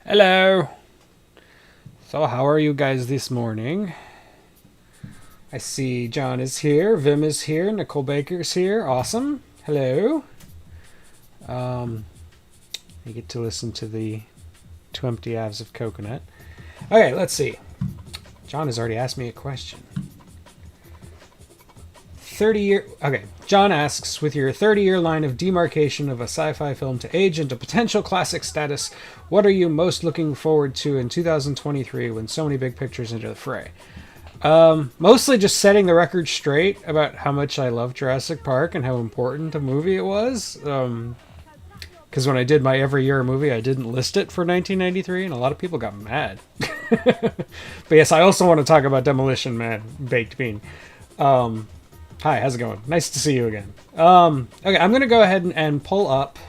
Hello. So, how are you guys this morning? I see John is here, Vim is here, Nicole Baker's here. Awesome. Hello. Um, you get to listen to the 2 empty halves of coconut. Okay, let's see. John has already asked me a question. 30-year. Okay, John asks, with your 30-year line of demarcation of a sci-fi film to age into potential classic status, what are you most looking forward to in 2023 when so many big pictures enter the fray? Mostly just setting the record straight about how much I love Jurassic Park and how important a movie it was. Because when I did my every year movie, I didn't list it for 1993, and a lot of people got mad. But yes, I also want to talk about Demolition Man, Baked Bean. Hi, how's it going? Nice to see you again. Okay, I'm going to go ahead and pull up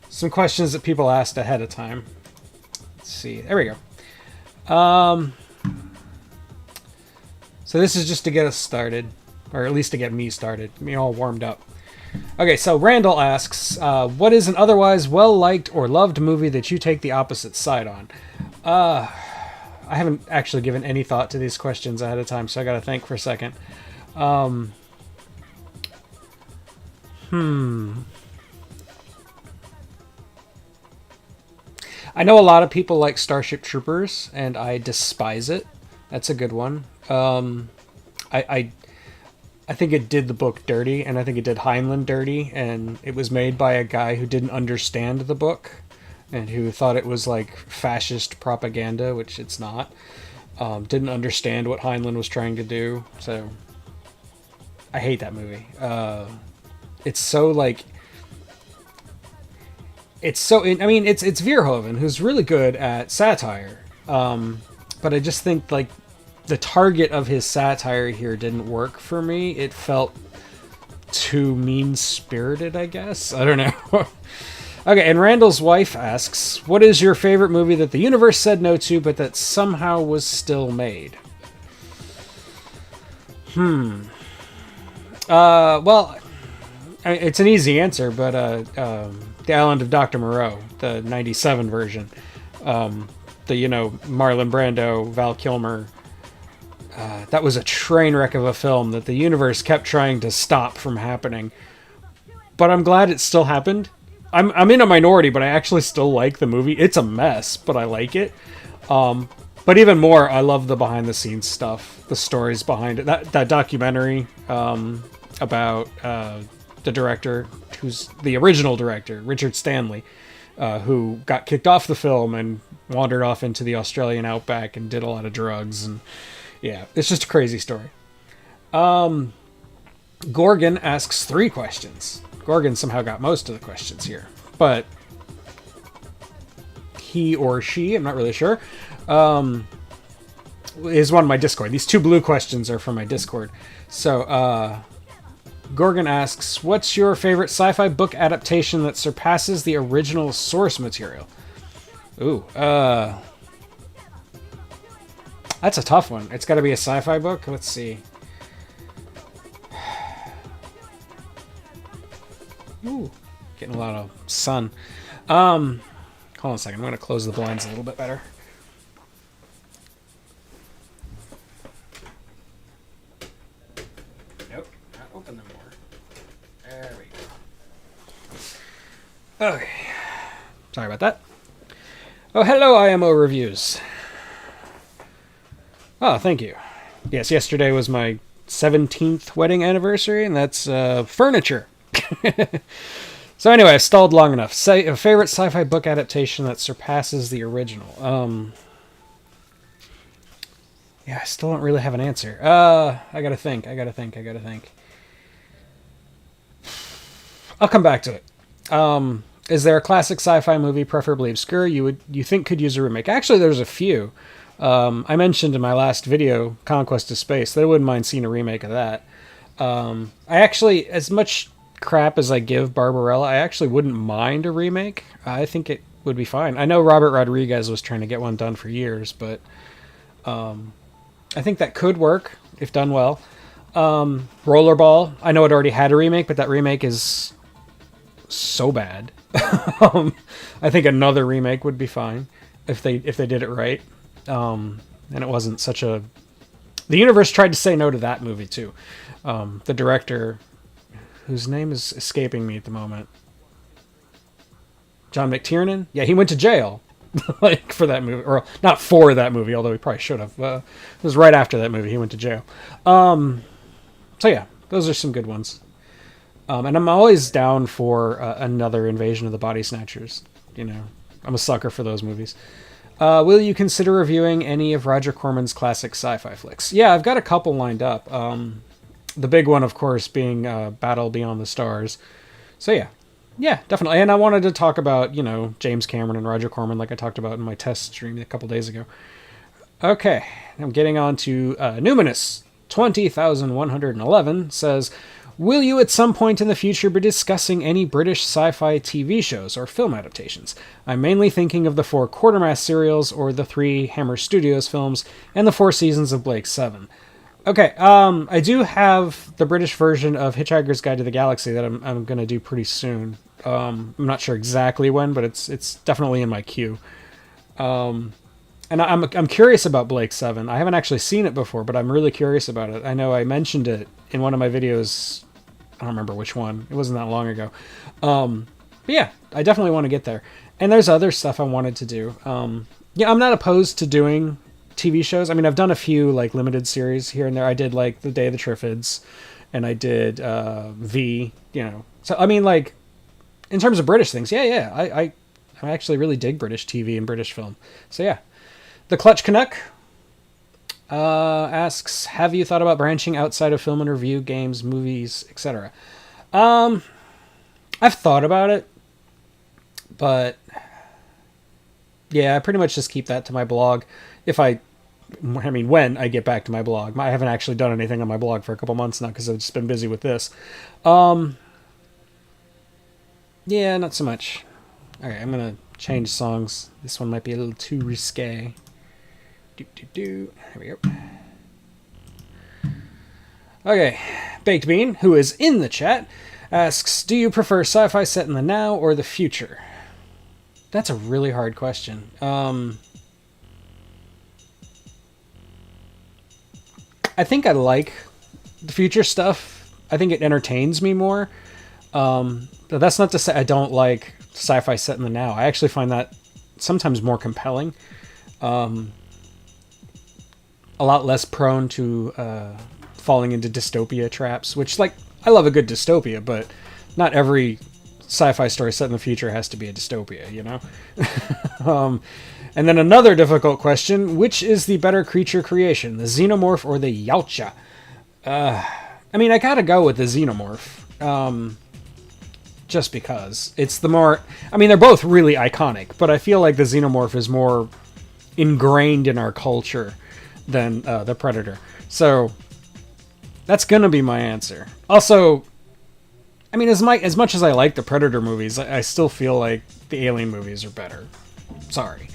some questions that people asked ahead of time. Let's see. There we go. So this is just to get us started, or at least to get me started, me all warmed up. Okay, so Randall asks, what is an otherwise well-liked or loved movie that you take the opposite side on? I haven't actually given any thought to these questions ahead of time, so I gotta think for a second. I know a lot of people like Starship Troopers, and I despise it. That's a good one. I think it did the book dirty, and I think it did Heinlein dirty, and it was made by a guy who didn't understand the book, and who thought it was like fascist propaganda, which it's not. Didn't understand what Heinlein was trying to do, so I hate that movie. It's so like... It's so... I mean, it's Verhoeven, who's really good at satire. But I just think, like, the target of his satire here didn't work for me. It felt too mean-spirited, I guess. I don't know. Okay, and Randall's wife asks, what is your favorite movie that the universe said no to, but that somehow was still made? Well, I mean, it's an easy answer, but The Island of Dr. Moreau, the 97 version. Marlon Brando, Val Kilmer. That was a train wreck of a film that the universe kept trying to stop from happening. But I'm glad it still happened. I'm in a minority, but I actually still like the movie. It's a mess, but I like it. But even more, I love the behind-the-scenes stuff, the stories behind it. That documentary about the director, who's the original director, Richard Stanley, who got kicked off the film and wandered off into the Australian outback and did a lot of drugs. And yeah, it's just a crazy story. Gorgon asks 3 questions. Gorgon somehow got most of the questions here, but he or she, I'm not really sure, is one of my Discord. These 2 blue questions are from my Discord. So, Gorgon asks, what's your favorite sci-fi book adaptation that surpasses the original source material? Ooh, that's a tough one. It's got to be a sci-fi book. Let's see. Ooh, getting a lot of sun. Hold on a second. I'm going to close the blinds a little bit better. Nope, not open them more. There we go. Okay. Sorry about that. Oh, hello, A.M.A Reviews. Oh, thank you. Yes, yesterday was my 17th wedding anniversary, and that's furniture. So anyway, I've stalled long enough. Say a favorite sci-fi book adaptation that surpasses the original. Yeah, I still don't really have an answer. I gotta think. I'll come back to it. Is there a classic sci-fi movie, preferably obscure, you think could use a remake? Actually, there's a few. I mentioned in my last video, Conquest of Space, that I wouldn't mind seeing a remake of that. I actually, as much crap as I give Barbarella, I actually wouldn't mind a remake. I think it would be fine. I know Robert Rodriguez was trying to get one done for years, but I think that could work if done well. Rollerball, I know it already had a remake, but that remake is so bad. I think another remake would be fine. if they did it right, and it wasn't such a. The universe tried to say no to that movie too. The director, whose name is escaping me at the moment, John McTiernan. Yeah, he went to jail, like for that movie, or not for that movie, although he probably should have. It was right after that movie he went to jail. So yeah, those are some good ones. And I'm always down for another Invasion of the Body Snatchers. You know, I'm a sucker for those movies. Will you consider reviewing any of Roger Corman's classic sci-fi flicks? Yeah, I've got a couple lined up. The big one, of course, being Battle Beyond the Stars. So yeah, definitely. And I wanted to talk about, James Cameron and Roger Corman, like I talked about in my test stream a couple days ago. Okay, I'm getting on to Numinous 20,111 says, will you at some point in the future be discussing any British sci-fi TV shows or film adaptations? I'm mainly thinking of the 4 Quatermass serials or the 3 Hammer Studios films and the 4 seasons of Blake 7. Okay, I do have the British version of Hitchhiker's Guide to the Galaxy that I'm going to do pretty soon. I'm not sure exactly when, but it's definitely in my queue. And I'm curious about Blake 7. I haven't actually seen it before, but I'm really curious about it. I know I mentioned it in one of my videos. I don't remember which one. It wasn't that long ago. But yeah, I definitely want to get there. And there's other stuff I wanted to do. Yeah, I'm not opposed to doing TV shows. I mean, I've done a few like limited series here and there. I did like The Day of the Triffids, and I did V. So I mean, like in terms of British things, yeah. I actually really dig British TV and British film. So yeah, the Clutch Canuck asks, have you thought about branching outside of film and review, games, movies, etc.? I've thought about it, but yeah, I pretty much just keep that to my blog. When I get back to my blog. I haven't actually done anything on my blog for a couple months now because I've just been busy with this. Yeah, not so much. Alright, I'm going to change songs. This one might be a little too risque. Here we go. Okay, Baked Bean, who is in the chat, asks, do you prefer sci-fi set in the now or the future? That's a really hard question. I think I like the future stuff. I think it entertains me more. But that's not to say I don't like sci-fi set in the now. I actually find that sometimes more compelling. A lot less prone to falling into dystopia traps, which, like, I love a good dystopia, but not every sci-fi story set in the future has to be a dystopia, you know? And then another difficult question, which is the better creature creation, the xenomorph or the Yautja? I mean, I gotta go with the xenomorph. Just because. It's the more... I mean, they're both really iconic, but I feel like the xenomorph is more ingrained in our culture than the Predator. So, that's gonna be my answer. Also, I mean, as much as I like the Predator movies, I still feel like the Alien movies are better. Sorry.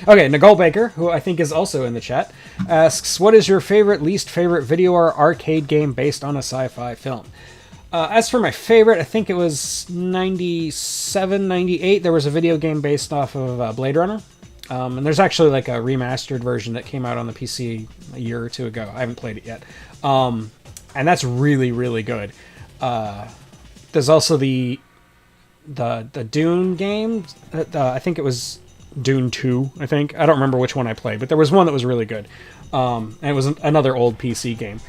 Okay, Nicole Baker, who I think is also in the chat, asks, what is your least favorite video or arcade game based on a sci-fi film? As for my favorite, I think it was 97, 98. There was a video game based off of Blade Runner. And there's actually like a remastered version that came out on the PC a year or two ago. I haven't played it yet. And that's really, really good. There's also the Dune game. I think it was Dune 2, I think. I don't remember which one I played, but there was one that was really good. And it was another old PC game.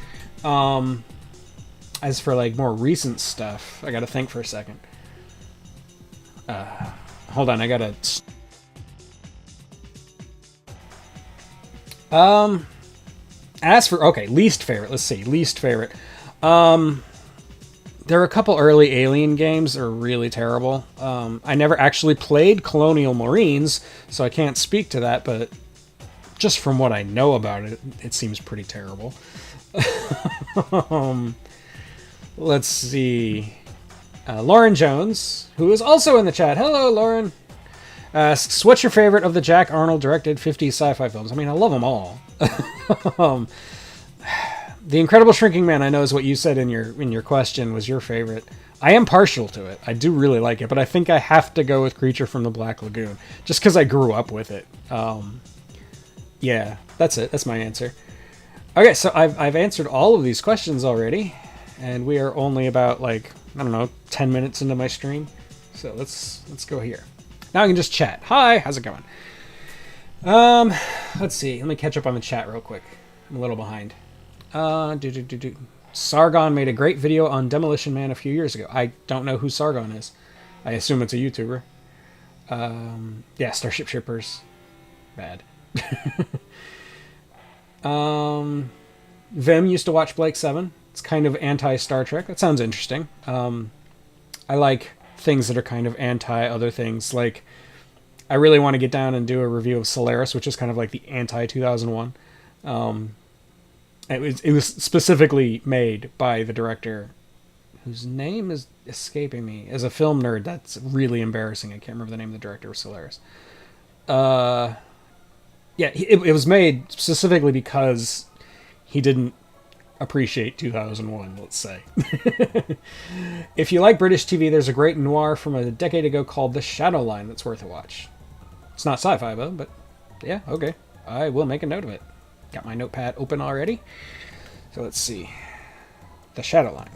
As for like more recent stuff, I gotta think for a second. Hold on, I gotta... As for... Okay, least favorite. Let's see. Least favorite. There are a couple early Alien games that are really terrible. I never actually played Colonial Marines, so I can't speak to that, but just from what I know about it, it seems pretty terrible. Let's see. Lauren Jones, who is also in the chat. Hello, Lauren. Asks, what's your favorite of the Jack Arnold directed 50s sci-fi films? I mean, I love them all. The Incredible Shrinking Man, I know, is what you said in your question was your favorite. I am partial to it. I do really like it, but I think I have to go with Creature from the Black Lagoon just because I grew up with it. Yeah, that's it. That's my answer. Okay, so I've answered all of these questions already, and we are only about, like, I don't know, 10 minutes into my stream. So let's go here. Now I can just chat. Hi, how's it going? Let's see. Let me catch up on the chat real quick. I'm a little behind. Sargon made a great video on Demolition Man a few years ago. I don't know who Sargon is. I assume it's a YouTuber. Yeah, Starship Shippers. Bad. Vim used to watch Blake 7. It's kind of anti-Star Trek. That sounds interesting. I like things that are kind of anti-other things. Like, I really want to get down and do a review of Solaris, which is kind of like the anti-2001. It was specifically made by the director, whose name is escaping me. As a film nerd, that's really embarrassing. I can't remember the name of the director of Solaris. Yeah, it was made specifically because he didn't appreciate 2001, let's say. If you like British TV, there's a great noir from a decade ago called The Shadow Line that's worth a watch. It's not sci-fi, though, but yeah, okay. I will make a note of it. Got my notepad open already. So let's see. The Shadow Line.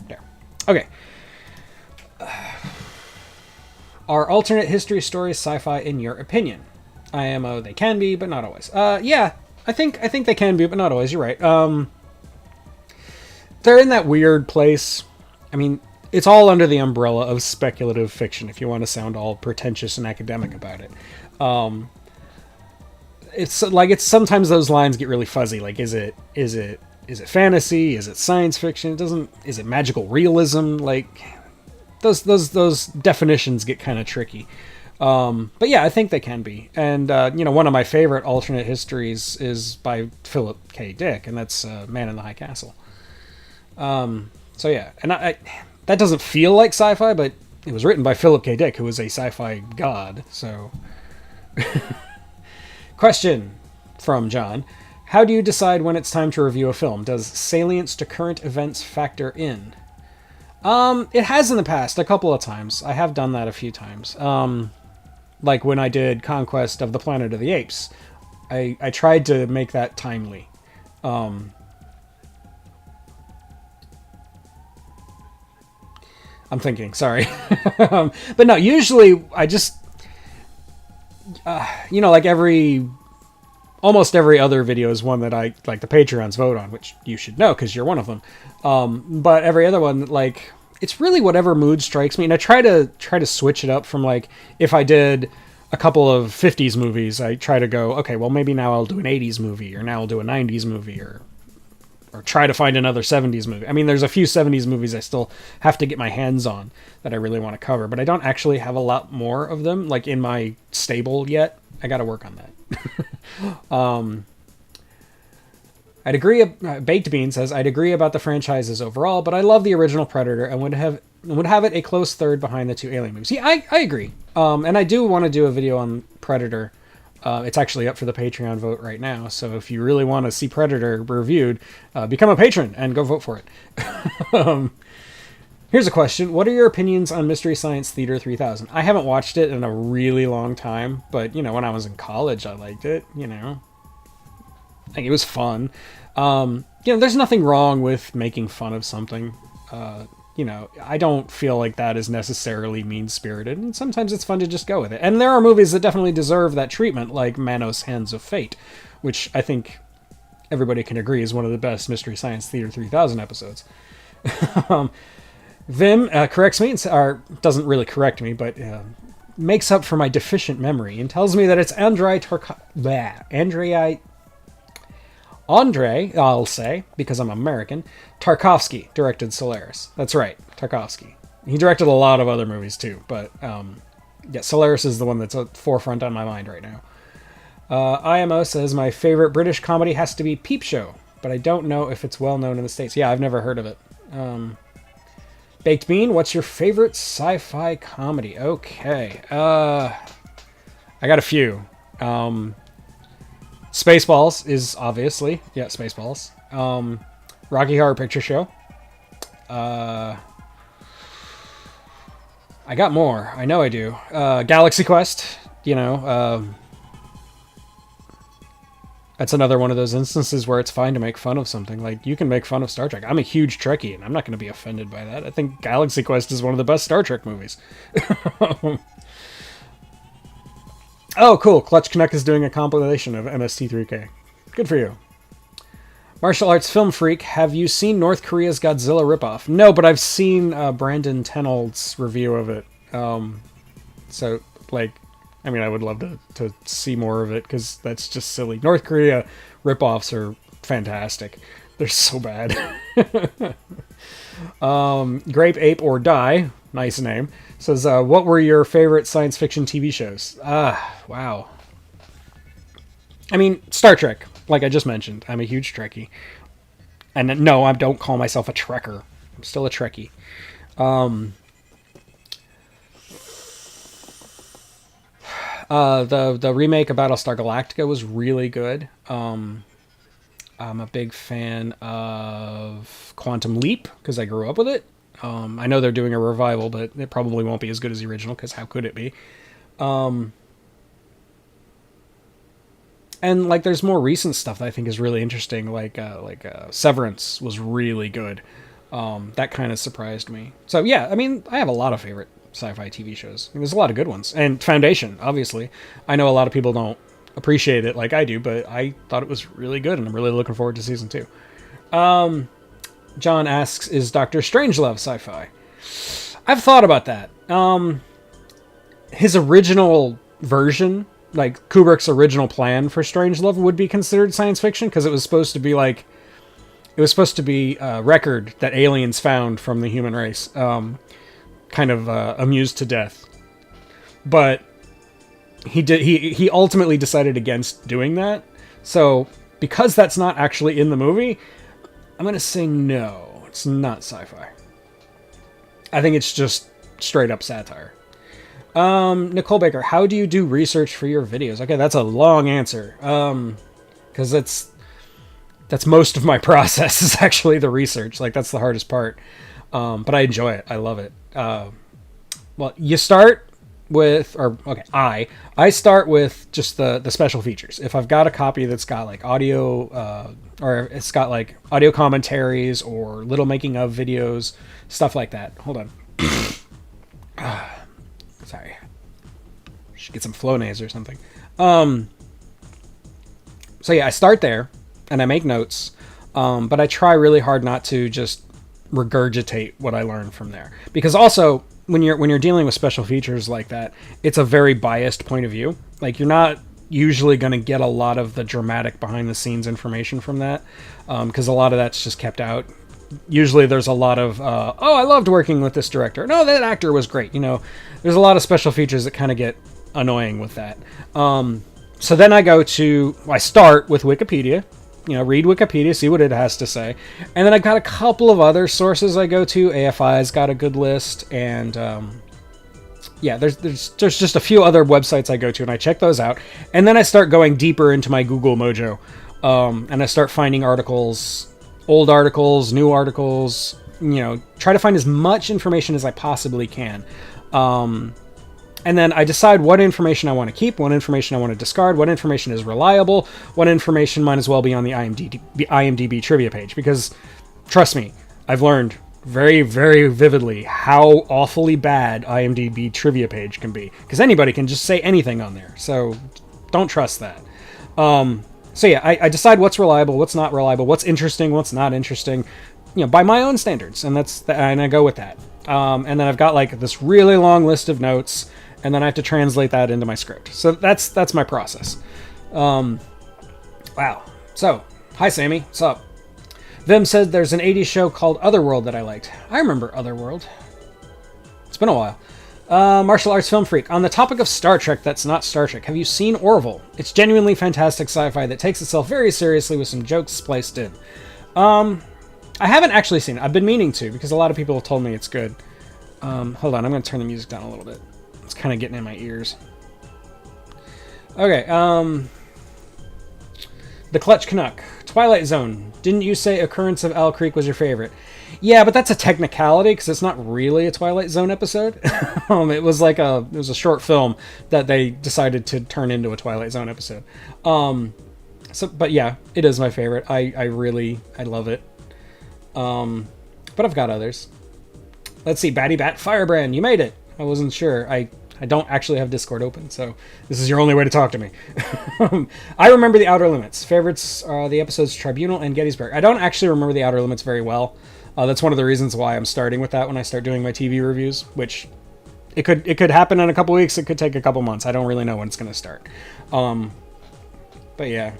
There. Okay. Are alternate history stories sci-fi in your opinion? A.M.A, they can be, but not always. Yeah, I think they can be, but not always. You're right. They're in that weird place. I mean, it's all under the umbrella of speculative fiction, if you want to sound all pretentious and academic about it. It's like, it's sometimes those lines get really fuzzy. Like, is it fantasy? Is it science fiction? Is it magical realism? Like, those definitions get kind of tricky. But yeah, I think they can be. And, one of my favorite alternate histories is by Philip K. Dick, and that's Man in the High Castle. So yeah, and that doesn't feel like sci-fi, but it was written by Philip K. Dick, who was a sci-fi god, so... Question from John. How do you decide when it's time to review a film? Does salience to current events factor in? It has in the past, a couple of times. I have done that a few times. Like when I did Conquest of the Planet of the Apes. I tried to make that timely. I'm thinking, sorry. But no, usually I just... like almost every other video is one that I, like, the Patreons vote on, which you should know because you're one of them. But every other one, like, it's really whatever mood strikes me. And I try to switch it up from, like, if I did a couple of 50s movies, I try to go, okay, well, maybe now I'll do an 80s movie, or now I'll do a 90s movie, or try to find another 70s movie. I mean, there's a few 70s movies I still have to get my hands on that I really want to cover, but I don't actually have a lot more of them, like, in my stable yet. I got to work on that. I'd agree. Baked Bean says, I'd agree about the franchises overall, but I love the original Predator and would have it a close third behind the two Alien movies. Yeah, I agree. And I do want to do a video on Predator. It's actually up for the Patreon vote right now, so if you really want to see Predator reviewed, become a patron and go vote for it. Here's a question. What are your opinions on Mystery Science Theater 3000? I haven't watched it in a really long time, but, when I was in college, I liked it, Like, it was fun. There's nothing wrong with making fun of something. I don't feel like that is necessarily mean-spirited, and sometimes it's fun to just go with it. And there are movies that definitely deserve that treatment, like Manos Hands of Fate, which I think everybody can agree is one of the best Mystery Science Theater 3000 episodes. Vim corrects me, or doesn't really correct me, but makes up for my deficient memory and tells me that it's Andrei, I'll say, because I'm American, Tarkovsky directed Solaris. That's right, Tarkovsky. He directed a lot of other movies too, but yeah, Solaris is the one that's at forefront on my mind right now. A.M.A says, my favorite British comedy has to be Peep Show, but I don't know if it's well known in the States. Yeah, I've never heard of it. Baked Bean, what's your favorite sci-fi comedy? Okay. I got a few. Spaceballs is obviously, yeah, Spaceballs. Rocky Horror Picture Show. I got more. I know I do. Galaxy Quest, that's another one of those instances where it's fine to make fun of something. Like, you can make fun of Star Trek. I'm a huge Trekkie, and I'm not going to be offended by that. I think Galaxy Quest is one of the best Star Trek movies. Oh, cool. Clutch Connect is doing a compilation of MST3K. Good for you. Martial Arts Film Freak, have you seen North Korea's Godzilla ripoff? No, but I've seen Brandon Tenold's review of it. So, like, I mean, I would love to see more of it, because that's just silly. North Korea ripoffs are fantastic. They're so bad. Grape, Ape, or Die, nice name, says, what were your favorite science fiction TV shows? Wow. I mean, Star Trek, like I just mentioned. I'm a huge Trekkie. And no, I don't call myself a Trekker. I'm still a Trekkie. The remake of Battlestar Galactica was really good. I'm a big fan of Quantum Leap, because I grew up with it. I know they're doing a revival, but it probably won't be as good as the original, because how could it be? And, like, there's more recent stuff that I think is really interesting, like Severance was really good. That kind of surprised me. So, yeah, I mean, I have a lot of favorite sci-fi TV shows. I mean, there's a lot of good ones. And Foundation, obviously. I know a lot of people don't appreciate it like I do, but I thought it was really good, and I'm really looking forward to season 2. John asks, is Dr. Strangelove sci-fi? I've thought about that. His original version, like Kubrick's original plan for Strangelove, would be considered science fiction, because it was supposed to be a record that aliens found from the human race, kind of amused to death. But he ultimately decided against doing that. So because that's not actually in the movie, I'm going to say no, it's not sci-fi. I think it's just straight up satire. Nicole Baker, how do you do research for your videos? Okay, that's a long answer. Because that's most of my process is actually the research. Like, that's the hardest part. But I enjoy it. I love it. Well, you start with, I start with just the special features. If I've got a copy that's got like audio, or it's got like audio commentaries or little making of videos, stuff like that. Hold on. Sorry. Should get some Flonase or something. So yeah, I start there and I make notes. But I try really hard not to just regurgitate what I learned from there. Because also, when you're dealing with special features like that, it's a very biased point of view. Like, you're not usually going to get a lot of the dramatic behind the scenes information from that, because a lot of that's just kept out. Usually there's a lot of, I loved working with this director. No, that actor was great. There's a lot of special features that kind of get annoying with that. So then I start with Wikipedia, read Wikipedia, see what it has to say. And then I've got a couple of other sources I go to. AFI's got a good list. And, there's just a few other websites I go to, and I check those out. And then I start going deeper into my Google Mojo. And I start finding articles, old articles, new articles, try to find as much information as I possibly can. And then I decide what information I want to keep, what information I want to discard, what information is reliable, what information might as well be on the IMDb trivia page. Because, trust me, I've learned very, very vividly how awfully bad IMDb trivia page can be. Because anybody can just say anything on there. So don't trust that. I decide what's reliable, what's not reliable, what's interesting, what's not interesting, by my own standards. And and I go with that. And then I've got like this really long list of notes, and then I have to translate that into my script. So that's my process. Wow. So, hi Sammy, what's up? Vim said there's an 80s show called Otherworld that I liked. I remember Otherworld. It's been a while. Martial Arts Film Freak. On the topic of Star Trek that's not Star Trek, have you seen Orville? It's genuinely fantastic sci-fi that takes itself very seriously with some jokes spliced in. I haven't actually seen it. I've been meaning to, because a lot of people have told me it's good. Hold on, I'm going to turn the music down a little bit. It's kind of getting in my ears. Okay, The Clutch Canuck. Twilight Zone. Didn't you say Occurrence of Owl Creek was your favorite? Yeah, but that's a technicality because it's not really a Twilight Zone episode. It was a short film that they decided to turn into a Twilight Zone episode. But yeah, it is my favorite. I love it. But I've got others. Let's see, Batty Bat Firebrand, you made it. I wasn't sure. I don't actually have Discord open, so this is your only way to talk to me. I remember the Outer Limits. Favorites are the episodes Tribunal and Gettysburg. I don't actually remember the Outer Limits very well. That's one of the reasons why I'm starting with that when I start doing my TV reviews, which it could happen in a couple weeks. It could take a couple months. I don't really know when it's going to start. But yeah.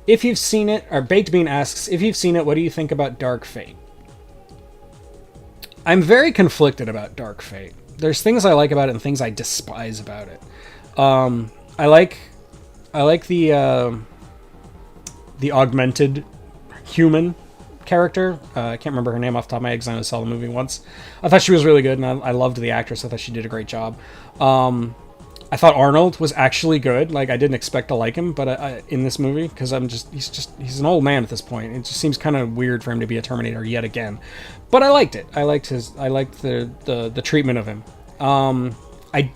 If you've seen it, or Baked Bean asks, if you've seen it, what do you think about Dark Fate? I'm very conflicted about Dark Fate. There's things I like about it and things I despise about it. I like the augmented human character. I can't remember her name off the top of my head because I only saw the movie once. I thought she was really good, and I loved the actress. I thought she did a great job. I thought Arnold was actually good. Like, I didn't expect to like him, but in this movie, because he's an old man at this point. It just seems kind of weird for him to be a Terminator yet again. But I liked it. I liked the treatment of him. I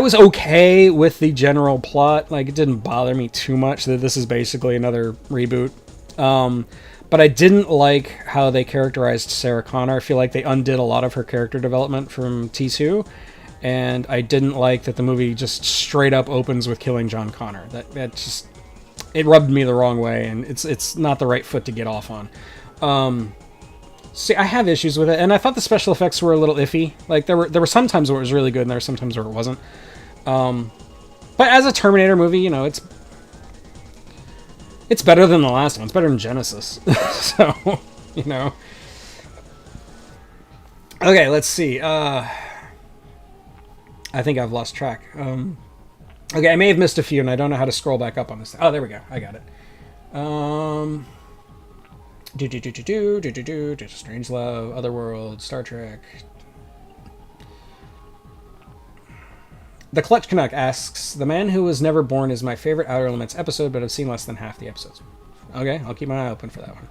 was okay with the general plot. Like, it didn't bother me too much that this is basically another reboot. But I didn't like how they characterized Sarah Connor. I feel like they undid a lot of her character development from T2. And I didn't like that the movie just straight up opens with killing John Connor. That just, it rubbed me the wrong way, and it's not the right foot to get off on. See, I have issues with it, and I thought the special effects were a little iffy. Like, there were some times where it was really good, and there were some times where it wasn't. But as a Terminator movie, you know, it's better than the last one. It's better than Genesis. So, you know. Okay, let's see. I think I've lost track. Okay, I may have missed a few, and I don't know how to scroll back up on this. Oh, there we go. I got it. Strangelove, Otherworld, Star Trek. The Clutch Canuck asks, The Man Who Was Never Born is my favorite Outer Limits episode, but I've seen less than half the episodes. Okay, I'll keep my eye open for that one.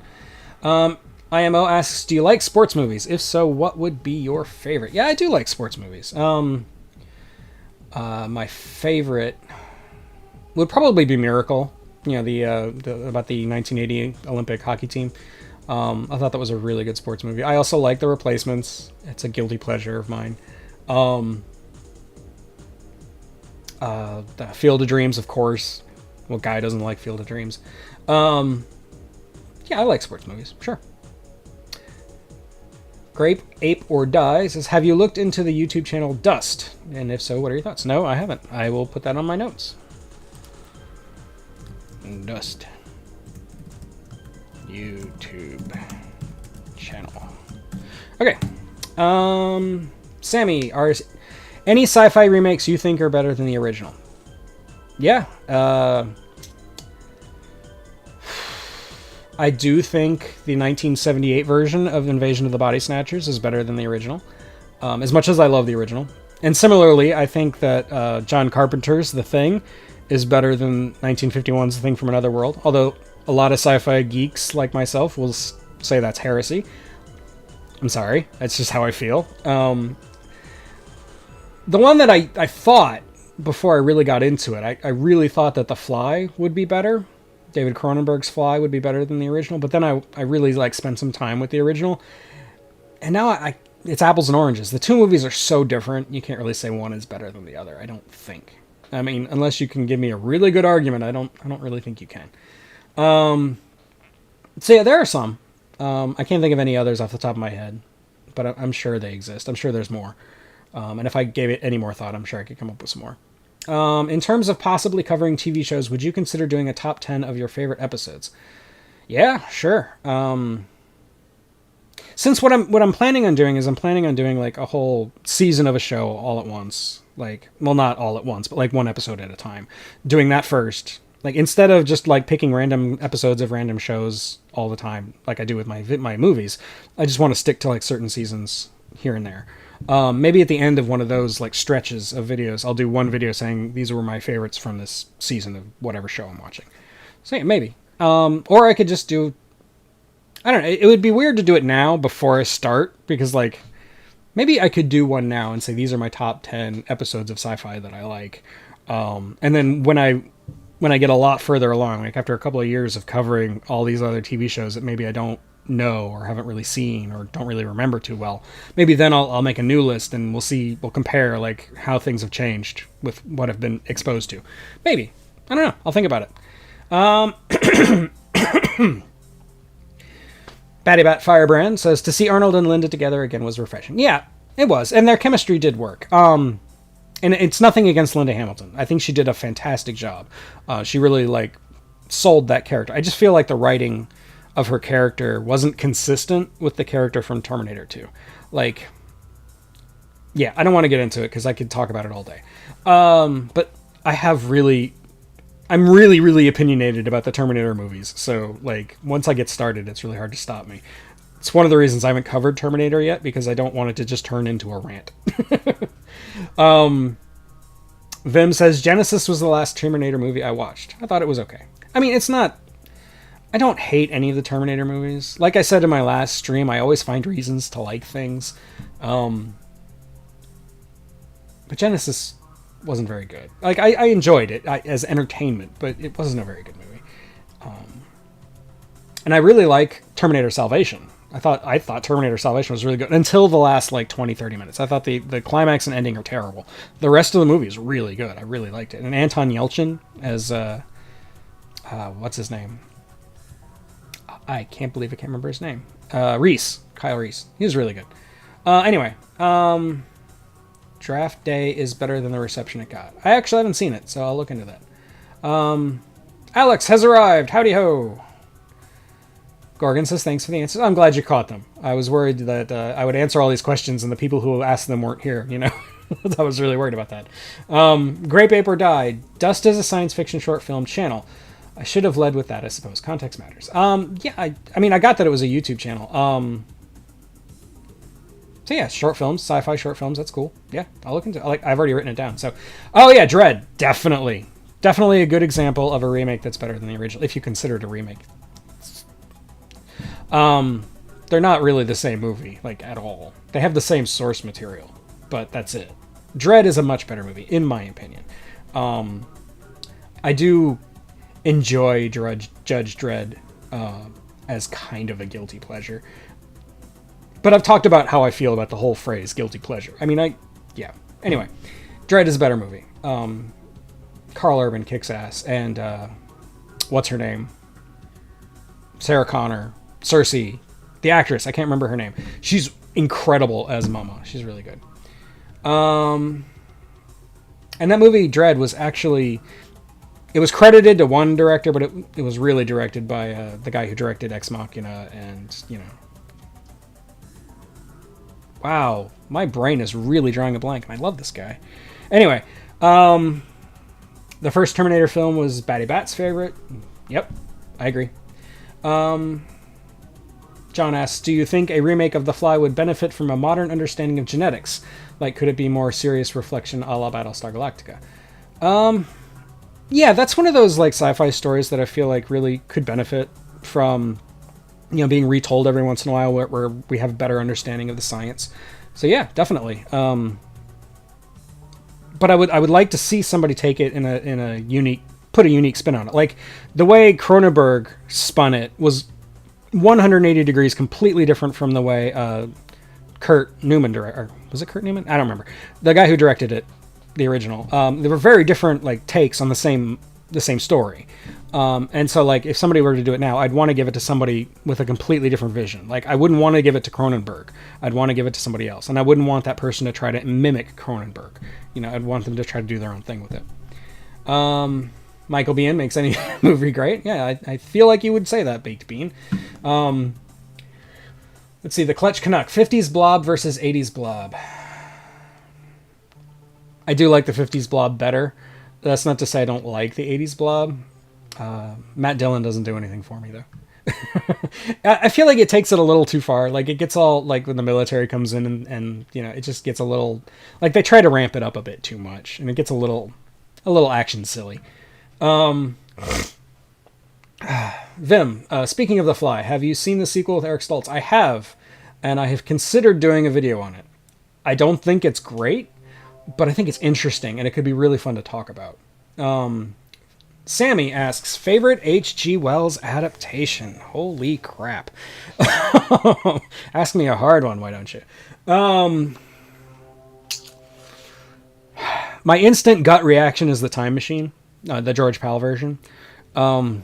A.M.A. asks, do you like sports movies? If so, what would be your favorite? Yeah, I do like sports movies. My favorite would probably be Miracle. You know, the about the 1980 Olympic hockey team. I thought that was a really good sports movie. I also like The Replacements. It's a guilty pleasure of mine. The Field of Dreams, of course. What guy doesn't like Field of Dreams? Yeah, I like sports movies. Sure. Grape, Ape, or Die says, have you looked into the YouTube channel Dust? And if so, what are your thoughts? No, I haven't. I will put that on my notes. Dust. YouTube channel. Okay. Sammy, are any sci-fi remakes you think are better than the original? Yeah. I do think the 1978 version of Invasion of the Body Snatchers is better than the original, as much as I love the original. And similarly, I think that John Carpenter's The Thing is better than 1951's The Thing from Another World, although a lot of sci-fi geeks like myself will say that's heresy. I'm sorry, that's just how I feel. The one that I thought, before I really got into it, I really thought that The Fly would be better. David Cronenberg's Fly would be better than the original, but then I really spent some time with the original, and now it's apples and oranges. The two movies are so different, you can't really say one is better than the other, I don't think. I mean, unless you can give me a really good argument, I don't really think you can. So yeah, there are some. I can't think of any others off the top of my head, but I'm sure they exist. I'm sure there's more. And if I gave it any more thought, I'm sure I could come up with some more. In terms of possibly covering TV shows, would you consider doing a top 10 of your favorite episodes? Yeah, sure. Since what I'm planning on doing is I'm planning on doing a whole season of a show all at once. Well, not all at once, but one episode at a time. Doing that first. Instead of just picking random episodes of random shows all the time, like I do with my movies, I just want to stick to certain seasons here and there. Maybe at the end of one of those like stretches of videos, I'll do one video saying these were my favorites from this season of whatever show I'm watching. So yeah, maybe. Or I could just do, I don't know. It would be weird to do it now before I start, because like maybe I could do one now and say these are my top 10 episodes of sci-fi that I like. And then when I get a lot further along, like after a couple of years of covering all these other TV shows that maybe I don't know or haven't really seen or don't really remember too well, maybe then I'll make a new list and we'll compare like how things have changed with what I've been exposed to. Maybe. I don't know. I'll think about it. Batty Bat Firebrand says, to see Arnold and Linda together again was refreshing. Yeah, it was. And their chemistry did work. And it's nothing against Linda Hamilton. I think she did a fantastic job. She really like sold that character. I just feel like the writing of her character wasn't consistent with the character from Terminator 2. Like, yeah, I don't want to get into it because I could talk about it all day. But I'm really, really opinionated about the Terminator movies. So, like, once I get started, it's really hard to stop me. It's one of the reasons I haven't covered Terminator yet, because I don't want it to just turn into a rant. Vim says, Genesis was the last Terminator movie I watched. I thought it was okay. I mean, it's not... I don't hate any of the Terminator movies. Like I said in my last stream, I always find reasons to like things. But Genesis wasn't very good. Like, I enjoyed it as entertainment, but it wasn't a very good movie. And I really like Terminator Salvation. I thought Terminator Salvation was really good until the last like 20-30 minutes. I thought the climax and ending are terrible. The rest of the movie is really good. I really liked it. And Anton Yelchin as what's his name? I can't believe I can't remember his name. Reese. Kyle Reese. He was really good. Anyway, Draft Day is better than the reception it got. I actually haven't seen it, so I'll look into that. Alex has arrived. Howdy ho. Gorgon says, thanks for the answers. I'm glad you caught them. I was worried that I would answer all these questions and the people who asked them weren't here, you know? I was really worried about that. Grape Ape or Die. Dust is a science fiction short film channel. I should have led with that, I suppose. Context matters. Yeah, I mean, I got that it was a YouTube channel. So yeah, short films, sci-fi short films, that's cool. Yeah, I'll look into it. I've already written it down. So, oh yeah, Dread. Definitely a good example of a remake that's better than the original, if you consider it a remake. They're not really the same movie, like, at all. They have the same source material, but that's it. Dread is a much better movie, in my opinion. I do enjoy Judge Dredd as kind of a guilty pleasure. But I've talked about how I feel about the whole phrase guilty pleasure. I mean, yeah. Anyway, Dredd is a better movie. Carl Urban kicks ass, and what's her name? Sarah Connor, Cersei, the actress, I can't remember her name. She's incredible as Mama. She's really good. And that movie, Dredd, was actually... It was credited to one director, but it was really directed by the guy who directed Ex Machina, and, you know... Wow, my brain is really drawing a blank, and I love this guy. Anyway, the first Terminator film was Batty Bat's favorite. Yep, I agree. John asks, do you think a remake of The Fly would benefit from a modern understanding of genetics? Like, could it be more serious reflection a la Battlestar Galactica? Yeah, that's one of those, like, sci-fi stories that I feel like really could benefit from, you know, being retold every once in a while where we have a better understanding of the science. So yeah, definitely. But I would like to see somebody take it in a unique, put a unique spin on it. Like, the way Cronenberg spun it was 180 degrees completely different from the way Kurt Newman or was it Kurt Newman? I don't remember. The guy who directed it, the original. They were very different, like, takes on the same story. And so, like, if somebody were to do it now, I'd want to give it to somebody with a completely different vision. Like, I wouldn't want to give it to Cronenberg. I'd want to give it to somebody else. And I wouldn't want that person to try to mimic Cronenberg. You know, I'd want them to try to do their own thing with it. Michael Biehn makes any movie great. Yeah, I feel like you would say that, Baked Bean. Let's see, the Clutch Canuck. 50s Blob versus 80s Blob. I do like the 50s Blob better. That's not to say I don't like the 80s Blob. Matt Dillon doesn't do anything for me, though. I feel like it takes it a little too far. Like it gets all like when the military comes in and it just gets a little like they try to ramp it up a bit too much, and it gets a little action silly. Vim, speaking of The Fly, have you seen the sequel with Eric Stoltz? I have, and I have considered doing a video on it. I don't think it's great, but I think it's interesting, and it could be really fun to talk about. Sammy asks, favorite H.G. Wells adaptation? Holy crap. Ask me a hard one, why don't you? My instant gut reaction is The Time Machine, the George Pal version. But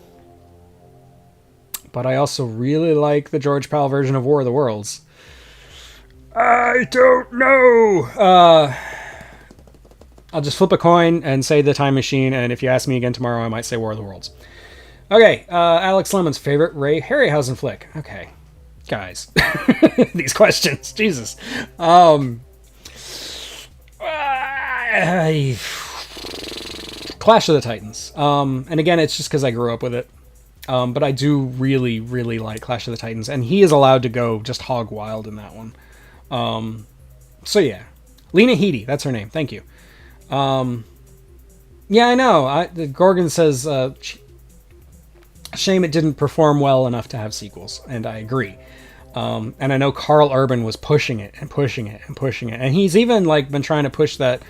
I also really like the George Pal version of War of the Worlds. I don't know. I'll just flip a coin and say The Time Machine, and if you ask me again tomorrow, I might say War of the Worlds. Okay, Alex Lemon's favorite Ray Harryhausen flick. Okay, guys, these questions, Jesus. Clash of the Titans. And again, it's just because I grew up with it. But I do really, really like Clash of the Titans, and he is allowed to go just hog wild in that one. So yeah, Lena Headey, that's her name. Thank you. Yeah, I know. Gorgon says, shame it didn't perform well enough to have sequels, and I agree. And I know Carl Urban was pushing it and pushing it and pushing it, and he's even like been trying to push that.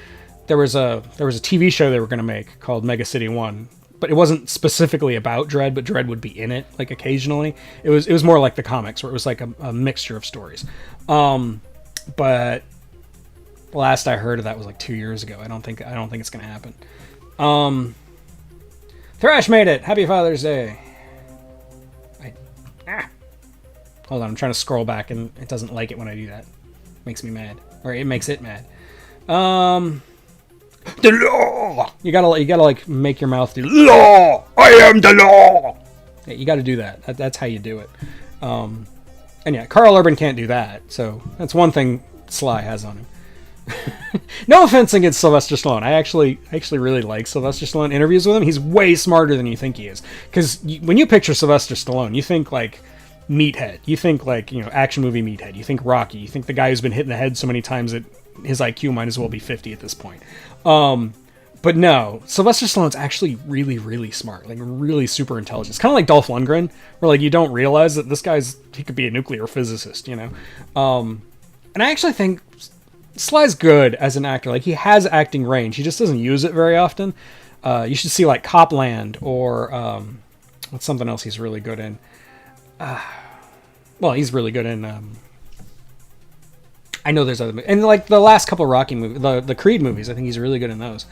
There was a TV show they were going to make called Mega City 1, but it wasn't specifically about Dredd, but Dredd would be in it like occasionally. It was more like the comics where it was like a mixture of stories. But last I heard of that was like 2 years ago. I don't think it's going to happen. Thrash made it. Happy Father's Day. Hold on, I'm trying to scroll back and it doesn't like it when I do that. Makes me mad, or it makes it mad. The law. You gotta like make your mouth do law. I am the law. Yeah, you got to do that. That's how you do it. And yeah, Carl Urban can't do that. So that's one thing Sly has on him. No offense against Sylvester Stallone. I actually really like Sylvester Stallone. Interviews with him, he's way smarter than you think he is. Because when you picture Sylvester Stallone, you think like meathead. You think like, action movie meathead. You think Rocky. You think the guy who's been hit in the head so many times that his IQ might as well be 50 at this point. But no, Sylvester Stallone's actually really, really smart, like really super intelligent. It's kind of like Dolph Lundgren, where like you don't realize that he could be a nuclear physicist, And I actually think Sly's good as an actor. Like he has acting range. He just doesn't use it very often. You should see like Copland or what's something else he's really good in. Well, he's really good in. I know there's other, and like the last couple of Rocky movies, the Creed movies, I think he's really good in those.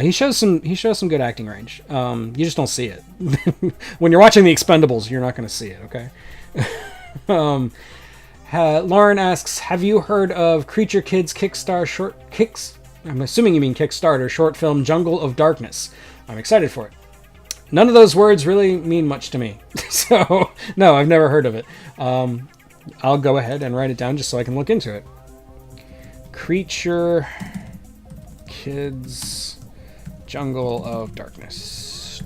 He shows some good acting range. You just don't see it when you're watching The Expendables. You're not going to see it. Okay. Lauren asks, have you heard of Creature Kids I'm assuming you mean Kickstarter short film Jungle of Darkness. I'm excited for it. None of those words really mean much to me. So no, I've never heard of it. I'll go ahead and write it down just so I can look into it. Creature Kids Jungle of Darkness.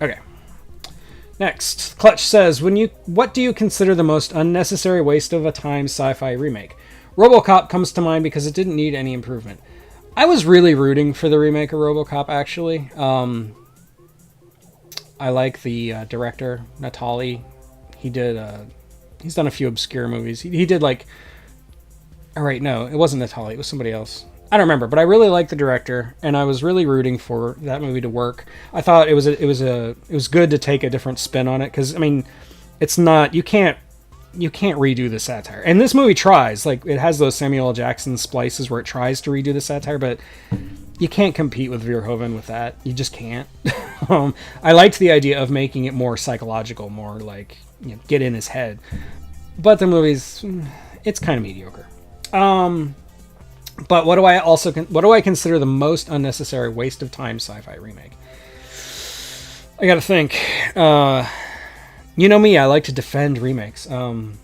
Okay. Next, Clutch says, what do you consider the most unnecessary waste of a time sci-fi remake? RoboCop comes to mind because it didn't need any improvement. I was really rooting for the remake of RoboCop, actually. I like the director, Natali. He's done a few obscure movies. He did like... Alright, no, it wasn't Natali. It was somebody else. I don't remember, but I really liked the director, and I was really rooting for that movie to work. I thought it was good to take a different spin on it, because, I mean, it's not... You can't redo the satire. And this movie tries. Like, it has those Samuel L. Jackson splices where it tries to redo the satire, but you can't compete with Verhoeven with that. You just can't. I liked the idea of making it more psychological, more like, get in his head. But the movie's... It's kind of mediocre. But what do I consider the most unnecessary waste of time sci-fi remake? I gotta think. You know me, I like to defend remakes. And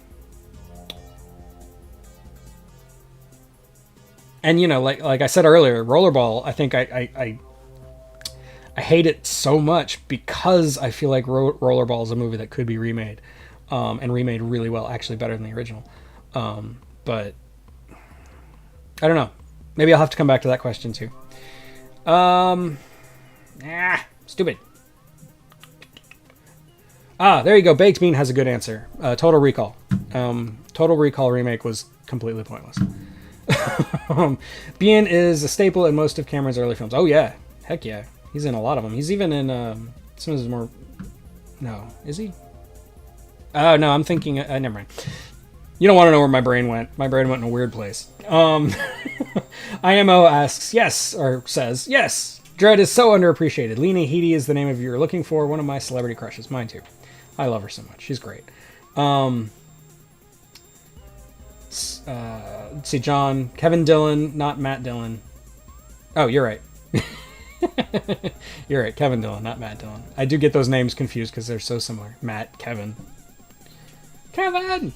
like I said earlier, Rollerball, I think I I hate it so much because I feel like Rollerball is a movie that could be remade, and remade really well, actually better than the original. But I don't know. Maybe I'll have to come back to that question too. Stupid. There you go. Baked Bean has a good answer. Total Recall. Total Recall remake was completely pointless. Bean is a staple in most of Cameron's early films. Oh yeah, heck yeah. He's in a lot of them. He's even in some of his more... No, is he? Oh, no, I'm thinking... never mind. You don't want to know where my brain went. My brain went in a weird place. A.M.A asks, yes, or says, yes, Dredd is so underappreciated. Lena Headey is the name of you're looking for. One of my celebrity crushes. Mine too. I love her so much. She's great. Let's see, John. Kevin Dillon, not Matt Dillon. Oh, you're right. You're right. Kevin Dillon, not Matt Dillon. I do get those names confused because they're so similar. Matt, Kevin. Kevin!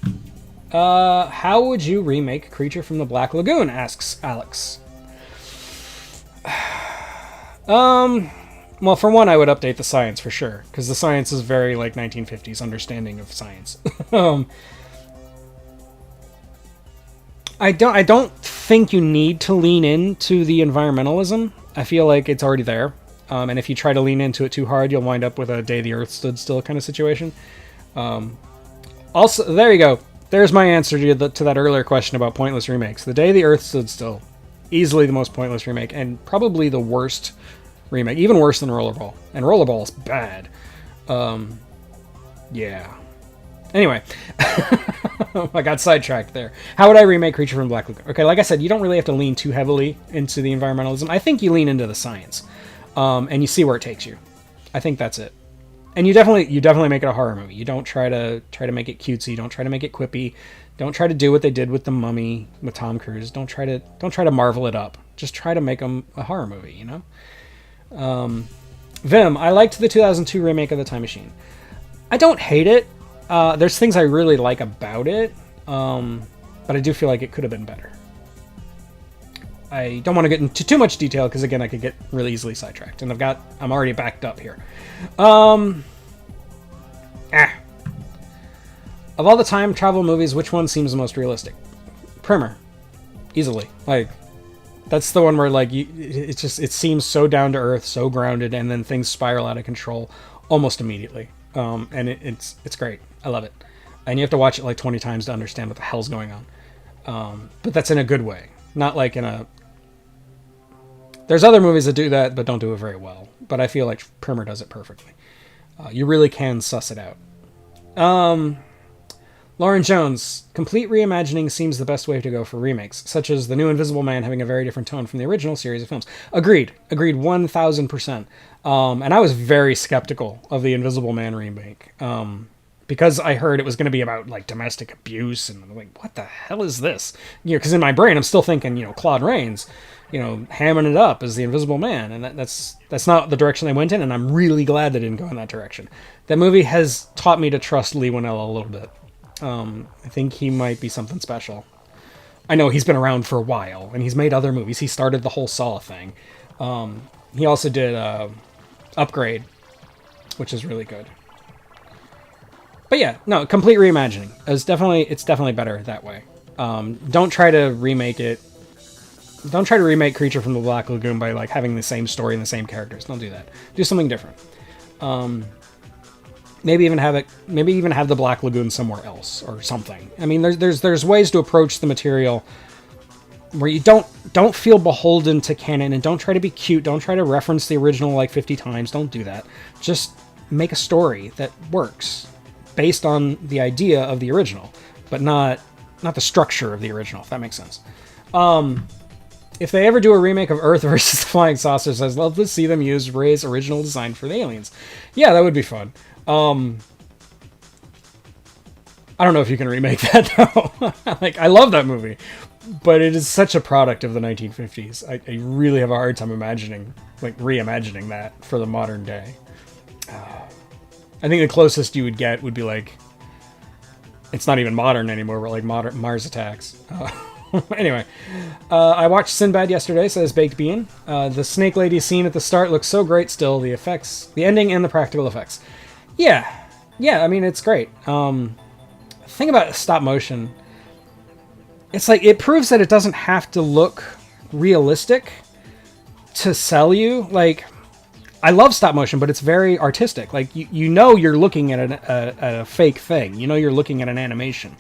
How would you remake Creature from the Black Lagoon? Asks Alex. Well, for one, I would update the science for sure, because the science is very like 1950s understanding of science. I don't think you need to lean into the environmentalism. I feel like it's already there. And if you try to lean into it too hard, you'll wind up with a Day the Earth Stood Still kind of situation. Also, there you go. There's my answer to that earlier question about pointless remakes. The Day the Earth Stood Still. Easily the most pointless remake, and probably the worst remake. Even worse than Rollerball. And Rollerball is bad. Yeah. Anyway. I got sidetracked there. How would I remake Creature from Black Lagoon? Okay, like I said, you don't really have to lean too heavily into the environmentalism. I think you lean into the science. And you see where it takes you. I think that's it. And you definitely make it a horror movie. You don't try to make it cutesy. Don't try to make it quippy. Don't try to do what they did with The Mummy with Tom Cruise. Don't try to marvel it up. Just try to make them a horror movie, you know? Vim, I liked the 2002 remake of The Time Machine. I don't hate it. There's things I really like about it, but I do feel like it could have been better. I don't want to get into too much detail because again I could get really easily sidetracked, and I'm already backed up here. Of all the time travel movies, which one seems the most realistic? Primer, easily. Like that's the one where like it seems so down to earth, so grounded, and then things spiral out of control almost immediately. And it's great. I love it. And you have to watch it like 20 times to understand what the hell's going on. But that's in a good way, not like in a... There's other movies that do that, but don't do it very well. But I feel like Primer does it perfectly. You really can suss it out. Lauren Jones, complete reimagining seems the best way to go for remakes, such as The New Invisible Man having a very different tone from the original series of films. Agreed 1000%. And I was very skeptical of the Invisible Man remake, because I heard it was going to be about like domestic abuse, and I'm like, what the hell is this? You know, because in my brain I'm still thinking, you know, Claude Rains, you know, hamming it up as the Invisible Man, and that's not the direction they went in, and I'm really glad they didn't go in that direction. That movie has taught me to trust Lee Winnell a little bit. I think he might be something special. I know he's been around for a while, and he's made other movies. He started the whole Saw thing. He also did Upgrade, which is really good. But yeah, no, complete reimagining. It's definitely better that way. Don't try to remake it. Don't try to remake Creature from the Black Lagoon by like having the same story and the same characters. Don't do that. Do something different. Maybe even have the Black Lagoon somewhere else or something. I mean, there's ways to approach the material where you don't feel beholden to canon, and don't try to be cute. Don't try to reference the original like 50 times. Don't do that. Just make a story that works based on the idea of the original, but not the structure of the original, if that makes sense. If they ever do a remake of Earth versus the Flying Saucers, I'd love to see them use Ray's original design for the aliens. Yeah, that would be fun. I don't know if you can remake that though. Like, I love that movie, but it is such a product of the 1950s. I really have a hard time reimagining that for the modern day. I think the closest you would get would be like, it's not even modern anymore, but like modern Mars Attacks. Anyway, I watched Sinbad yesterday, says Baked Bean. The Snake Lady scene at the start looks so great still. The effects, the ending, and the practical effects. Yeah. Yeah, I mean, it's great. The thing about stop motion, it's like, it proves that it doesn't have to look realistic to sell you. Like, I love stop motion, but it's very artistic. Like, you know you're looking at a fake thing. You know you're looking at an animation.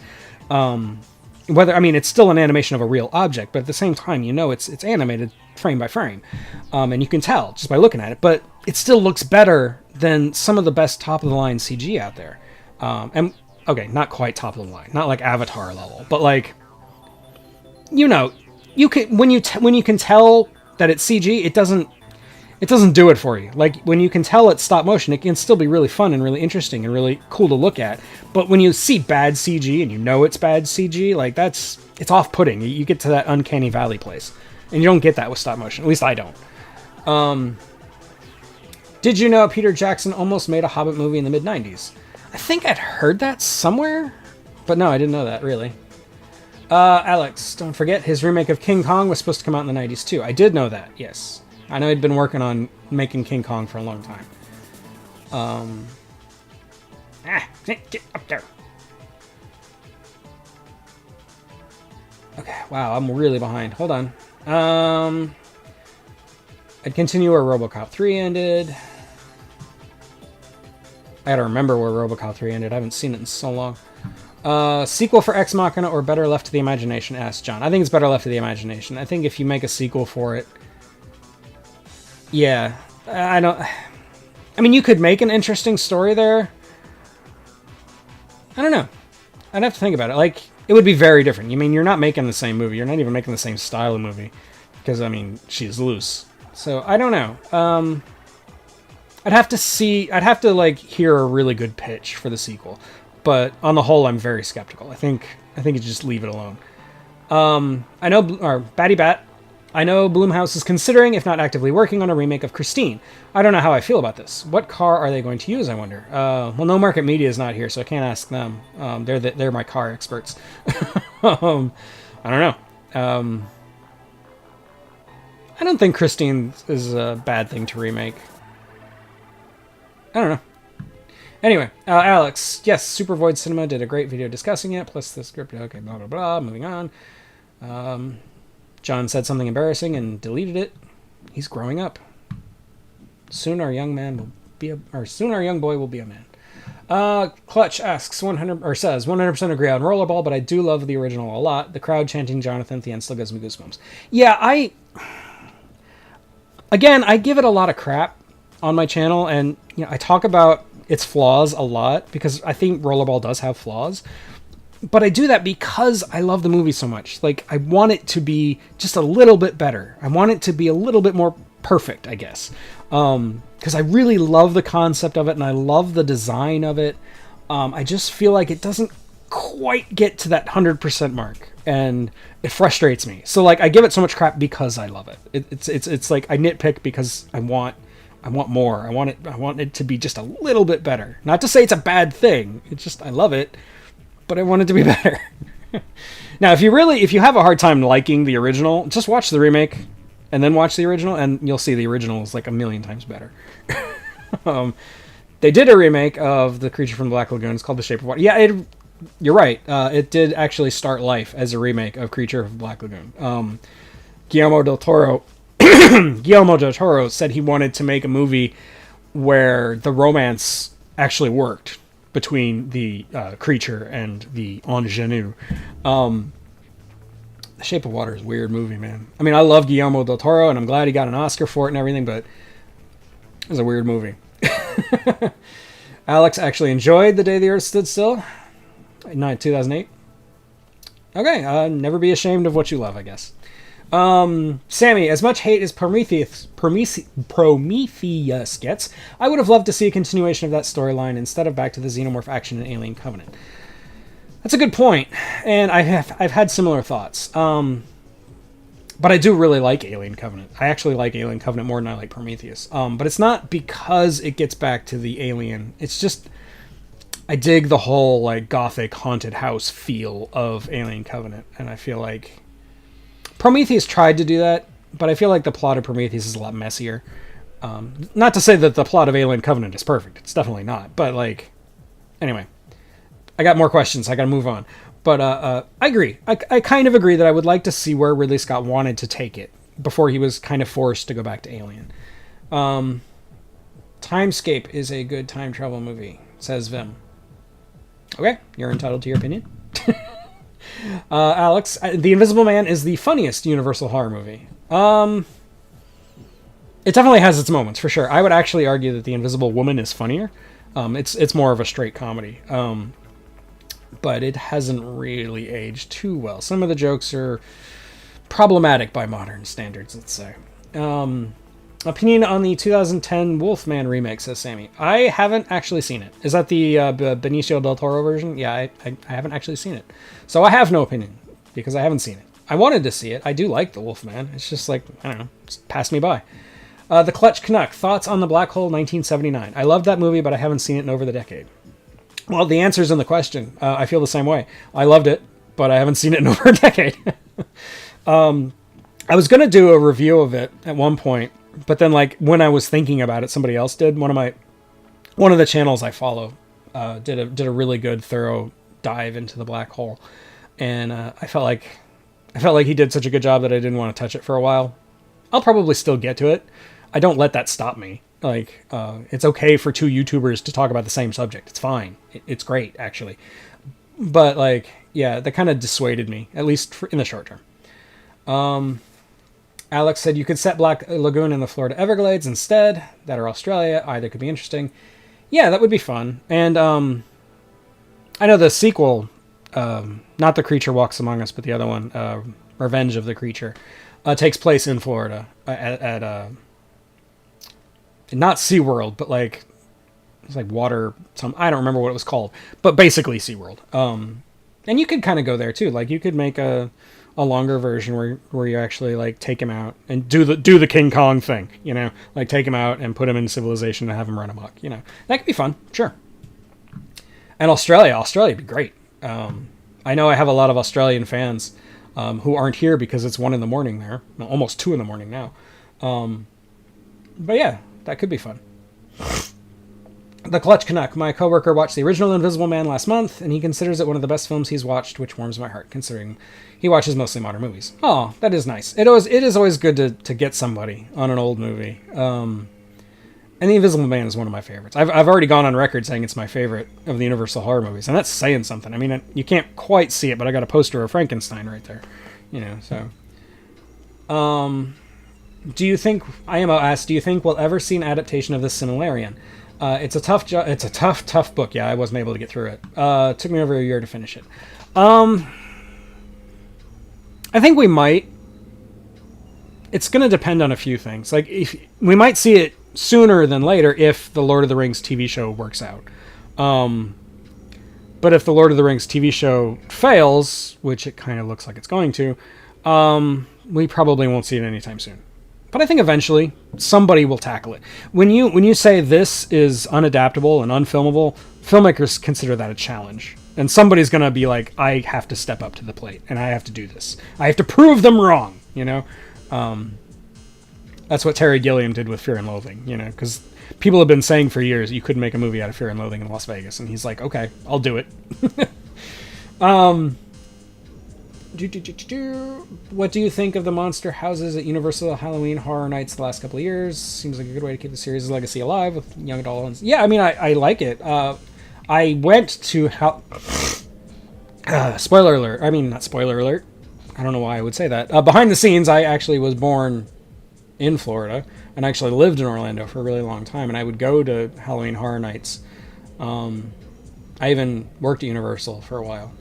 Whether, I mean, it's still an animation of a real object, but at the same time, you know it's animated frame by frame. And you can tell just by looking at it. But it still looks better than some of the best top-of-the-line CG out there. And, okay, not quite top of the line. Not like Avatar level. But, like, you know, you can when you can tell that it's CG, it doesn't do it for you. Like, when you can tell it's stop motion, it can still be really fun and really interesting and really cool to look at. But when you see bad CG and you know it's bad CG, like, it's off-putting. You get to that uncanny valley place. And you don't get that with stop motion. At least I don't. Did you know Peter Jackson almost made a Hobbit movie in the mid-90s? I think I'd heard that somewhere. But no, I didn't know that, really. Alex, don't forget, his remake of King Kong was supposed to come out in the 90s, too. I did know that, yes. I know he'd been working on making King Kong for a long time. Get up there. Okay, wow, I'm really behind. Hold on. I'd continue where RoboCop 3 ended. I gotta remember where RoboCop 3 ended. I haven't seen it in so long. Sequel for Ex Machina or better left to the imagination, asked John. I think it's better left to the imagination. I think if you make a sequel for it... Yeah, I don't... I mean, you could make an interesting story there. I don't know. I'd have to think about it. Like, it would be very different. You mean, you're not making the same movie. You're not even making the same style of movie. Because, I mean, she's loose. So, I don't know. I'd have to, like, hear a really good pitch for the sequel. But, on the whole, I'm very skeptical. I think you just leave it alone. I know... Or, Batty Bat... I know Blumhouse is considering, if not actively working on, a remake of Christine. I don't know how I feel about this. What car are they going to use, I wonder? Well, No Market Media is not here, so I can't ask them. They're my car experts. I don't know. I don't think Christine is a bad thing to remake. I don't know. Anyway, Alex. Yes, Super Void Cinema did a great video discussing it, plus the script. Okay, blah, blah, blah. Moving on. John said something embarrassing and deleted it. He's growing up. Soon our young boy will be a man. Clutch asks 100% agree on Rollerball, but I do love the original a lot. The crowd chanting Jonathan at the end still gives me goosebumps. Yeah, I give it a lot of crap on my channel, and I talk about its flaws a lot because I think Rollerball does have flaws. But I do that because I love the movie so much. Like, I want it to be just a little bit better. I want it to be a little bit more perfect, I guess. Because I really love the concept of it, and I love the design of it. I just feel like it doesn't quite get to that 100% mark, and it frustrates me. So, like, I give it so much crap because I love it. It's like I nitpick because I want more. I want it to be just a little bit better. Not to say it's a bad thing. It's just I love it. But I want it to be better. Now, if you have a hard time liking the original, just watch the remake and then watch the original, and you'll see the original is like a million times better. They did a remake of The Creature from the Black Lagoon. It's called The Shape of Water. Yeah, you're right. It did actually start life as a remake of Creature of the Black Lagoon. Guillermo del Toro said he wanted to make a movie where the romance actually worked between the creature and the ingenue. The Shape of Water is a weird movie, man. I mean, I love Guillermo del Toro, and I'm glad he got an Oscar for it and everything, but it was a weird movie. Alex actually enjoyed The Day the Earth Stood Still. 2008. Okay, never be ashamed of what you love, I guess. Sammy, as much hate as Prometheus gets, I would have loved to see a continuation of that storyline instead of back to the Xenomorph action in Alien Covenant. That's a good point, and I've had similar thoughts. But I do really like Alien Covenant. I actually like Alien Covenant more than I like Prometheus. But it's not because it gets back to the alien. It's just I dig the whole like gothic haunted house feel of Alien Covenant, and I feel like Prometheus tried to do that, but I feel like the plot of Prometheus is a lot messier. Not to say that the plot of Alien Covenant is perfect. It's definitely not. But, like, anyway. I got more questions. I got to move on. But I agree. I kind of agree that I would like to see where Ridley Scott wanted to take it before he was kind of forced to go back to Alien. Timescape is a good time travel movie, says Vim. Okay, you're entitled to your opinion. Alex, The Invisible Man is the funniest Universal horror movie. It definitely has its moments, for sure. I would actually argue that The Invisible Woman is funnier. It's more of a straight comedy. But it hasn't really aged too well. Some of the jokes are problematic by modern standards, let's say. Opinion on the 2010 Wolfman remake, says Sammy. I haven't actually seen it. Is that the Benicio del Toro version? Yeah, I haven't actually seen it. So I have no opinion, because I haven't seen it. I wanted to see it. I do like the Wolfman. It's just like, I don't know, just passed me by. The Clutch Canuck, thoughts on The Black Hole 1979. I loved that movie, but I haven't seen it in over the decade. Well, the answer's in the question. I feel the same way. I loved it, but I haven't seen it in over a decade. I was going to do a review of it at one point, but then, like, when I was thinking about it, somebody else did. One of the channels I follow did a really good, thorough dive into The Black Hole, and I felt like he did such a good job that I didn't want to touch it for a while. I'll probably still get to it. I don't let that stop me. Like, it's okay for two YouTubers to talk about the same subject. It's fine. It's great, actually. But, like, yeah, that kind of dissuaded me, at least in the short term. Alex said you could set Black Lagoon in the Florida Everglades instead. That or Australia. Either could be interesting. Yeah, that would be fun. And I know the sequel, not The Creature Walks Among Us, but the other one, Revenge of the Creature, takes place in Florida at not SeaWorld, but like it's like water. I don't remember what it was called, but basically SeaWorld. And you could kind of go there too. Like you could make a longer version where you actually like take him out and do the King Kong thing, you know, like take him out and put him in civilization and have him run amok, you know, that could be fun. Sure. And Australia would be great. I know I have a lot of Australian fans, who aren't here because it's 1 a.m. there, well, almost 2 a.m. now. But yeah, that could be fun. The Clutch Canuck. My coworker watched the original Invisible Man last month, and he considers it one of the best films he's watched, which warms my heart, considering he watches mostly modern movies. Oh, that is nice. It is always good to get somebody on an old movie. And The Invisible Man is one of my favorites. I've already gone on record saying it's my favorite of the Universal horror movies, and that's saying something. I mean, you can't quite see it, but I got a poster of Frankenstein right there. You know, so... Do you think, A.M.A. asked, do you think we'll ever see an adaptation of this Similarian? It's a tough book. Yeah, I wasn't able to get through it. Took me over a year to finish it. I think we might. It's going to depend on a few things. Like, if we might see it sooner than later if the Lord of the Rings TV show works out. But if the Lord of the Rings TV show fails, which it kind of looks like it's going to, we probably won't see it anytime soon. But I think eventually somebody will tackle it. When you say this is unadaptable and unfilmable, filmmakers consider that a challenge. And somebody's going to be like, I have to step up to the plate and I have to do this. I have to prove them wrong, you know? That's what Terry Gilliam did with Fear and Loathing, you know, because people have been saying for years you couldn't make a movie out of Fear and Loathing in Las Vegas. And he's like, okay, I'll do it. What do you think of the monster houses at Universal Halloween Horror Nights the last couple of years? Seems like a good way to keep the series' legacy alive with young adults. Yeah, I mean, I like it. I went to... spoiler alert. I mean, not spoiler alert. I don't know why I would say that. Behind the scenes, I actually was born in Florida and actually lived in Orlando for a really long time, and I would go to Halloween Horror Nights. I even worked at Universal for a while.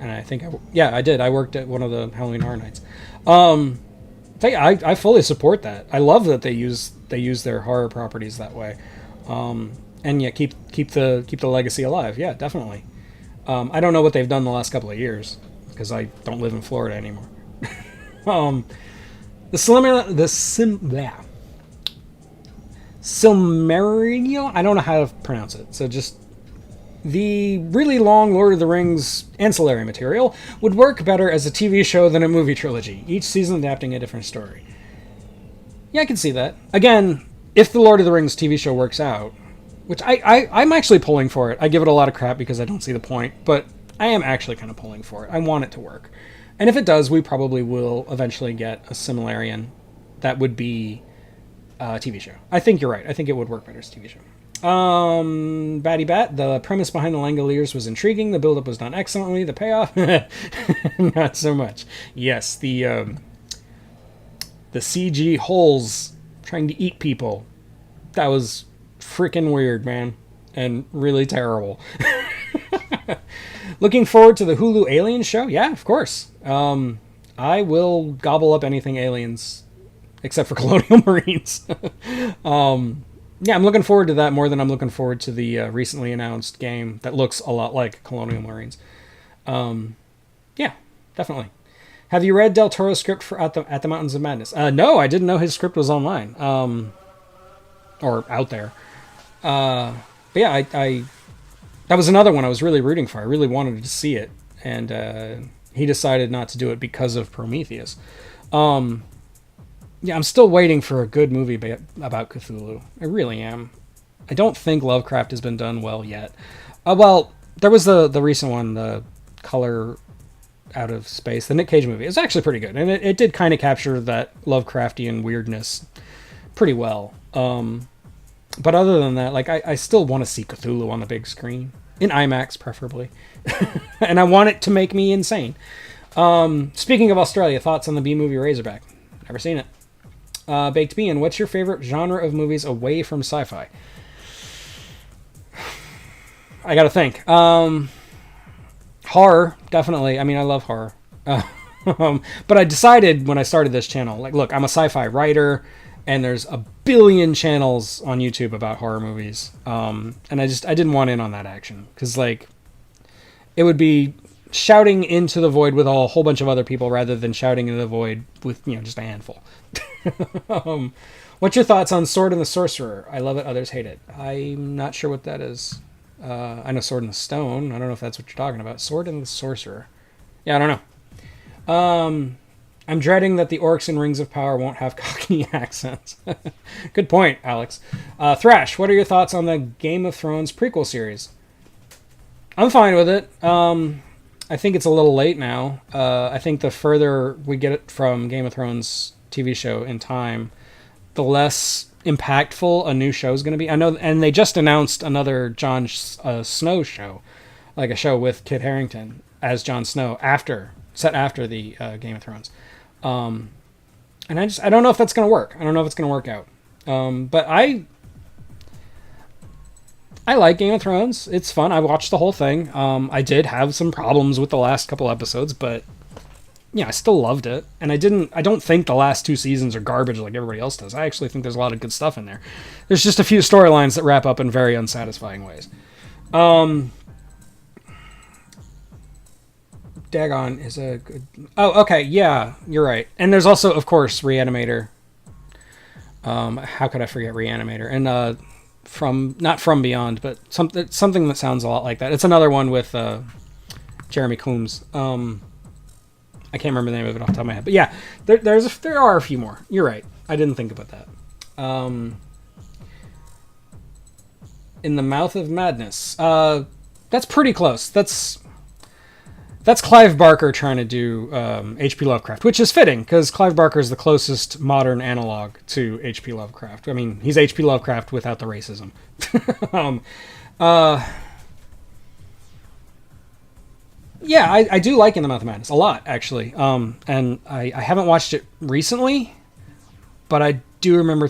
And I think, I did. I worked at one of the Halloween Horror Nights. I fully support that. I love that they use their horror properties that way, and yeah, keep the legacy alive. Yeah, definitely. I don't know what they've done the last couple of years because I don't live in Florida anymore. Silmarillion. I don't know how to pronounce it, so just The really long Lord of the Rings ancillary material would work better as a TV show than a movie trilogy, each season adapting a different story. Yeah, I can see that. Again, if the Lord of the Rings TV show works out, which I'm actually pulling for it. I give it a lot of crap because I don't see the point, but I am actually kind of pulling for it. I want it to work. And if it does, we probably will eventually get a Similarian that would be a TV show. I think you're right. I think it would work better as a TV show. Batty Bat, the premise behind the Langoliers was intriguing. The build-up was done excellently. The payoff, not so much. Yes, the CG holes trying to eat people. That was freaking weird, man. And really terrible. Looking forward to the Hulu Alien show? Yeah, of course. I will gobble up anything aliens, except for Colonial Marines. Yeah, I'm looking forward to that more than I'm looking forward to the recently announced game that looks a lot like Colonial Marines. Yeah, definitely. Have you read Del Toro's script for At the Mountains of Madness? No, I didn't know his script was online. Or out there. But yeah, I that was another one I was really rooting for. I really wanted to see it. And he decided not to do it because of Prometheus. Yeah, I'm still waiting for a good movie about Cthulhu. I really am. I don't think Lovecraft has been done well yet. Well, there was the recent one, the Color Out of Space, the Nick Cage movie. It's actually pretty good, and it did kind of capture that Lovecraftian weirdness pretty well. But other than that, like I still want to see Cthulhu on the big screen, in IMAX preferably, and I want it to make me insane. Speaking of Australia, thoughts on the B movie Razorback? Never seen it. Baked Bean, what's your favorite genre of movies away from sci-fi? I gotta think. Horror, definitely. I mean, I love horror. But I decided when I started this channel, like, look, I'm a sci-fi writer, and there's a billion channels on YouTube about horror movies. And I didn't want in on that action. Because, like, it would be shouting into the void with a whole bunch of other people rather than shouting into the void with, just a handful. What's your thoughts on Sword and the Sorcerer? I love it, others hate it. I'm not sure what that is. I know Sword and the Stone. I don't know if that's what you're talking about. Sword and the Sorcerer. Yeah, I don't know. I'm dreading that the orcs in Rings of Power won't have Cockney accents. Good point, Alex. Thrash, what are your thoughts on the Game of Thrones prequel series? I'm fine with it. I think it's a little late now. I think the further we get it from Game of Thrones TV show in time, the less impactful a new show is going to be. I know, and they just announced another Jon Snow show, like a show with Kit Harington as Jon Snow set after the Game of Thrones. And I don't know if that's going to work. I don't know if it's going to work out. But I like Game of Thrones. It's fun. I watched the whole thing. I did have some problems with the last couple episodes, but yeah, I still loved it. And I don't think the last 2 seasons are garbage like everybody else does. I actually think there's a lot of good stuff in there. There's just a few storylines that wrap up in very unsatisfying ways. Dagon is a good... Oh, okay, yeah, you're right. And there's also, of course, Reanimator. How could I forget Reanimator? And not From Beyond, but something that sounds a lot like that. It's another one with Jeremy Coombs. I can't remember the name of it off the top of my head, but yeah, there are a few more. You're right. I didn't think about that. In the Mouth of Madness. That's pretty close. That's Clive Barker trying to do H.P. Lovecraft, which is fitting because Clive Barker is the closest modern analog to H.P. Lovecraft. I mean, he's H.P. Lovecraft without the racism. Yeah, I do like In the Mouth of Madness a lot, actually. And I haven't watched it recently, but I do remember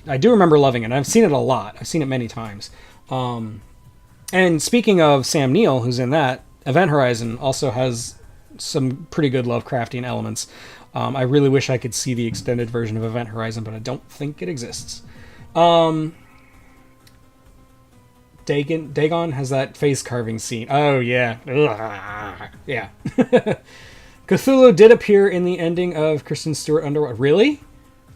I do remember loving it. I've seen it a lot. I've seen it many times. And speaking of Sam Neill, who's in that, Event Horizon also has some pretty good Lovecraftian elements. I really wish I could see the extended version of Event Horizon, but I don't think it exists. Dagon has that face carving scene. Oh, yeah. Ugh. Yeah. Cthulhu did appear in the ending of Kristen Stewart Underwater. Really?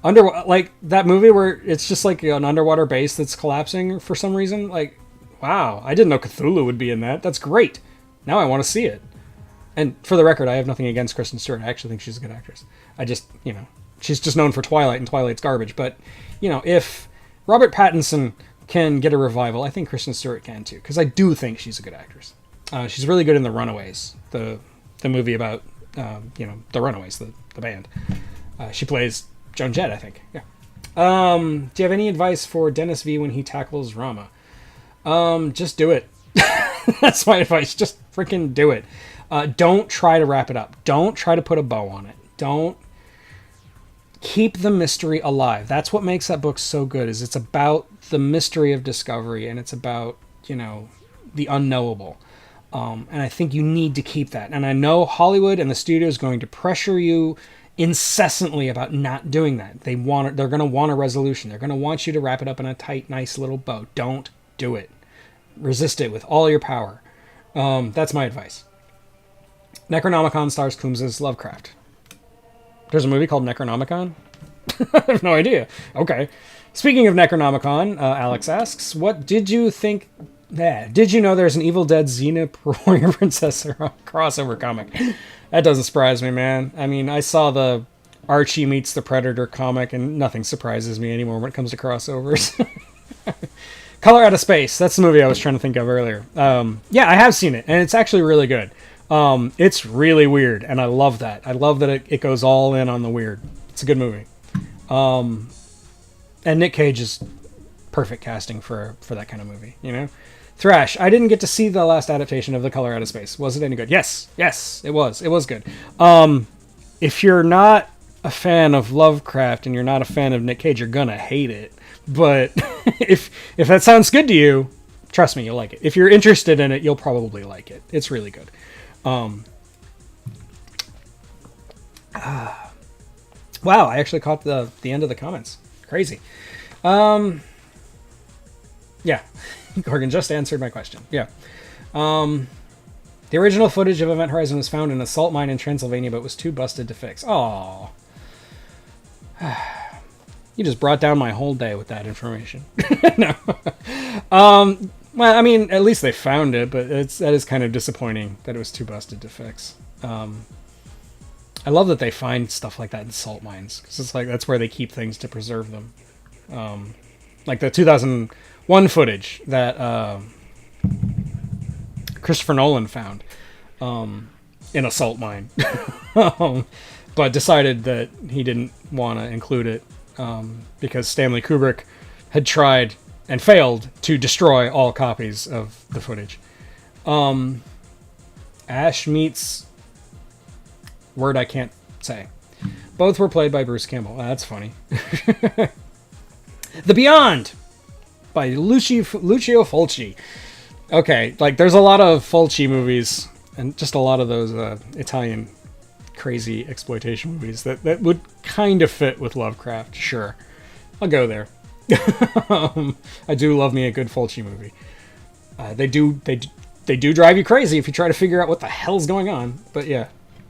Like, that movie where it's just like an underwater base that's collapsing for some reason? Like, Wow, I didn't know Cthulhu would be in that. That's great. Now I want to see it. And for the record, I have nothing against Kristen Stewart. I actually think she's a good actress. I just, she's just known for Twilight, and Twilight's garbage. But, if Robert Pattinson can get a revival, I think Kristen Stewart can too, because I do think she's a good actress. She's really good in The Runaways, the movie about, The Runaways, the band. She plays Joan Jett, I think. Yeah. Do you have any advice for Dennis V when he tackles Rama? Just do it. That's my advice. Just freaking do it. Don't try to wrap it up. Don't try to put a bow on it. Don't keep the mystery alive. That's what makes that book so good, is it's about the mystery of discovery, and it's about, the unknowable. And I think you need to keep that. And I know Hollywood and the studio is going to pressure you incessantly about not doing that. They're going to want a resolution. They're going to want you to wrap it up in a tight, nice little bow. Don't do it. Resist it with all your power. That's my advice. Necronomicon stars Coombs as Lovecraft. There's a movie called Necronomicon? I have no idea. Okay. Speaking of Necronomicon, Alex asks, what did you think... Did you know there's an Evil Dead Xena Warrior Princess crossover comic? That doesn't surprise me, man. I mean, I saw the Archie meets the Predator comic, and nothing surprises me anymore when it comes to crossovers. Color Out of Space. That's the movie I was trying to think of earlier. Yeah, I have seen it, and it's actually really good. It's really weird, and I love that. I love that it goes all in on the weird. It's a good movie. And Nick Cage is perfect casting for that kind of movie, Thrash. I didn't get to see the last adaptation of The Color Out of Space. Was it any good? Yes, it was. It was good. If you're not a fan of Lovecraft and you're not a fan of Nick Cage, you're gonna hate it. But if that sounds good to you, trust me, you'll like it. If you're interested in it, you'll probably like it. It's really good. Wow, I actually caught the end of the comments. Crazy. Yeah. Gorgon just answered my question. Yeah. The original footage of Event Horizon was found in a salt mine in Transylvania, but was too busted to fix. Aww. You just brought down my whole day with that information. No. Well, I mean, at least they found it, but that is kind of disappointing that it was too busted to fix. I love that they find stuff like that in salt mines, because it's like that's where they keep things to preserve them. Like the 2001 footage that Christopher Nolan found in a salt mine, but decided that he didn't want to include it because Stanley Kubrick had tried and failed to destroy all copies of the footage. Ash meets word I can't say. Both were played by Bruce Campbell. That's funny. The Beyond by Lucio Fulci. Okay, like there's a lot of Fulci movies and just a lot of those Italian crazy exploitation movies that would kind of fit with Lovecraft. Sure, I'll go there. I do love me a good Fulci movie. They do drive you crazy if you try to figure out what the hell's going on. But yeah,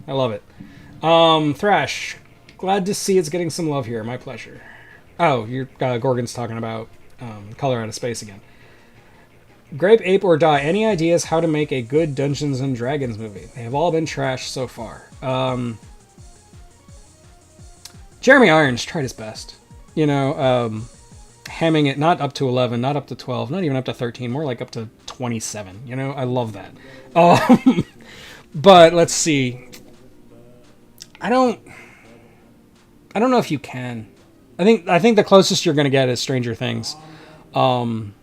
I love it. Thrash, glad to see it's getting some love here. My pleasure. Oh, Gorgon's talking about Color Out of Space again. Grape, Ape, or Die. Any ideas how to make a good Dungeons and Dragons movie? They have all been trash so far. Jeremy Irons tried his best. Hamming it not up to 11, not up to 12, not even up to 13, more like up to 27. I love that. But let's see. I don't know if you can. I think the closest you're going to get is Stranger Things. And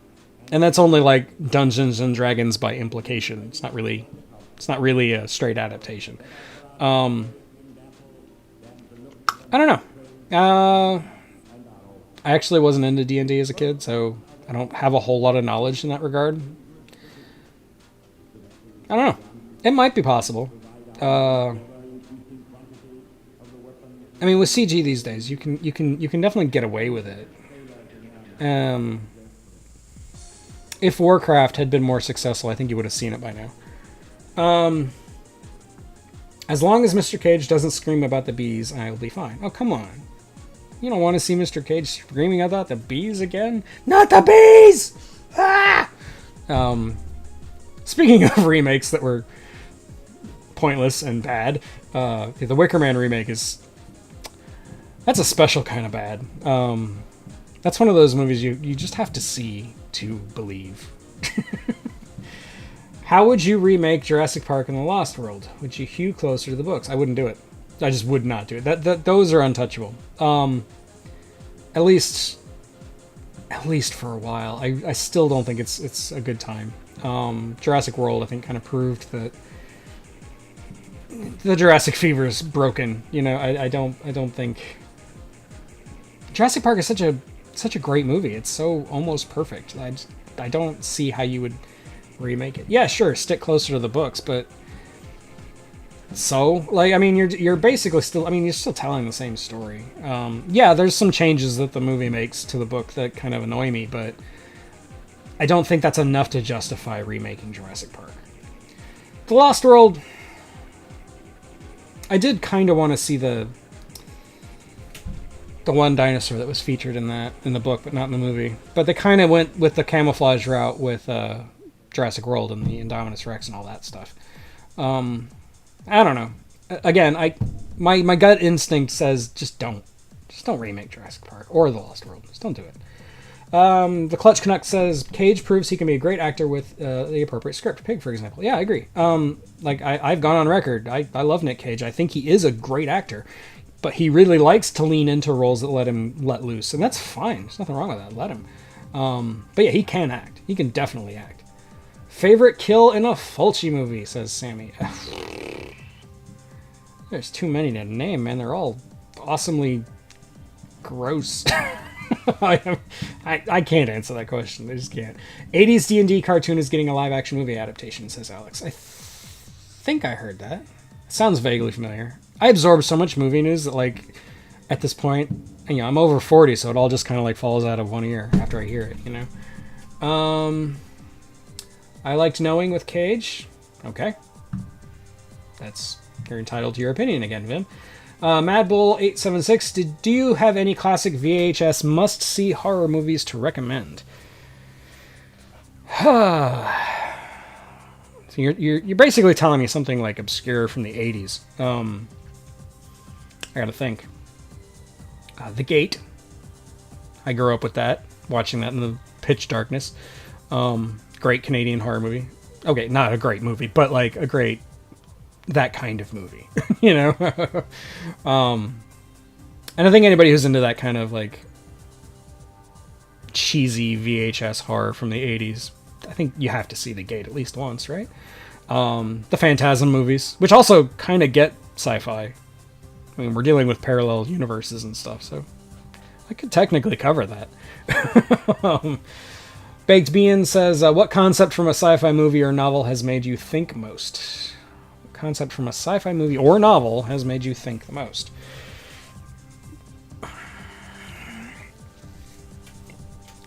that's only like Dungeons and Dragons by implication. It's not really a straight adaptation. I don't know. I actually wasn't into D&D as a kid, so I don't have a whole lot of knowledge in that regard. I don't know. It might be possible. I mean, with CG these days, you can definitely get away with it. If Warcraft had been more successful, I think you would have seen it by now. As long as Mr. Cage doesn't scream about the bees, I will be fine. Oh, come on. You don't want to see Mr. Cage screaming about the bees again? Not the bees! Ah! Speaking of remakes that were pointless and bad, the Wicker Man remake that's a special kind of bad. That's one of those movies you just have to see to believe. How would you remake Jurassic Park and the Lost World? Would you hew closer to the books? I wouldn't do it. I just would not do it. Those are untouchable. At least for a while. I still don't think it's a good time. Jurassic World, I think, kind of proved that the Jurassic fever is broken. You know, I don't think Jurassic Park is such a great movie. It's so almost perfect. I don't see how you would remake it. Yeah, sure, stick closer to the books, but so, like, I mean, you're basically still, I mean, you're still telling the same story. Yeah, there's some changes that the movie makes to the book that kind of annoy me, but I don't think that's enough to justify remaking Jurassic Park. The Lost World, I did kind of want to see the one dinosaur that was featured in the book, but not in the movie. But they kind of went with the camouflage route with Jurassic World and the Indominus Rex and all that stuff. I don't know. Again, my gut instinct says just don't remake Jurassic Park or The Lost World. Just don't do it. The Clutch Canuck says Cage proves he can be a great actor with the appropriate script. Pig, for example. Yeah, I agree. I've gone on record. I love Nick Cage. I think he is a great actor, but he really likes to lean into roles that let him let loose, and that's fine. There's nothing wrong with that. Let him. But yeah, he can act. He can definitely act. Favorite kill in a Fulci movie, says Sammy. There's too many to name, man. They're all awesomely gross. I can't answer that question. I just can't. 80s D&D cartoon is getting a live-action movie adaptation, says Alex. I think I heard that. It sounds vaguely familiar. I absorb so much movie news that, like, at this point, you know, I'm over 40, so it all just kind of, like, falls out of one ear after I hear it, you know? I liked Knowing with Cage. Okay. You're entitled to your opinion again, Vin. Mad Bull 876. Do you have any classic VHS must-see horror movies to recommend? So you're basically telling me something like obscure from the 80s. I gotta think. The Gate. I grew up with that, watching that in the pitch darkness. Great Canadian horror movie. Okay, not a great movie, but like a great that kind of movie, you know. And I think anybody who's into that kind of like cheesy VHS horror from the 80s, I think you have to see The Gate at least once, right? The Phantasm movies, which also kind of get sci-fi. I mean, we're dealing with parallel universes and stuff, so I could technically cover that. Baked Bean says, what concept from a sci-fi movie or novel has made you think most? What concept from a sci-fi movie or novel has made you think the most?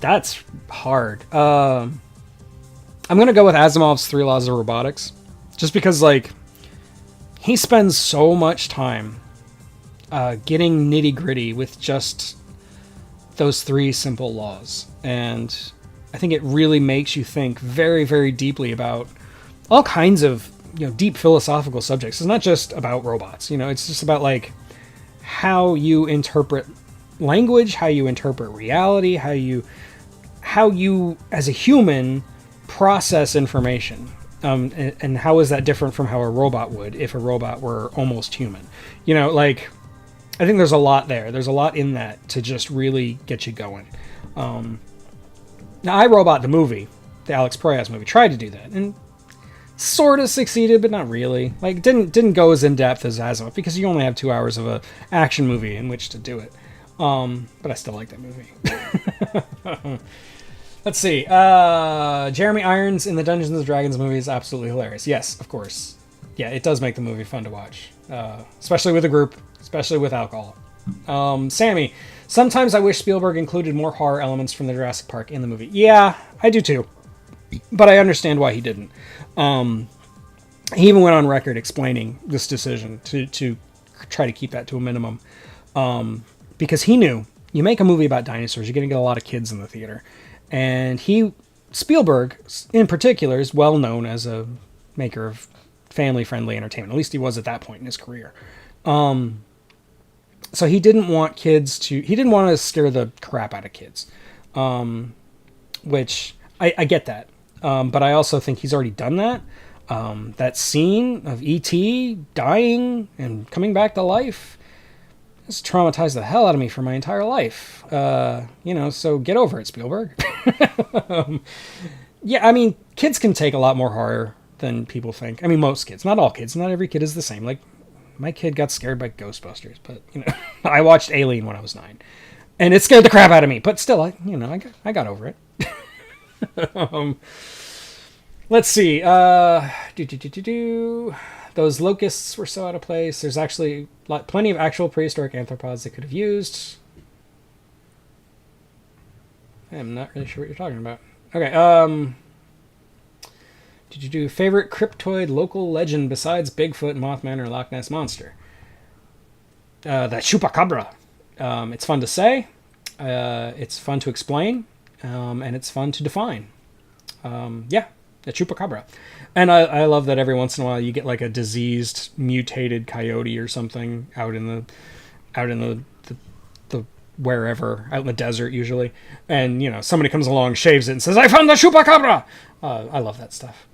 That's hard. I'm going to go with Asimov's Three Laws of Robotics. Just because, like, he spends so much time getting nitty-gritty with just those three simple laws. And I think it really makes you think very, very deeply about all kinds of, you know, deep philosophical subjects. It's not just about robots, you know, it's just about like how you interpret language, how you interpret reality, how you as a human process information. And how is that different from how a robot would if a robot were almost human? You know, like, I think there's a lot there. There's a lot in that to just really get you going. Now, iRobot, the movie, the Alex Proyas movie, tried to do that, and sort of succeeded, but not really. Like, didn't go as in depth as Asimov because you only have 2 hours of a action movie in which to do it. But I still like that movie. Let's see. Jeremy Irons in the Dungeons and Dragons movie is absolutely hilarious. Yes, of course. Yeah, it does make the movie fun to watch, especially with a group, especially with alcohol. Sammy. Sometimes I wish Spielberg included more horror elements from the Jurassic Park in the movie. Yeah, I do too. But I understand why he didn't. He even went on record explaining this decision to try to keep that to a minimum. Because he knew, you make a movie about dinosaurs, you're going to get a lot of kids in the theater. And he Spielberg, in particular, is well known as a maker of family-friendly entertainment. At least he was at that point in his career. So he didn't want to scare the crap out of kids, which I get that. But I also think he's already done that. That scene of E.T. dying and coming back to life has traumatized the hell out of me for my entire life. So get over it, Spielberg. Yeah, I mean, kids can take a lot more horror than people think. I mean, most kids. Not all kids. Not every kid is the same. Like, my kid got scared by Ghostbusters, but, I watched Alien when I was 9. And it scared the crap out of me. But still, I got over it. Let's see. Those locusts were so out of place. There's actually plenty of actual prehistoric anthropods they could have used. I'm not really sure what you're talking about. Okay. Favorite cryptoid local legend besides Bigfoot, Mothman, or Loch Ness Monster? The chupacabra. It's fun to say. It's fun to explain. And it's fun to define. The chupacabra. And I love that every once in a while you get like a diseased, mutated coyote or something out in the wherever, out in the desert usually. And, somebody comes along, shaves it, and says, "I found the chupacabra!" I love that stuff.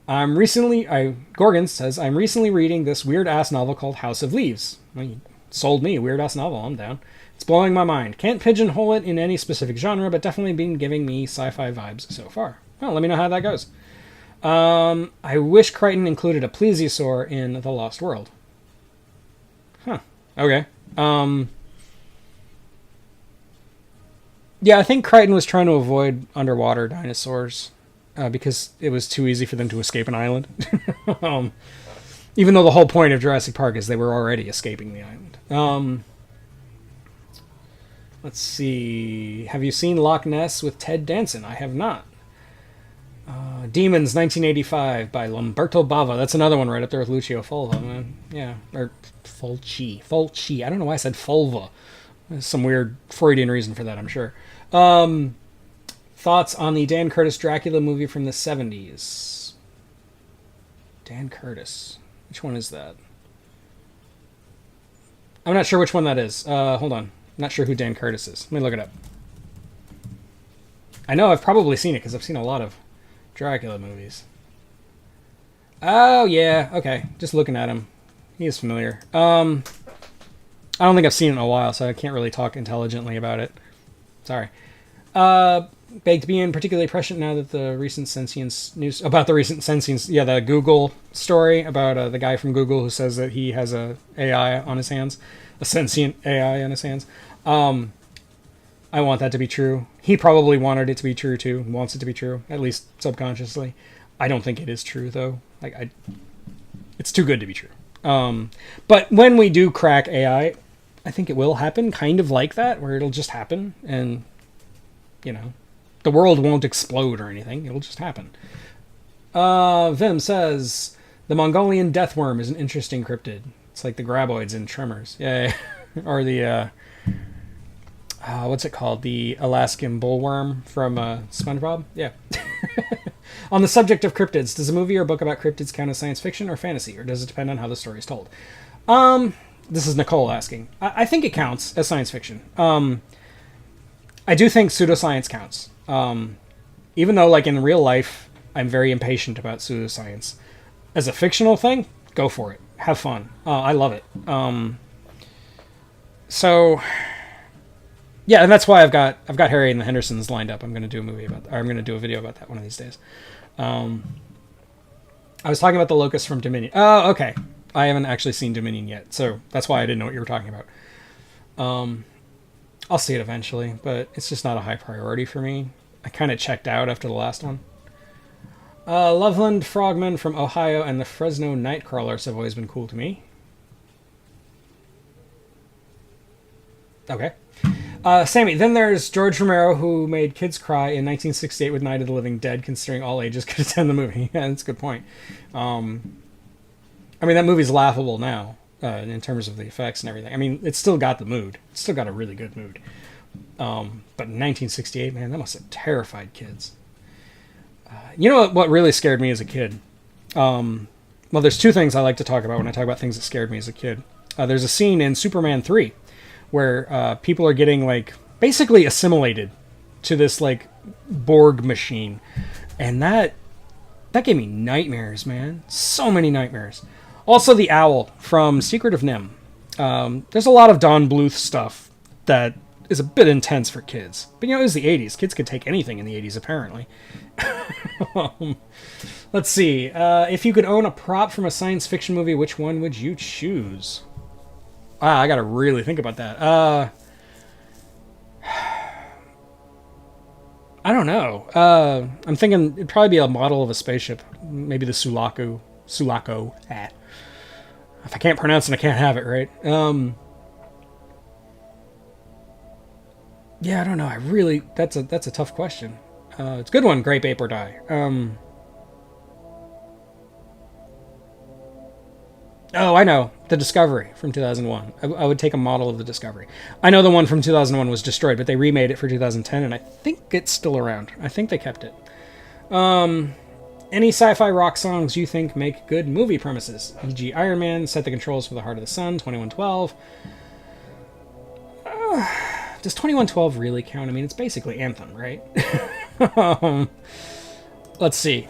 Gorgon says, I'm recently reading this weird-ass novel called House of Leaves. Well, you sold me a weird-ass novel, I'm down. It's blowing my mind. Can't pigeonhole it in any specific genre, but definitely been giving me sci-fi vibes so far. Well, let me know how that goes. I wish Crichton included a plesiosaur in The Lost World. Huh. Okay. Yeah, I think Crichton was trying to avoid underwater dinosaurs because it was too easy for them to escape an island. Even though the whole point of Jurassic Park is they were already escaping the island. Let's see. Have you seen Loch Ness with Ted Danson? I have not. Demons, 1985 by Lamberto Bava. That's another one right up there with Lucio Fulva, man. Yeah. Or Fulci. I don't know why I said Fulva. There's some weird Freudian reason for that, I'm sure. Thoughts on the Dan Curtis Dracula movie from the 70s? Dan Curtis. Which one is that? I'm not sure which one that is. Hold on. I'm not sure who Dan Curtis is. Let me look it up. I know I've probably seen it because I've seen a lot of Dracula movies. Oh, yeah. Okay. Just looking at him. He is familiar. I don't think I've seen it in a while, so I can't really talk intelligently about it. Sorry. Baked being particularly prescient now that the recent sentience news about the recent sentience, the Google story about the guy from Google who says that he has a AI on his hands, a sentient AI on his hands. I want that to be true. He probably wanted it to be true too. Wants it to be true, at least subconsciously. I don't think it is true though. It's too good to be true. But when we do crack AI, I think it will happen kind of like that, where it'll just happen and, the world won't explode or anything. It'll just happen. Vim says, the Mongolian deathworm is an interesting cryptid. It's like the graboids in Tremors. Yeah. Or the, what's it called? The Alaskan bullworm from SpongeBob? Yeah. On the subject of cryptids, does a movie or book about cryptids count as science fiction or fantasy, or does it depend on how the story is told? This is Nicole asking. I think it counts as science fiction. I do think pseudoscience counts. Even though, like, in real life, I'm very impatient about pseudoscience. As a fictional thing, go for it. Have fun. I love it. So, yeah, and that's why I've got Harry and the Hendersons lined up. I'm going to do I'm going to do a video about that one of these days. I was talking about the locust from Dominion. Oh, okay. I haven't actually seen Dominion yet, so that's why I didn't know what you were talking about. I'll see it eventually, but it's just not a high priority for me. I kind of checked out after the last one. Loveland Frogman from Ohio and the Fresno Nightcrawlers have always been cool to me. Okay. Sammy, then there's George Romero, who made kids cry in 1968 with Night of the Living Dead, considering all ages could attend the movie. Yeah, that's a good point. I mean, that movie's laughable now, in terms of the effects and everything. I mean, it's still got the mood. It's still got a really good mood. But in 1968, man, that must have terrified kids. You know what really scared me as a kid? Well, there's two things I like to talk about when I talk about things that scared me as a kid. There's a scene in Superman 3 where people are getting, like, basically assimilated to this, like, Borg machine. And that gave me nightmares, man. So many nightmares. Also, the owl from Secret of Nim. There's a lot of Don Bluth stuff that is a bit intense for kids. But, you know, it was the 80s. Kids could take anything in the 80s, apparently. Let's see. If you could own a prop from a science fiction movie, which one would you choose? I gotta really think about that. I don't know. I'm thinking it'd probably be a model of a spaceship. Maybe the Sulaco. If I can't pronounce it, I can't have it, right? Yeah, I don't know. That's a tough question. It's a good one. Grape, Ape, or Die. Oh, I know. The Discovery from 2001. I would take a model of the Discovery. I know the one from 2001 was destroyed, but they remade it for 2010, and I think it's still around. I think they kept it. Any sci-fi rock songs you think make good movie premises? E.g. Iron Man, Set the Controls for the Heart of the Sun, 2112. Does 2112 really count? I mean, it's basically Anthem, right? Let's see.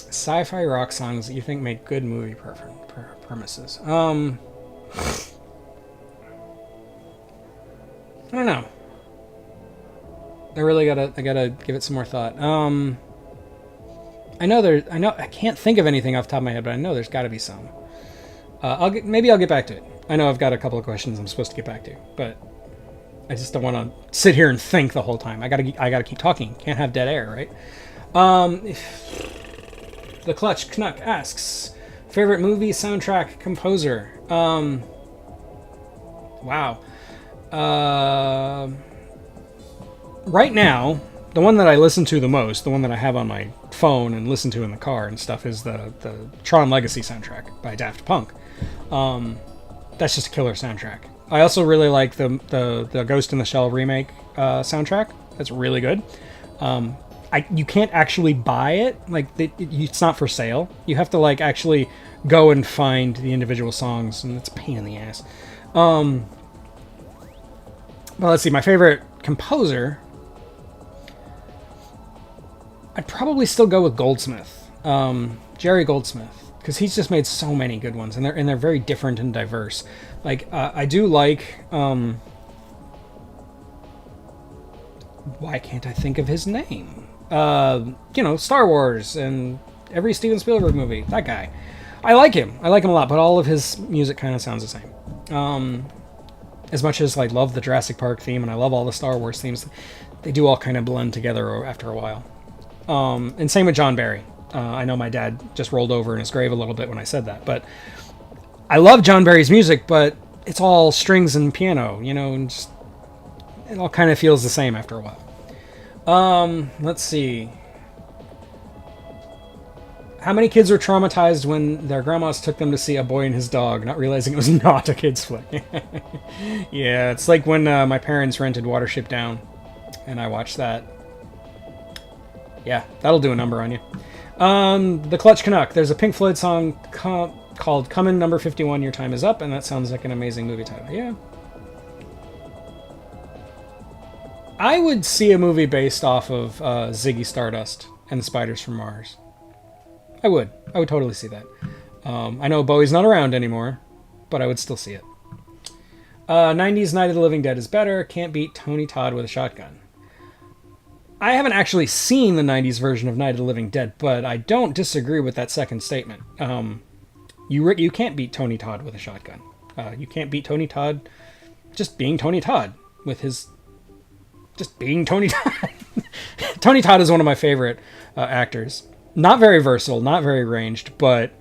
Sci-fi rock songs that you think make good movie premises. I don't know. I gotta give it some more thought. I can't think of anything off the top of my head, but I know there's got to be some. Maybe I'll get back to it. I know I've got a couple of questions I'm supposed to get back to, but I just don't want to sit here and think the whole time. I gotta keep talking. Can't have dead air, right? The Clutch Knuck asks, favorite movie soundtrack composer. Wow. Right now, the one that I listen to the most, the one that I have on my phone and listen to in the car and stuff, is the Tron Legacy soundtrack by Daft Punk. That's just a killer soundtrack. I also really like the Ghost in the Shell remake soundtrack. That's really good. You can't actually buy it. Like, it's not for sale. You have to, like, actually go and find the individual songs, and it's a pain in the ass. Well, let's see. My favorite composer, I'd probably still go with Goldsmith. Jerry Goldsmith, because he's just made so many good ones, and they're very different and diverse. Like, I do like, why can't I think of his name? Star Wars and every Steven Spielberg movie. That guy. I like him. I like him a lot, but all of his music kind of sounds the same. As much as I love the Jurassic Park theme and I love all the Star Wars themes, they do all kind of blend together after a while. And same with John Barry. I know my dad just rolled over in his grave a little bit when I said that, but I love John Barry's music, but it's all strings and piano, and just, it all kind of feels the same after a while. Let's see. How many kids were traumatized when their grandmas took them to see A Boy and His Dog, not realizing it was not a kid's flick? Yeah, it's like when my parents rented Watership Down, and I watched that. Yeah, that'll do a number on you. The Clutch Canuck. There's a Pink Floyd song called Comin' Number 51, Your Time Is Up, and that sounds like an amazing movie title. Yeah. I would see a movie based off of Ziggy Stardust and the Spiders from Mars. I would totally see that. I know Bowie's not around anymore, but I would still see it. 90s Night of the Living Dead is better. Can't beat Tony Todd with a shotgun. I haven't actually seen the 90s version of Night of the Living Dead, but I don't disagree with that second statement. You can't beat Tony Todd with a shotgun. You can't beat Tony Todd just being Tony Todd with his... Just being Tony Todd. Tony Todd is one of my favorite actors. Not very versatile, not very ranged, but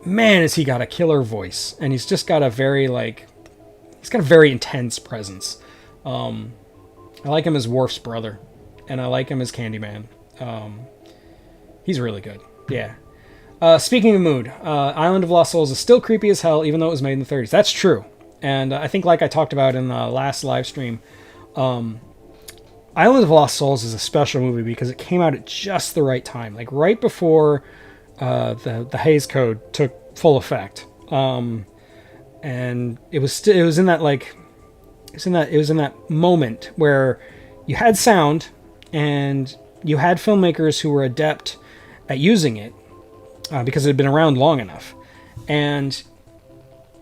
man, has he got a killer voice. And he's just got a very, he's got a very intense presence. I like him as Worf's brother, and I like him as Candyman. He's really good. Yeah. Speaking of mood, Island of Lost Souls is still creepy as hell, even though it was made in the 30s. That's true. And I think, like I talked about in the last live stream, Island of Lost Souls is a special movie because it came out at just the right time, like right before the Hays Code took full effect. And it was in that moment where you had sound and you had filmmakers who were adept at using it because it had been around long enough, and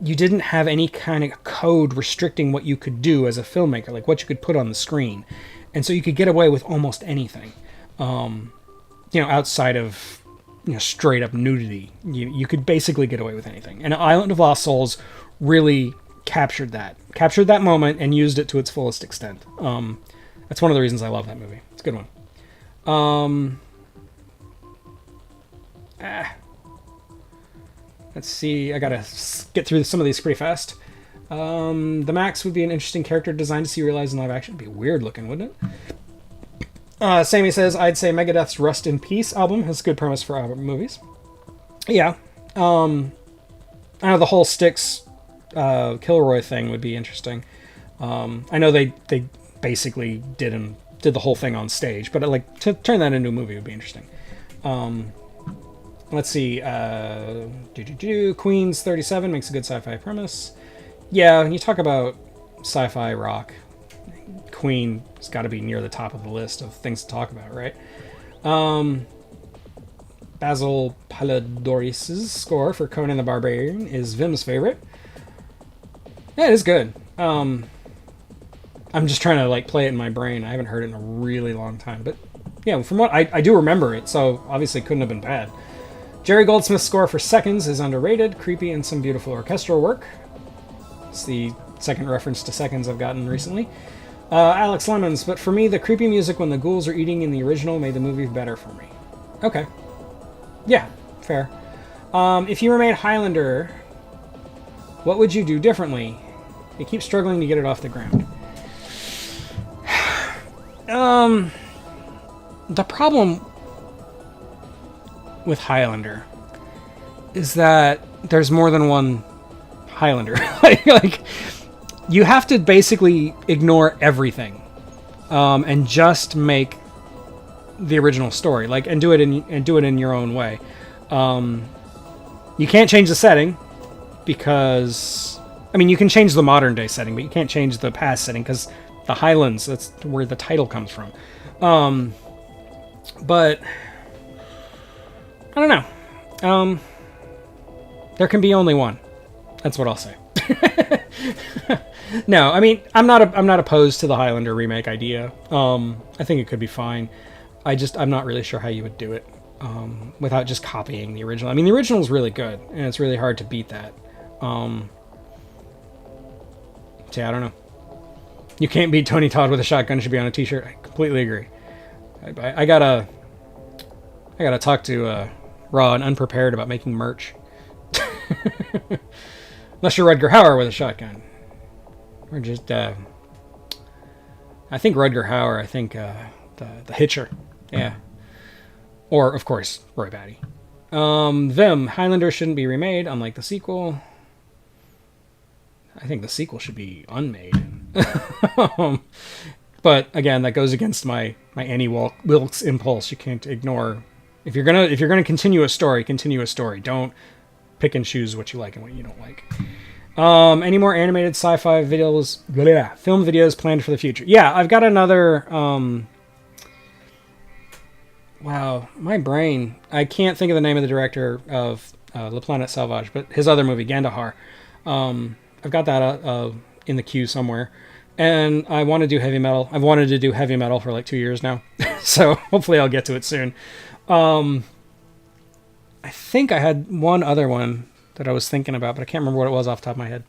you didn't have any kind of code restricting what you could do as a filmmaker, like what you could put on the screen. And so you could get away with almost anything, outside of, straight up nudity. You could basically get away with anything. And Island of Lost Souls really captured that moment and used it to its fullest extent. That's one of the reasons I love that movie. It's a good one. Let's see. I gotta get through some of these pretty fast. The Max would be an interesting character design to see realized in live action. It'd be weird looking, wouldn't it? Sammy says, I'd say Megadeth's Rust in Peace album has a good premise for album movies. Yeah. I know the whole Styx Kilroy thing would be interesting. I know they basically did the whole thing on stage, but to turn that into a movie would be interesting. Let's see. Queen's 37 makes a good sci-fi premise. Yeah, when you talk about sci-fi rock, Queen's got to be near the top of the list of things to talk about, right? Basil Palladori's score for Conan the Barbarian is Vim's favorite. Yeah, it is good. I'm just trying to play it in my brain. I haven't heard it in a really long time, but yeah, from what I do remember it, so obviously it couldn't have been bad. Jerry Goldsmith's score for Seconds is underrated, creepy, and some beautiful orchestral work. It's the second reference to Seconds I've gotten recently. Alex Lemons, but for me, the creepy music when the ghouls are eating in the original made the movie better for me. Okay. Yeah, fair. If you were made Highlander, what would you do differently? You keep struggling to get it off the ground. The problem with Highlander is that there's more than one Highlander. like you have to basically ignore everything and just make the original story, and do it in your own way. You can't change the setting because you can change the modern day setting, but you can't change the past setting because the Highlands, that's where the title comes from. But I don't know. There can be only one. That's what I'll say. No, I'm not opposed to the Highlander remake idea. I think it could be fine. I'm not really sure how you would do it without just copying the original. The original is really good, and it's really hard to beat that. So yeah, I don't know. You can't beat Tony Todd with a shotgun. Should be on a t-shirt. I completely agree. I gotta talk to Raw and Unprepared about making merch. Unless you're Rutger Hauer with a shotgun. Or just, I think Rutger Hauer, I think the Hitcher. Yeah. Or, of course, Roy Batty. Vim, Highlander shouldn't be remade, unlike the sequel. I think the sequel should be unmade. But, again, that goes against my Annie Wilkes impulse. You can't ignore... If you're gonna continue a story, continue a story. Don't pick and choose what you like and what you don't like. Any more animated sci-fi videos, film videos planned for the future? Yeah, I've got another. Wow, my brain. I can't think of the name of the director of La Planète Sauvage, but his other movie, Gandahar. I've got that in the queue somewhere, and I want to do heavy metal. I've wanted to do heavy metal for 2 years now, so hopefully I'll get to it soon. I think I had one other one that I was thinking about, but I can't remember what it was off the top of my head.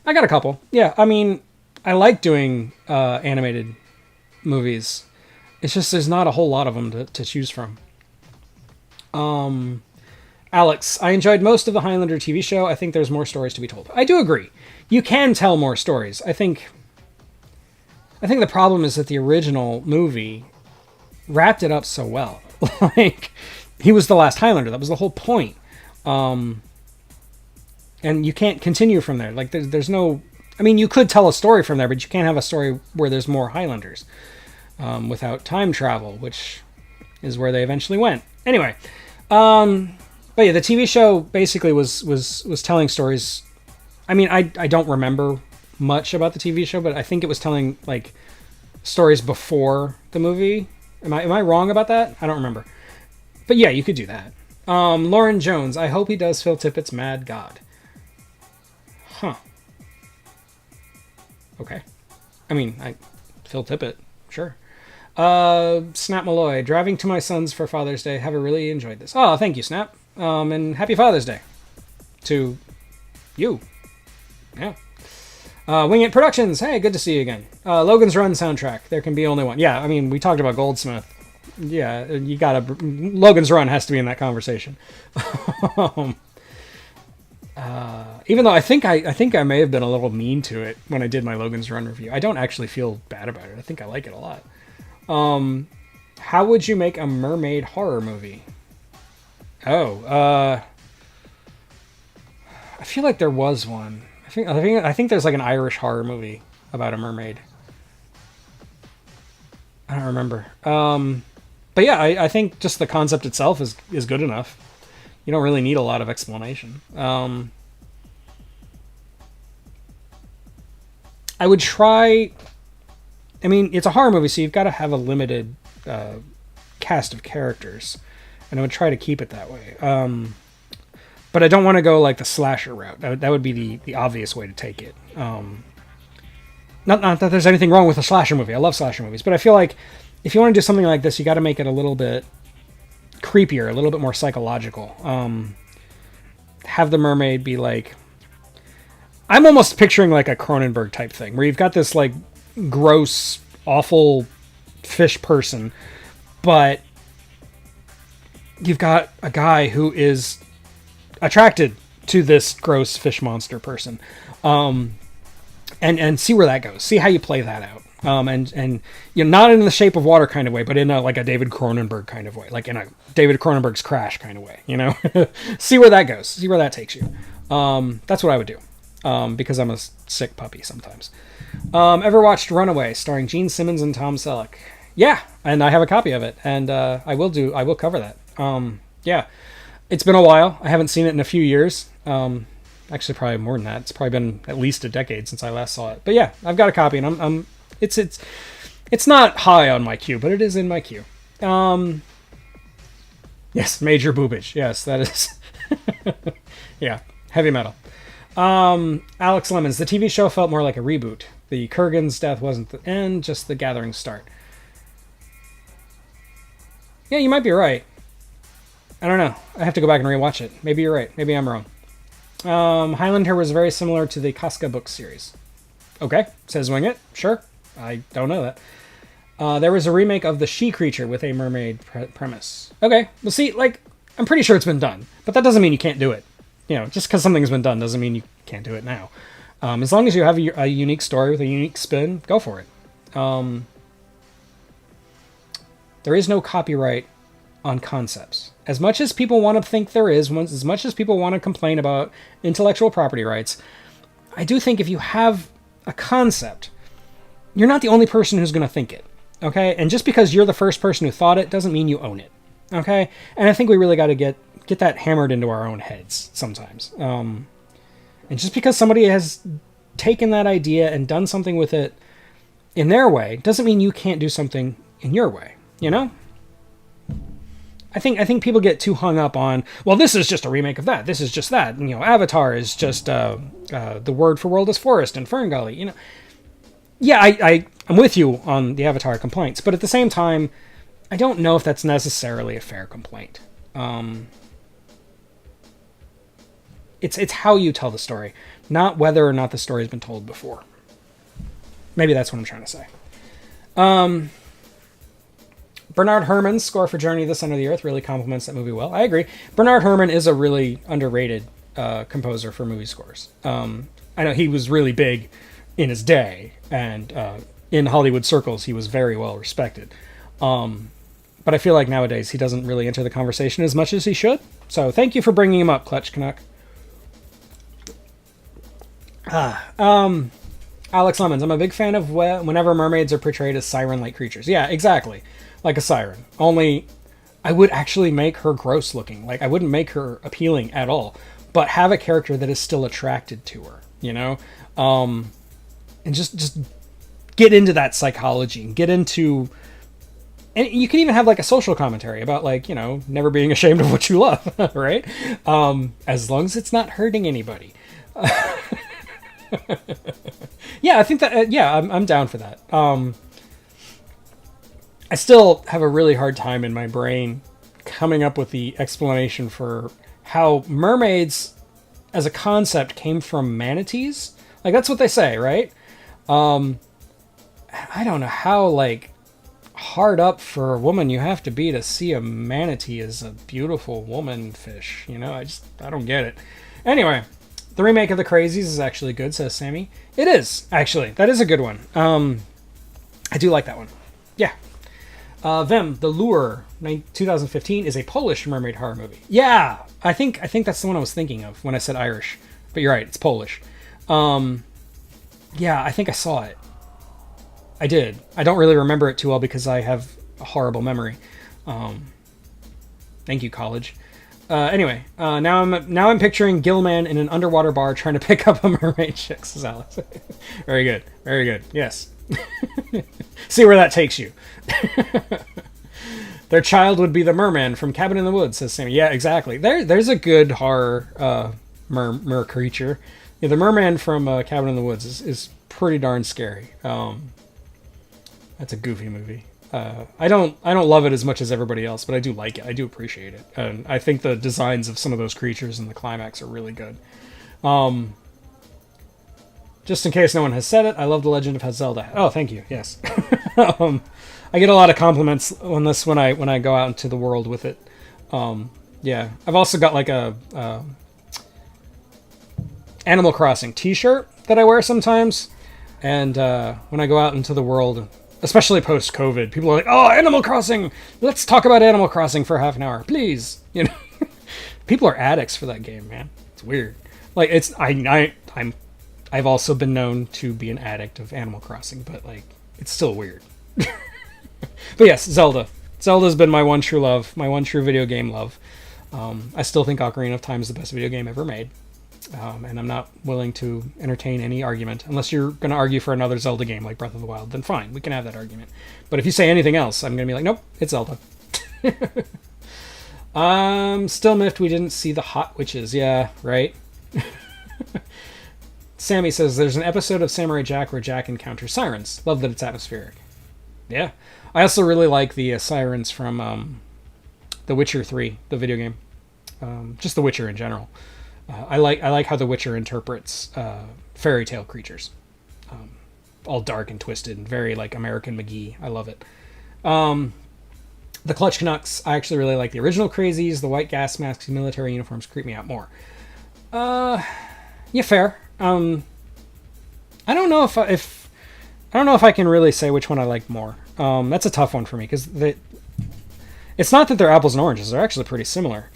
I got a couple. Yeah, I like doing animated movies. It's just there's not a whole lot of them to choose from. Alex, I enjoyed most of the Highlander TV show. I think there's more stories to be told. I do agree. You can tell more stories. I think the problem is that the original movie wrapped it up so well. He was the last Highlander. That was the whole point. And you can't continue from there. There's no I mean, you could tell a story from there, but you can't have a story where there's more Highlanders without time travel, which is where they eventually went. Anyway, but yeah, the TV show basically was telling stories. I mean, I don't remember much about the TV show, but I think it was telling like stories before the movie. Am I wrong about that? I don't remember. But yeah, you could do that. Lauren Jones, I hope he does Phil Tippett's Mad God. Huh. Okay. I mean, Phil Tippett, sure. Snap Malloy, driving to my son's for Father's Day. Have really enjoyed this. Oh, thank you, Snap. And happy Father's Day to you. Yeah. Wing It Productions. Hey, good to see you again. Logan's Run soundtrack. There can be only one. Yeah, I mean, we talked about Goldsmith. Yeah, you gotta. Logan's Run has to be in that conversation. Even though I think I may have been a little mean to it when I did my Logan's Run review. I don't actually feel bad about it. I think I like it a lot. How would you make a mermaid horror movie? I feel like there was one. I think there's like an Irish horror movie about a mermaid. I don't remember. But yeah, I think just the concept itself is good enough. You don't really need a lot of explanation. I would try. I mean, it's a horror movie, so you've got to have a limited cast of characters, and I would try to keep it that way. But I don't want to go like the slasher route. That would be the obvious way to take it. Not that there's anything wrong with a slasher movie. I love slasher movies, but I feel like if you want to do something like this, you got to make it a little bit creepier, a little bit more psychological. Have the mermaid be like, I'm almost picturing like a Cronenberg type thing where you've got this like gross, awful fish person, but you've got a guy who is attracted to this gross fish monster person, and see where that goes. See how you play that out. And you know, not in the Shape of Water kind of way, but in like a David Cronenberg kind of way, like in a David Cronenberg's Crash kind of way, you know. See where that goes. See where that takes you. That's what I would do, because I'm a sick puppy sometimes. Ever watched Runaway, starring Gene Simmons and Tom Selleck? Yeah, and I have a copy of it, and I will cover that. Yeah, it's been a while. I haven't seen it in a few years. Actually, probably more than that. It's probably been at least a decade since I last saw it. But yeah, I've got a copy, and it's not high on my queue, but it is in my queue. Yes, major boobage. Yes, that is. Yeah, heavy metal. Alex Lemons, the TV show felt more like a reboot. The Kurgan's death wasn't the end, just the gathering's start. Yeah, you might be right. I don't know. I have to go back and rewatch it. Maybe you're right. Maybe I'm wrong. Highlander was very similar to the Casca book series. Okay, says Wing It. Sure. I don't know that. There was a remake of The She Creature with a mermaid premise. Okay, well see, like, I'm pretty sure it's been done, but that doesn't mean you can't do it. You know, just because something's been done doesn't mean you can't do it now. As long as you have a unique story with a unique spin, go for it. There is no copyright on concepts. As much as people want to think there is, as much as people want to complain about intellectual property rights, I do think if you have a concept, you're not the only person who's going to think it. Okay? And just because you're the first person who thought it doesn't mean you own it. Okay? And I think we really got to get that hammered into our own heads sometimes. And just because somebody has taken that idea and done something with it in their way doesn't mean you can't do something in your way. You know? I think people get too hung up on, well, this is just a remake of that. This is just that. You know, Avatar is just the word for world is forest and Fern Gully. You know, yeah, I'm with you on the Avatar complaints, but at the same time, I don't know if that's necessarily a fair complaint. It's how you tell the story, not whether or not the story has been told before. Maybe that's what I'm trying to say. Bernard Herrmann's score for Journey to the Center of the Earth really complements that movie well. I agree. Bernard Herrmann is a really underrated composer for movie scores. I know he was really big in his day, and in Hollywood circles he was very well respected. But I feel like nowadays he doesn't really enter the conversation as much as he should. So thank you for bringing him up, Clutch Canuck. Alex Lemons, I'm a big fan of whenever mermaids are portrayed as siren-like creatures. Yeah, exactly. Like a siren. Only I would actually make her gross looking. Like, I wouldn't make her appealing at all. But have a character that is still attracted to her, you know? And just get into that psychology and get into... And you can even have like a social commentary about like, you know, never being ashamed of what you love, right? As long as it's not hurting anybody. Yeah, I think that, I'm down for that. I still have a really hard time in my brain coming up with the explanation for how mermaids as a concept came from manatees. Like, that's what they say, right? I don't know how, like, hard up for a woman you have to be to see a manatee as a beautiful woman fish. You know, I don't get it. Anyway, the remake of The Crazies is actually good, says Sammy. It is, actually. That is a good one. I do like that one. Yeah. Vem, The Lure, 2015, is a Polish mermaid horror movie. Yeah, I think that's the one I was thinking of when I said Irish. But you're right, it's Polish. Yeah, I think I saw it. I did. I don't really remember it too well because I have a horrible memory. Thank you, college. Anyway, now I'm picturing Gilman in an underwater bar trying to pick up a mermaid chick, says Alex. Very good. Very good. Yes. See where that takes you. Their child would be the merman from Cabin in the Woods, says Sammy. Yeah, exactly. There's a good horror mer creature. Yeah, the merman from Cabin in the Woods is pretty darn scary. That's a goofy movie. I don't love it as much as everybody else, but I do like it. I do appreciate it, and I think the designs of some of those creatures in the climax are really good. Just in case no one has said it, I love The Legend of Zelda. Oh, thank you. Yes, I get a lot of compliments on this when I go out into the world with it. Yeah, I've also got like a Animal Crossing T-shirt that I wear sometimes, and when I go out into the world. Especially post-COVID, people are like, "Oh, Animal Crossing! Let's talk about Animal Crossing for half an hour, please." You know, people are addicts for that game, man. It's weird. Like, I've also been known to be an addict of Animal Crossing, but like, it's still weird. But yes, Zelda. Zelda's been my one true love, my one true video game love. I still think Ocarina of Time is the best video game ever made. And I'm not willing to entertain any argument. Unless you're going to argue for another Zelda game like Breath of the Wild, then fine, we can have that argument. But if you say anything else, I'm going to be like, nope, it's Zelda. Still miffed we didn't see the Hot Witches. Yeah, right? Sammy says, there's an episode of Samurai Jack where Jack encounters sirens. Love that it's atmospheric. Yeah. I also really like the sirens from The Witcher 3, the video game. Just The Witcher in general. I like how The Witcher interprets fairy tale creatures, all dark and twisted and very like American McGee. I love it. The Clutch Canucks. I actually really like the original Crazies. The white gas masks and military uniforms creep me out more. Yeah, fair. I don't know if I can really say which one I like more. That's a tough one for me because it's not that they're apples and oranges. They're actually pretty similar.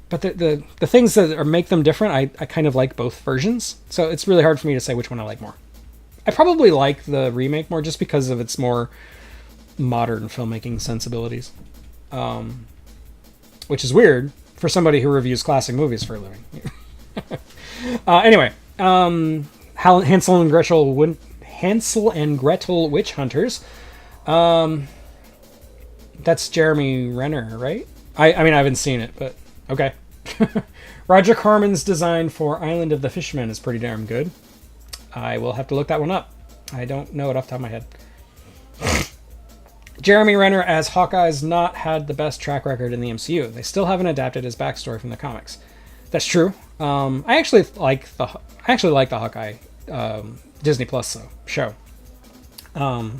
But the things that make them different, I kind of like both versions. So it's really hard for me to say which one I like more. I probably like the remake more just because of its more modern filmmaking sensibilities. Which is weird for somebody who reviews classic movies for a living. Anyway, Hansel and Gretel Witch Hunters. That's Jeremy Renner, right? I mean, I haven't seen it, but... Okay. Roger Corman's design for Island of the Fishermen is pretty damn good. I will have to look that one up. I don't know it off the top of my head. Jeremy Renner as Hawkeye's not had the best track record in the MCU. They still haven't adapted his backstory from the comics. That's true. I actually like the Hawkeye Disney Plus show. I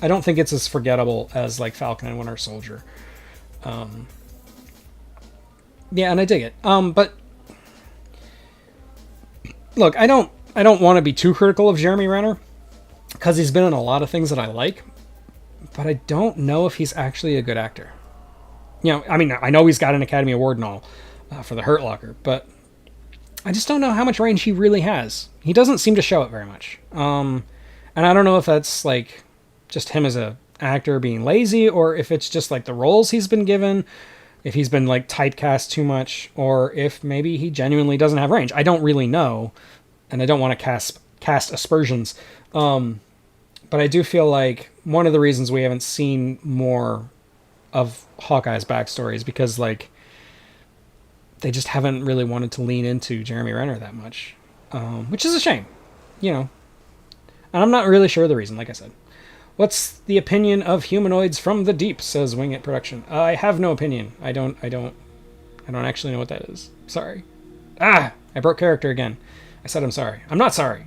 don't think it's as forgettable as like Falcon and Winter Soldier. Yeah, and I dig it. But look, I don't want to be too critical of Jeremy Renner because he's been in a lot of things that I like, but I don't know if he's actually a good actor. You know, I mean, I know he's got an Academy Award and all for The Hurt Locker, but I just don't know how much range he really has. He doesn't seem to show it very much. And I don't know if that's like just him as a actor being lazy, or if it's just like the roles he's been given, if he's been like typecast too much, or if maybe he genuinely doesn't have range. I don't really know, and I don't want to cast aspersions. But I do feel like one of the reasons we haven't seen more of Hawkeye's backstory is because like they just haven't really wanted to lean into Jeremy Renner that much, which is a shame, you know. And I'm not really sure the reason, like I said. What's the opinion of humanoids from the deep, says Wing It Production. I have no opinion. I don't actually know what that is. Sorry. I broke character again. I said I'm sorry. I'm not sorry.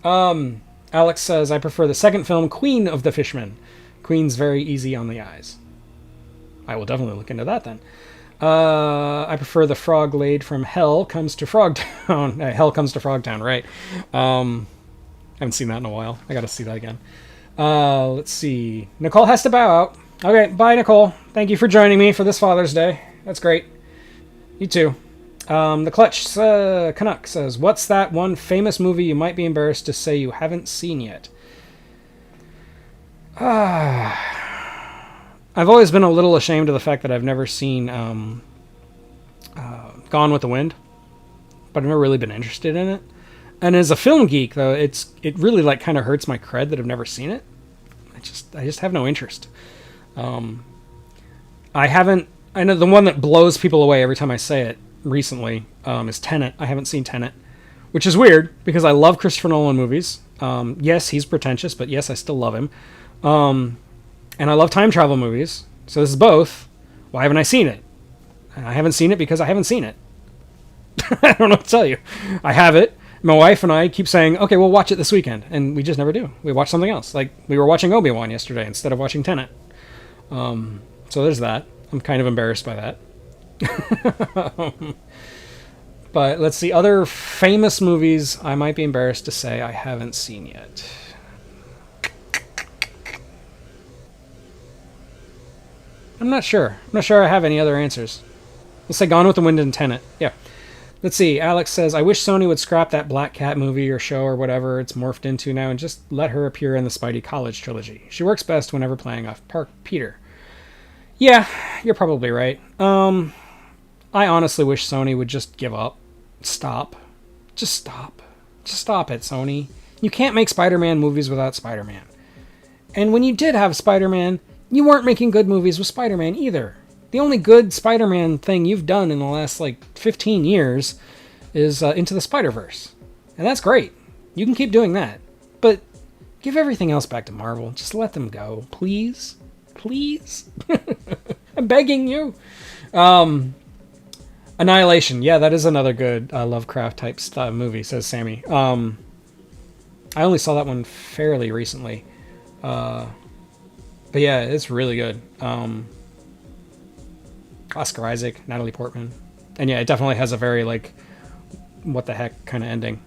Alex says, I prefer the second film, Queen of the Fishmen. Queen's very easy on the eyes. I will definitely look into that then. I prefer the frog laid from Hell Comes to Frogtown. Hell Comes to Frogtown, right. I haven't seen that in a while. I gotta see that again. Let's see. Nicole has to bow out. Okay, bye, Nicole. Thank you for joining me for this Father's Day. That's great. You too. The Clutch Canuck says, what's that one famous movie you might be embarrassed to say you haven't seen yet? I've always been a little ashamed of the fact that I've never seen Gone with the Wind, but I've never really been interested in it. And as a film geek, though, it really like kind of hurts my cred that I've never seen it. I just have no interest. I know the one that blows people away every time I say it recently is Tenet. I haven't seen Tenet, which is weird because I love Christopher Nolan movies. Yes, he's pretentious, but yes, I still love him. And I love time travel movies, so this is both. Why haven't I seen it? I haven't seen it because I haven't seen it. I don't know what to tell you. I have it. My wife and I keep saying, okay, we'll watch it this weekend, and we just never do. We watch something else. Like, we were watching Obi-Wan yesterday instead of watching Tenet. So there's that. I'm kind of embarrassed by that. But let's see, other famous movies I might be embarrassed to say I haven't seen yet. I'm not sure. I'm not sure I have any other answers. Let's say Gone with the Wind and Tenet. Yeah. Let's see. Alex says, I wish Sony would scrap that Black Cat movie or show or whatever it's morphed into now and just let her appear in the Spidey College trilogy. She works best whenever playing off Park Peter. Yeah, you're probably right. I honestly wish Sony would just give up. Stop. Just stop. Just stop it, Sony. You can't make Spider-Man movies without Spider-Man. And when you did have Spider-Man, you weren't making good movies with Spider-Man either. The only good Spider-Man thing you've done in the last, 15 years is Into the Spider-Verse. And that's great. You can keep doing that. But give everything else back to Marvel. Just let them go. Please? Please? I'm begging you. Annihilation. Yeah, that is another good Lovecraft-type movie, says Sammy. I only saw that one fairly recently. But yeah, it's really good. Oscar Isaac, Natalie Portman. And yeah, it definitely has a very, what the heck kind of ending.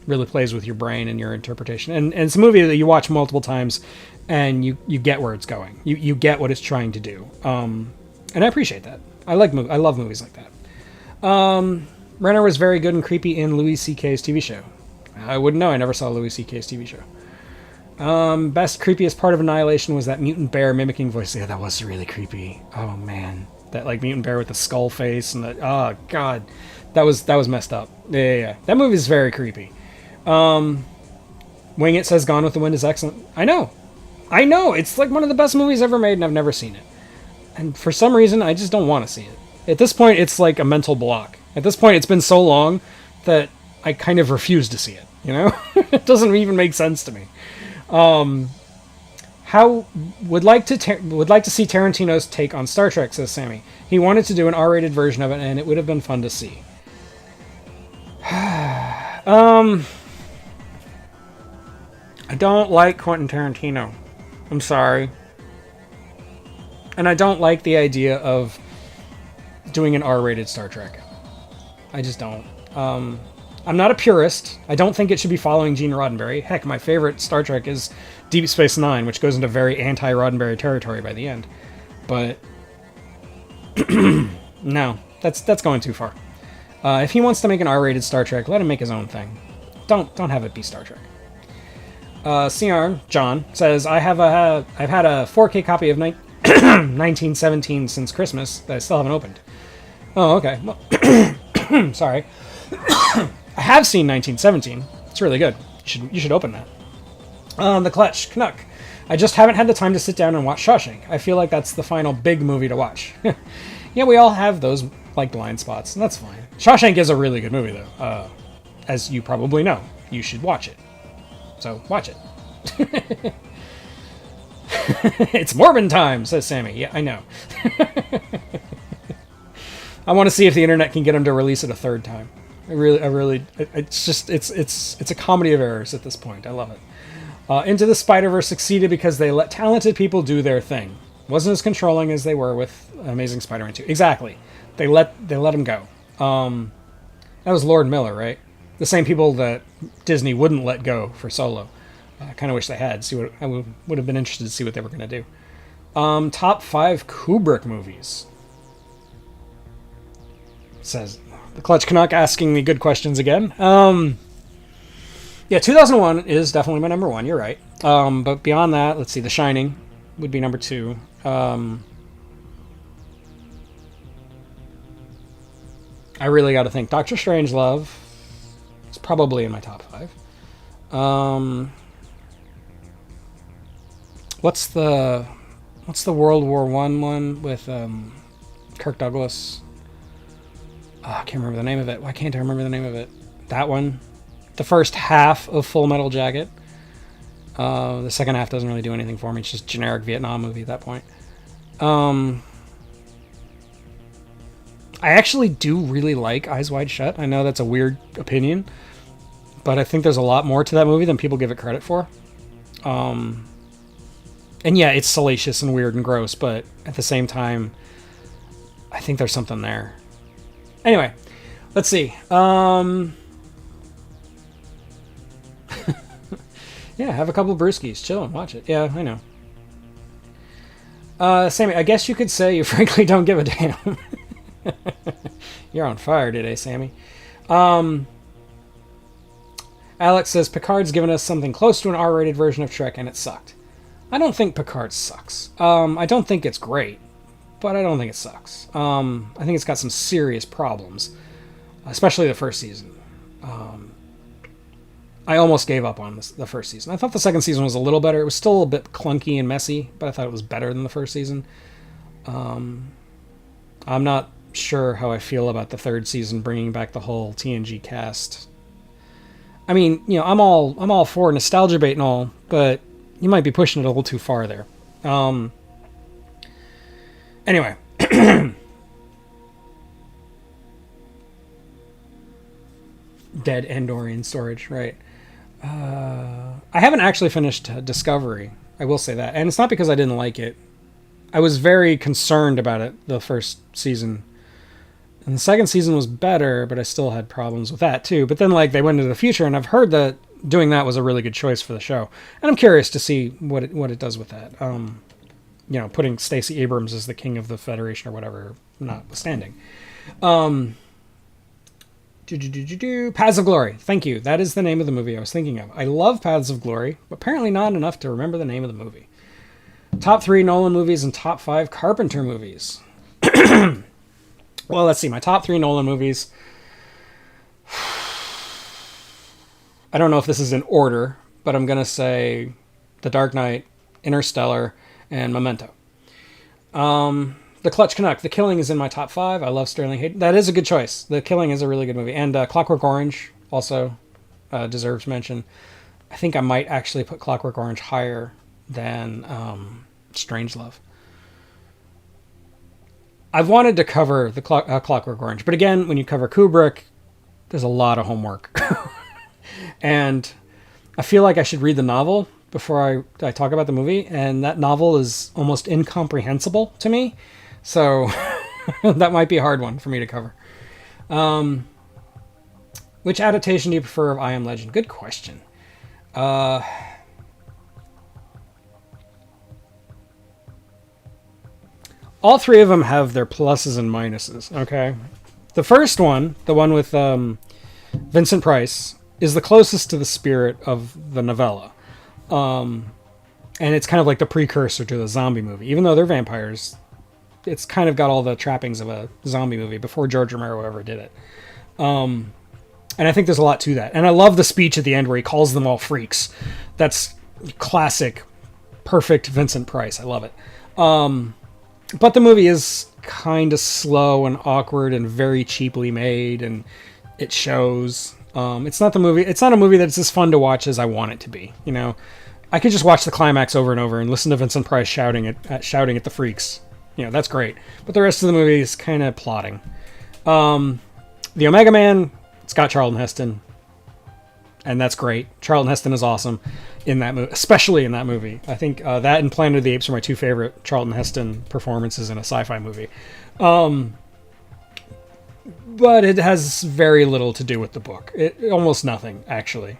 Really plays with your brain and your interpretation. And it's a movie that you watch multiple times and you get where it's going. You get what it's trying to do. And I appreciate that. I love movies like that. Renner was very good and creepy in Louis C.K.'s TV show. I wouldn't know. I never saw Louis C.K.'s TV show. Best creepiest part of Annihilation was that mutant bear mimicking voice. Yeah, that was really creepy. Oh man, that mutant bear with the skull face and oh god, that was messed up. Yeah. That movie is very creepy. Wing It says Gone with the Wind is excellent. I know, it's one of the best movies ever made, and I've never seen it. And for some reason, I just don't want to see it. At this point, it's like a mental block. At this point, it's been so long that I kind of refuse to see it. It doesn't even make sense to me. How would like to see Tarantino's take on Star Trek, says Sammy. He wanted to do an R-rated version of it, and it would have been fun to see. I don't like Quentin Tarantino. I'm sorry. And I don't like the idea of doing an R-rated Star Trek. I just don't. I'm not a purist. I don't think it should be following Gene Roddenberry. Heck, my favorite Star Trek is Deep Space Nine, which goes into very anti-Roddenberry territory by the end. But no, That's going too far. If he wants to make an R-rated Star Trek, let him make his own thing. Don't have it be Star Trek. Ciarn John says, I've had a 4K copy of 1917 since Christmas that I still haven't opened. Oh, okay. Well, sorry. I have seen 1917. It's really good. You should open that. The Clutch Canuck. I just haven't had the time to sit down and watch Shawshank. I feel like that's the final big movie to watch. Yeah, we all have those like blind spots, and that's fine. Shawshank is a really good movie, though. As you probably know, you should watch it. So watch it. It's Morbin time, says Sammy. Yeah, I know. I want to see if the internet can get him to release it a third time. It's a comedy of errors at this point. I love it. Into the Spider-Verse succeeded because they let talented people do their thing. Wasn't as controlling as they were with Amazing Spider-Man 2. Exactly. They let him go. That was Lord Miller, right? The same people that Disney wouldn't let go for Solo. I kind of wish they had. I would have been interested to see what they were going to do. Top 5 Kubrick movies. Says the Clutch Canuck asking me good questions again. Yeah, 2001 is definitely my number 1. You're right. But beyond that, let's see. The Shining would be number 2. I really got to think. Doctor Strangelove is probably in my top 5. What's the World War one with Kirk Douglas? Oh, I can't remember the name of it. Why can't I remember the name of it? That one. The first half of Full Metal Jacket. The second half doesn't really do anything for me. It's just generic Vietnam movie at that point. I actually do really like Eyes Wide Shut. I know that's a weird opinion, but I think there's a lot more to that movie than people give it credit for. And yeah, it's salacious and weird and gross, but at the same time, I think there's something there. Anyway, let's see. Yeah, have a couple brewskis, chill and watch it. Yeah, I know. Sammy, I guess you could say you frankly don't give a damn. You're on fire today, Sammy. Alex says, Picard's given us something close to an R-rated version of Trek, and it sucked. I don't think Picard sucks. I don't think it's great, but I don't think it sucks. I think it's got some serious problems, especially the first season. I almost gave up on the first season. I thought the second season was a little better. It was still a bit clunky and messy, but I thought it was better than the first season. I'm not sure how I feel about the third season bringing back the whole TNG cast. I mean, you know, I'm all for nostalgia bait and all, but you might be pushing it a little too far there. Anyway. Dead Andorian storage, right. I haven't actually finished Discovery. I will say that. And it's not because I didn't like it. I was very concerned about it the first season. And the second season was better, but I still had problems with that too. But then like they went into the future, and I've heard that doing that was a really good choice for the show. And I'm curious to see what it does with that. You know, putting Stacey Abrams as the king of the Federation or whatever, notwithstanding. Paths of Glory. Thank you. That is the name of the movie I was thinking of. I love Paths of Glory, but apparently not enough to remember the name of the movie. Top 3 Nolan movies and top 5 Carpenter movies. Well, let's see. My top 3 Nolan movies. I don't know if this is in order, but I'm going to say The Dark Knight, Interstellar, and Memento. The Clutch Canuck. The Killing is in my top 5. I love Sterling Hayden. That is a good choice. The Killing is a really good movie. And Clockwork Orange also deserves mention. I think I might actually put Clockwork Orange higher than Strangelove. I've wanted to cover the Clockwork Orange, but again, when you cover Kubrick, there's a lot of homework. And I feel like I should read the novel before I talk about the movie, and that novel is almost incomprehensible to me. So that might be a hard one for me to cover. Which adaptation do you prefer of I Am Legend? Good question. all three of them have their pluses and minuses. Okay, the first one, the one with Vincent Price, is the closest to the spirit of the novella. And it's kind of like the precursor to the zombie movie. Even though they're vampires, it's kind of got all the trappings of a zombie movie before George Romero ever did it. And I think there's a lot to that. And I love the speech at the end where he calls them all freaks. That's classic, perfect Vincent Price. I love it. But the movie is kind of slow and awkward and very cheaply made, and it shows. It's not a movie that's as fun to watch as I want it to be. You know, I could just watch the climax over and over and listen to Vincent Price shouting at the freaks. You know, that's great. But the rest of the movie is kind of plodding. The Omega Man, it's got Charlton Heston, and that's great. Charlton Heston is awesome in that movie, especially in that movie. I think that and Planet of the Apes are my two favorite Charlton Heston performances in a sci-fi movie. But it has very little to do with the book. Almost nothing, actually.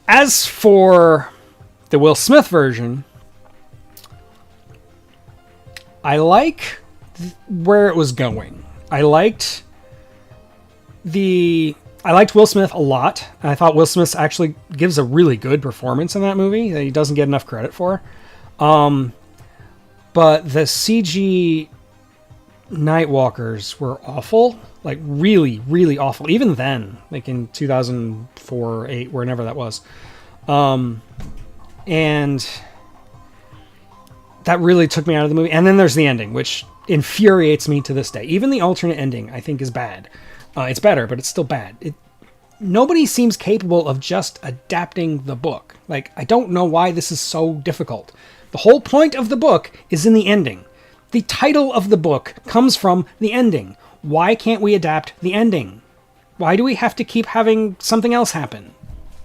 As for the Will Smith version, I like where it was going. I liked Will Smith a lot. I thought Will Smith actually gives a really good performance in that movie that he doesn't get enough credit for. But the CG Nightwalkers were awful, like really, really awful. Even then, like in 2004 or 8, whenever that was. And that really took me out of the movie. And then there's the ending, which infuriates me to this day. Even the alternate ending, I think, is bad. It's better, but it's still bad. Nobody seems capable of just adapting the book. Like, I don't know why this is so difficult. The whole point of the book is in the ending. The title of the book comes from the ending. Why can't we adapt the ending? Why do we have to keep having something else happen?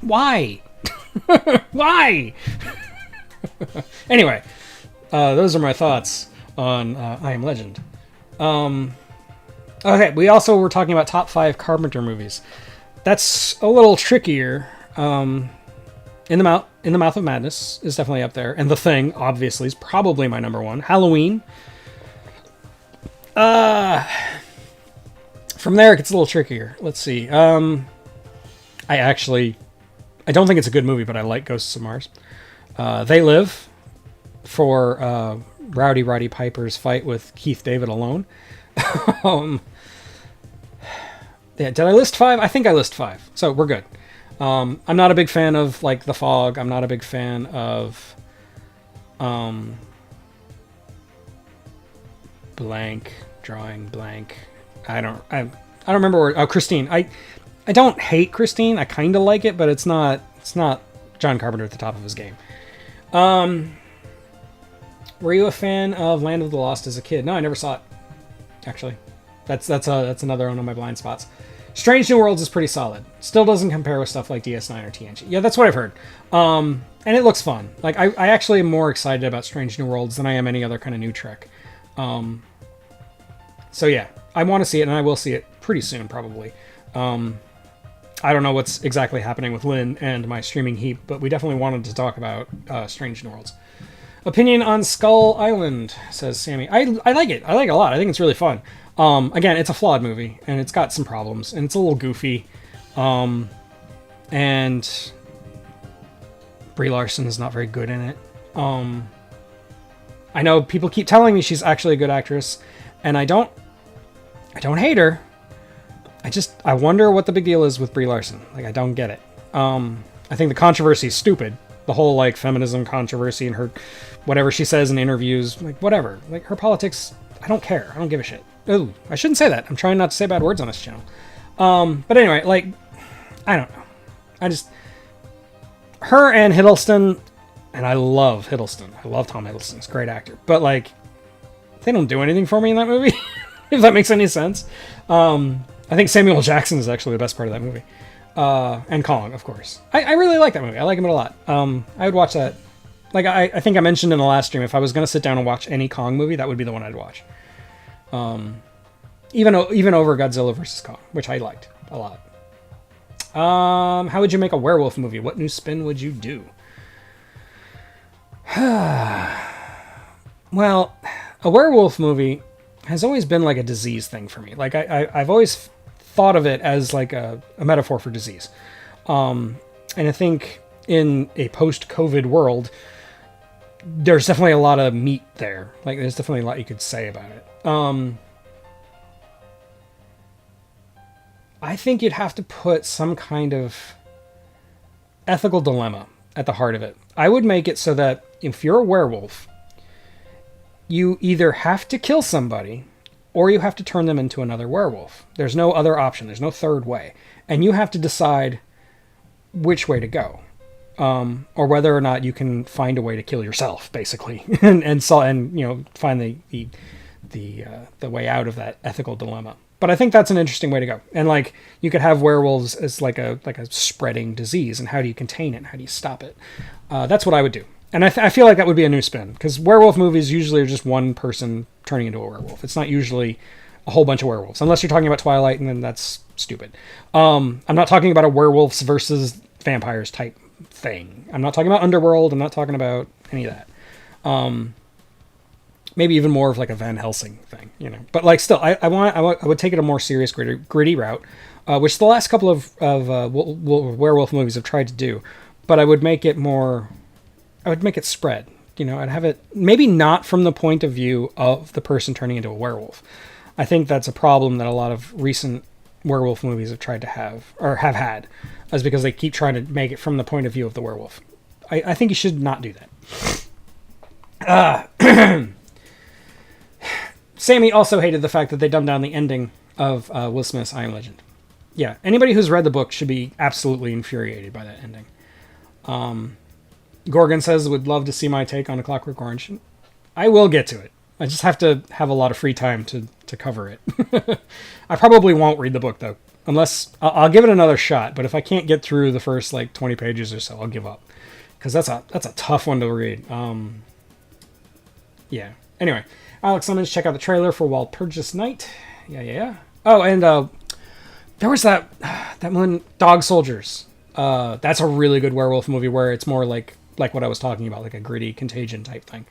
Why? Why? Anyway, those are my thoughts on I Am Legend. Okay, we also were talking about top 5 Carpenter movies. That's a little trickier. In the Mouth of Madness is definitely up there, and The Thing, obviously, is probably my number 1. Halloween. From there, it gets a little trickier. Let's see. I don't think it's a good movie, but I like Ghosts of Mars. They Live, for Rowdy Roddy Piper's fight with Keith David alone. Yeah, did I list 5? I think I list 5, so we're good. I'm not a big fan of, like, The Fog. I'm not a big fan of drawing blank. I don't remember where. Oh, Christine. I don't hate Christine. I kind of like it, but it's not John Carpenter at the top of his game. Were you a fan of Land of the Lost as a kid? No, I never saw it. Actually, that's another one of my blind spots. Strange New Worlds is pretty solid. Still doesn't compare with stuff like DS9 or TNG. Yeah, that's what I've heard. And it looks fun. Like, I actually am more excited about Strange New Worlds than I am any other kind of new Trek. So yeah, I want to see it, and I will see it pretty soon, probably. I don't know what's exactly happening with Lynn and my streaming heap, but we definitely wanted to talk about Strange New Worlds. Opinion on Skull Island, says Sammy. I like it. I like it a lot. I think it's really fun. Again, it's a flawed movie, and it's got some problems, and it's a little goofy. And Brie Larson is not very good in it. I know people keep telling me she's actually a good actress, and I don't hate her. I wonder what the big deal is with Brie Larson. Like, I don't get it. I think the controversy is stupid. The whole, like, feminism controversy and her, whatever she says in interviews, like, whatever. Like, her politics, I don't care. I don't give a shit. Ooh, I shouldn't say that. I'm trying not to say bad words on this channel. But anyway, like, I don't know. Her and Hiddleston, and I love Hiddleston. I love Tom Hiddleston. He's a great actor. But, like, they don't do anything for me in that movie, if that makes any sense. I think Samuel Jackson is actually the best part of that movie. And Kong, of course. I really like that movie. I like him a lot. I would watch that. Like, I think I mentioned in the last stream, if I was going to sit down and watch any Kong movie, that would be the one I'd watch. Even over Godzilla vs. Kong, which I liked a lot. How would you make a werewolf movie? What new spin would you do? Well, a werewolf movie has always been like a disease thing for me. Like I've always thought of it as like a metaphor for disease. And I think in a post-COVID world, there's definitely a lot of meat there. Like there's definitely a lot you could say about it. I think you'd have to put some kind of ethical dilemma at the heart of it. I would make it so that if you're a werewolf, you either have to kill somebody or you have to turn them into another werewolf. There's no other option. There's no third way. And you have to decide which way to go. Or whether or not you can find a way to kill yourself, basically, and find the way out of that ethical dilemma. But I think that's an interesting way to go. And like you could have werewolves as like a spreading disease, and how do you contain it? And how do you stop it? That's what I would do. And I feel like that would be a new spin, because werewolf movies usually are just one person turning into a werewolf. It's not usually a whole bunch of werewolves, unless you're talking about Twilight, and then that's stupid. I'm not talking about a werewolves versus vampires type thing. I'm not talking about Underworld. I'm not talking about any of that. Maybe even more of like a Van Helsing thing, you know. But like, still, I would take it a more serious, gritty route, which the last couple of werewolf movies have tried to do. But I would make it more. I would make it spread. You know, I'd have it maybe not from the point of view of the person turning into a werewolf. I think that's a problem that a lot of recent werewolf movies have tried to have or have had, is because they keep trying to make it from the point of view of the werewolf. I think you should not do that. Sammy also hated the fact that they dumbed down the ending of Will Smith's I Am Legend. Yeah, anybody who's read the book should be absolutely infuriated by that ending. Gorgon says, would love to see my take on A Clockwork Orange. I will get to it. I just have to have a lot of free time to cover it. I probably won't read the book, though. Unless, I'll give it another shot, but if I can't get through the first, 20 pages or so, I'll give up. Because that's a tough one to read. Yeah. Anyway, Alex Lemons, check out the trailer for Walpurgis Night. Yeah. Oh, and there was that one, Dog Soldiers. That's a really good werewolf movie where it's more like what I was talking about, like a gritty Contagion type thing.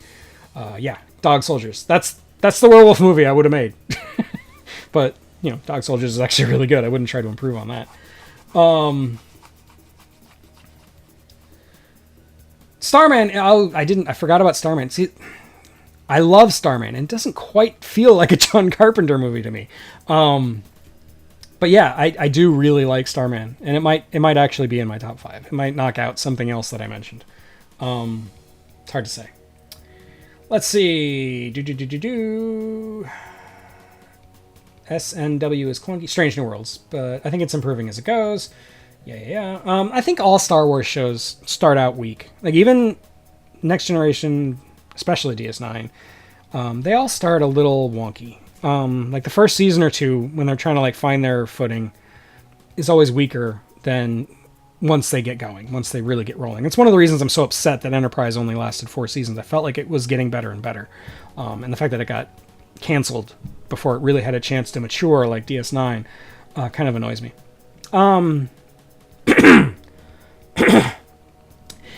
Yeah, Dog Soldiers. That's the werewolf movie I would have made. But, Dog Soldiers is actually really good. I wouldn't try to improve on that. Starman. I forgot about Starman. See, I love Starman, and it doesn't quite feel like a John Carpenter movie to me. But yeah, I do really like Starman, and it might actually be in my top 5. It might knock out something else that I mentioned. It's hard to say. Let's see. SNW is clunky. Strange New Worlds, but I think it's improving as it goes. Yeah. I think all Star Wars shows start out weak. Like even Next Generation, especially DS9, they all start a little wonky. Like the first season or two, when they're trying to find their footing, is always weaker than once they get going, once they really get rolling. It's one of the reasons I'm so upset that Enterprise only lasted 4 seasons. I felt like it was getting better and better. And the fact that it got canceled before it really had a chance to mature like DS9 kind of annoys me.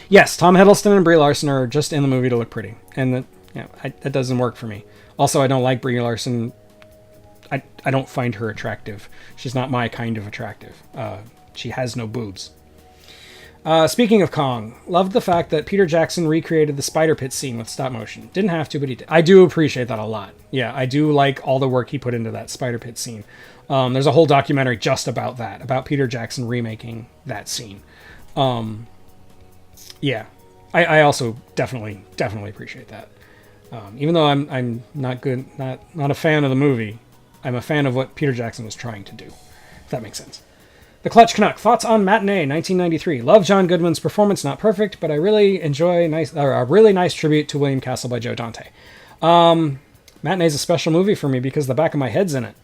Yes, Tom Hiddleston and Brie Larson are just in the movie to look pretty. And that doesn't work for me. Also, I don't like Brie Larson. I don't find her attractive. She's not my kind of attractive. She has no boobs. Speaking of Kong, loved the fact that Peter Jackson recreated the spider pit scene with stop motion. Didn't have to, but he did. I do appreciate that a lot. Yeah, I do like all the work he put into that spider pit scene. There's a whole documentary just about that, about Peter Jackson remaking that scene. Yeah, I also definitely appreciate that. Even though I'm not a fan of the movie, I'm a fan of what Peter Jackson was trying to do. If that makes sense. The Clutch Canuck, thoughts on Matinee, 1993. Love John Goodman's performance, not perfect, but I really enjoy a really nice tribute to William Castle by Joe Dante. Matinee's a special movie for me because the back of my head's in it.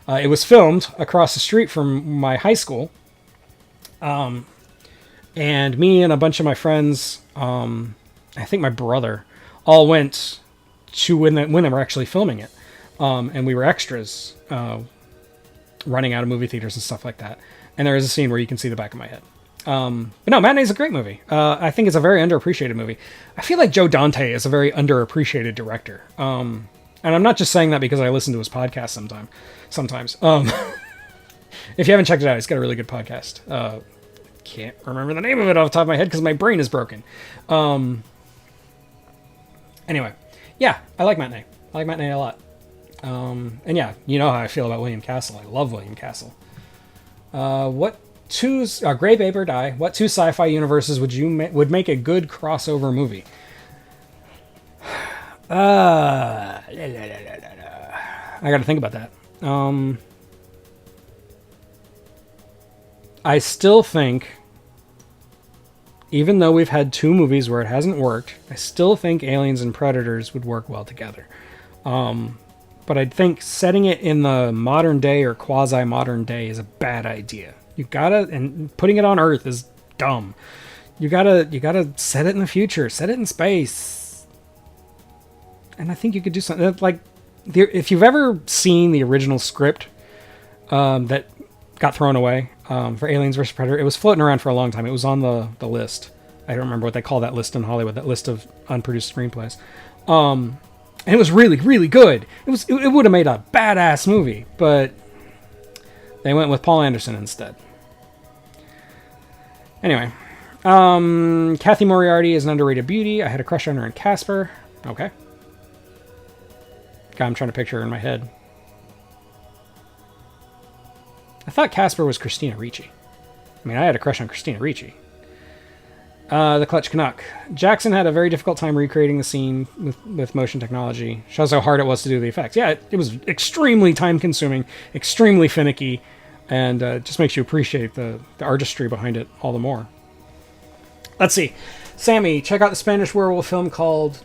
It was filmed across the street from my high school. And me and a bunch of my friends, I think my brother, all went to when they were actually filming it. And we were extras, running out of movie theaters and stuff like that. And there is a scene where you can see the back of my head. But no, Matinee's a great movie. I think it's a very underappreciated movie. I feel like Joe Dante is a very underappreciated director. And I'm not just saying that because I listen to his podcast sometimes. If you haven't checked it out, he's got a really good podcast. Can't remember the name of it off the top of my head because my brain is broken. Anyway, yeah, I like Matinee. I like Matinee a lot. And yeah, you know how I feel about William Castle. I love William Castle. Gray Babe or Die. What two sci-fi universes would make a good crossover movie? I got to think about that. I still think, even though we've had two movies where it hasn't worked, I still think Aliens and Predators would work well together. But I think setting it in the modern day or quasi-modern day is a bad idea. And putting it on Earth is dumb. You gotta set it in the future, set it in space. And I think you could do something like, if you've ever seen the original script that got thrown away for Aliens vs. Predator, it was floating around for a long time. It was on the list. I don't remember what they call that list in Hollywood, that list of unproduced screenplays. And it was really, really good. It would have made a badass movie, but they went with Paul Anderson instead. Anyway, Kathy Moriarty is an underrated beauty. I had a crush on her in Casper. Okay. God, I'm trying to picture her in my head. I thought Casper was Christina Ricci. I mean, I had a crush on Christina Ricci. The Clutch Canuck. Jackson had a very difficult time recreating the scene with motion technology. Shows how hard it was to do the effects. Yeah, it was extremely time-consuming, extremely finicky, and just makes you appreciate the artistry behind it all the more. Let's see. Sammy, check out the Spanish werewolf film called...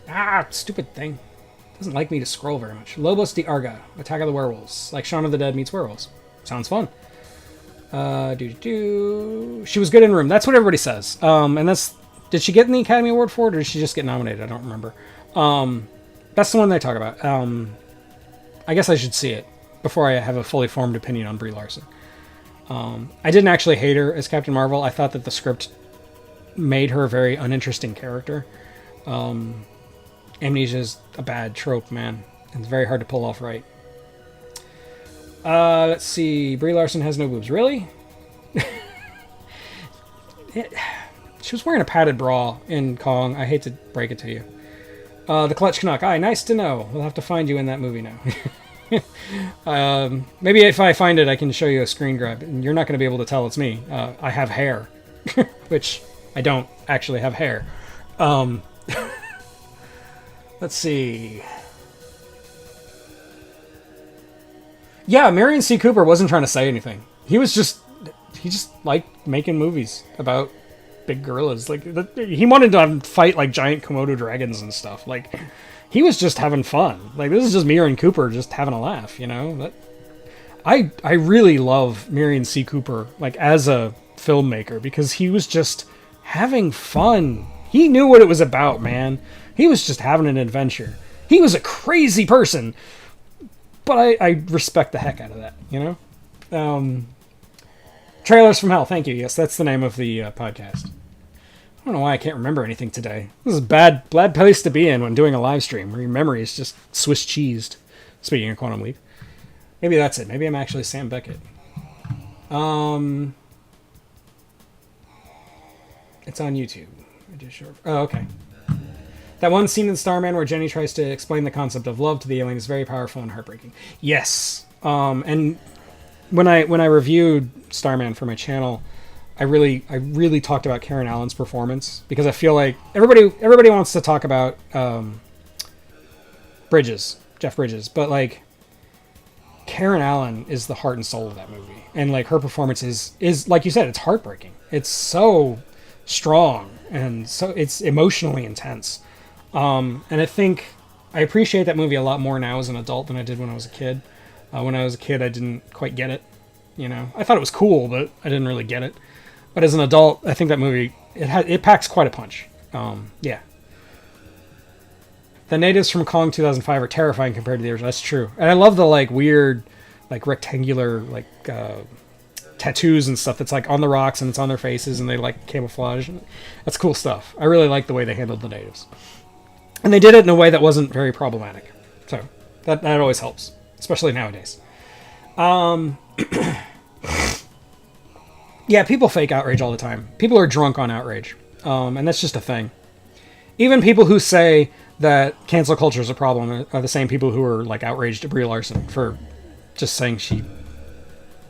stupid thing. Doesn't like me to scroll very much. Lobos de Arga, Attack of the Werewolves. Like Shaun of the Dead meets werewolves. Sounds fun. She was good in Room. That's what everybody says. Did she get the Academy Award for it, or did she just get nominated? I don't remember. That's the one they talk about. I guess I should see it before I have a fully formed opinion on Brie Larson. I didn't actually hate her as Captain Marvel. I thought that the script made her a very uninteresting character. Amnesia is a bad trope, man. It's very hard to pull off right. Let's see. Brie Larson has no boobs. Really? She was wearing a padded bra in Kong. I hate to break it to you. The Clutch Canuck. Aye, nice to know. We'll have to find you in that movie now. Maybe if I find it, I can show you a screen grab. And you're not going to be able to tell it's me. I have hair. Which, I don't actually have hair. Let's see. Yeah, Marion C. Cooper wasn't trying to say anything. He just liked making movies about big gorillas. Like, he wanted to fight like giant Komodo dragons and stuff. Like, he was just having fun. Like, this is just Marion Cooper just having a laugh, you know? I really love Marion C. Cooper, like, as a filmmaker, because he was just having fun. He knew what it was about, man. He was just having an adventure. He was a crazy person, but I respect the heck out of that, you know? Trailers from Hell, thank you. Yes, that's the name of the podcast. I don't know why I can't remember anything today. This is a bad place to be in when doing a live stream, where your memory is just Swiss cheesed. Speaking of Quantum Leap. Maybe that's it. Maybe I'm actually Sam Beckett. It's on YouTube. Oh, okay. That one scene in Starman where Jenny tries to explain the concept of love to the alien is very powerful and heartbreaking. Yes. And when I reviewed Starman for my channel, I really talked about Karen Allen's performance, because I feel like everybody wants to talk about Jeff Bridges, but like Karen Allen is the heart and soul of that movie, and like her performance is like you said, it's heartbreaking. It's so strong and so it's emotionally intense. And I think I appreciate that movie a lot more now as an adult than I did when I was a kid. When I was a kid, I didn't quite get it. You know, I thought it was cool, but I didn't really get it. But as an adult, I think that movie it packs quite a punch. Yeah. The natives from Kong 2005 are terrifying compared to the original. That's true, and I love the like weird, like rectangular, like tattoos and stuff that's like on the rocks and it's on their faces and they like camouflage. That's cool stuff. I really like the way they handled the natives. And they did it in a way that wasn't very problematic. So that always helps, especially nowadays. Yeah, people fake outrage all the time. People are drunk on outrage. And that's just a thing. Even people who say that cancel culture is a problem are the same people who are like outraged at Brie Larson for just saying she...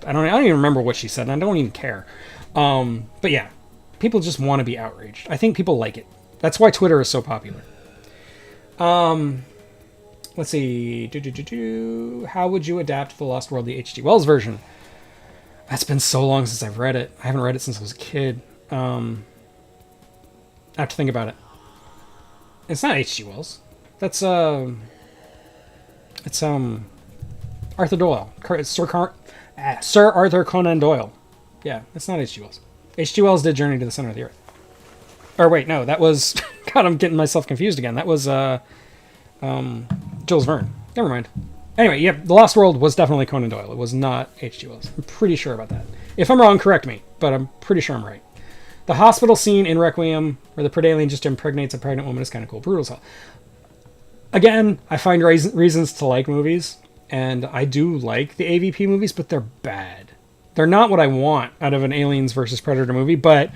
I don't even remember what she said, and I don't even care. But yeah, people just want to be outraged. I think people like it. That's why Twitter is so popular. Let's see. How would you adapt The Lost World, the H.G. Wells version? That's been so long since I've read it. I haven't read it since I was a kid. I have to think about it. It's not H.G. Wells. That's it's Arthur Doyle. Sir Arthur Conan Doyle. Yeah, it's not H.G. Wells. H.G. Wells did Journey to the Center of the Earth. Or wait, no, that was... God, I'm getting myself confused again. That was Jules Verne. Never mind. Anyway, yeah, The Lost World was definitely Conan Doyle. It was not H.G. Wells. I'm pretty sure about that. If I'm wrong, correct me, but I'm pretty sure I'm right. The hospital scene in Requiem, where the Predalien just impregnates a pregnant woman, is kind of cool. Brutal as hell. Again, I find reasons to like movies, and I do like the AVP movies, but they're bad. They're not what I want out of an Aliens versus Predator movie, but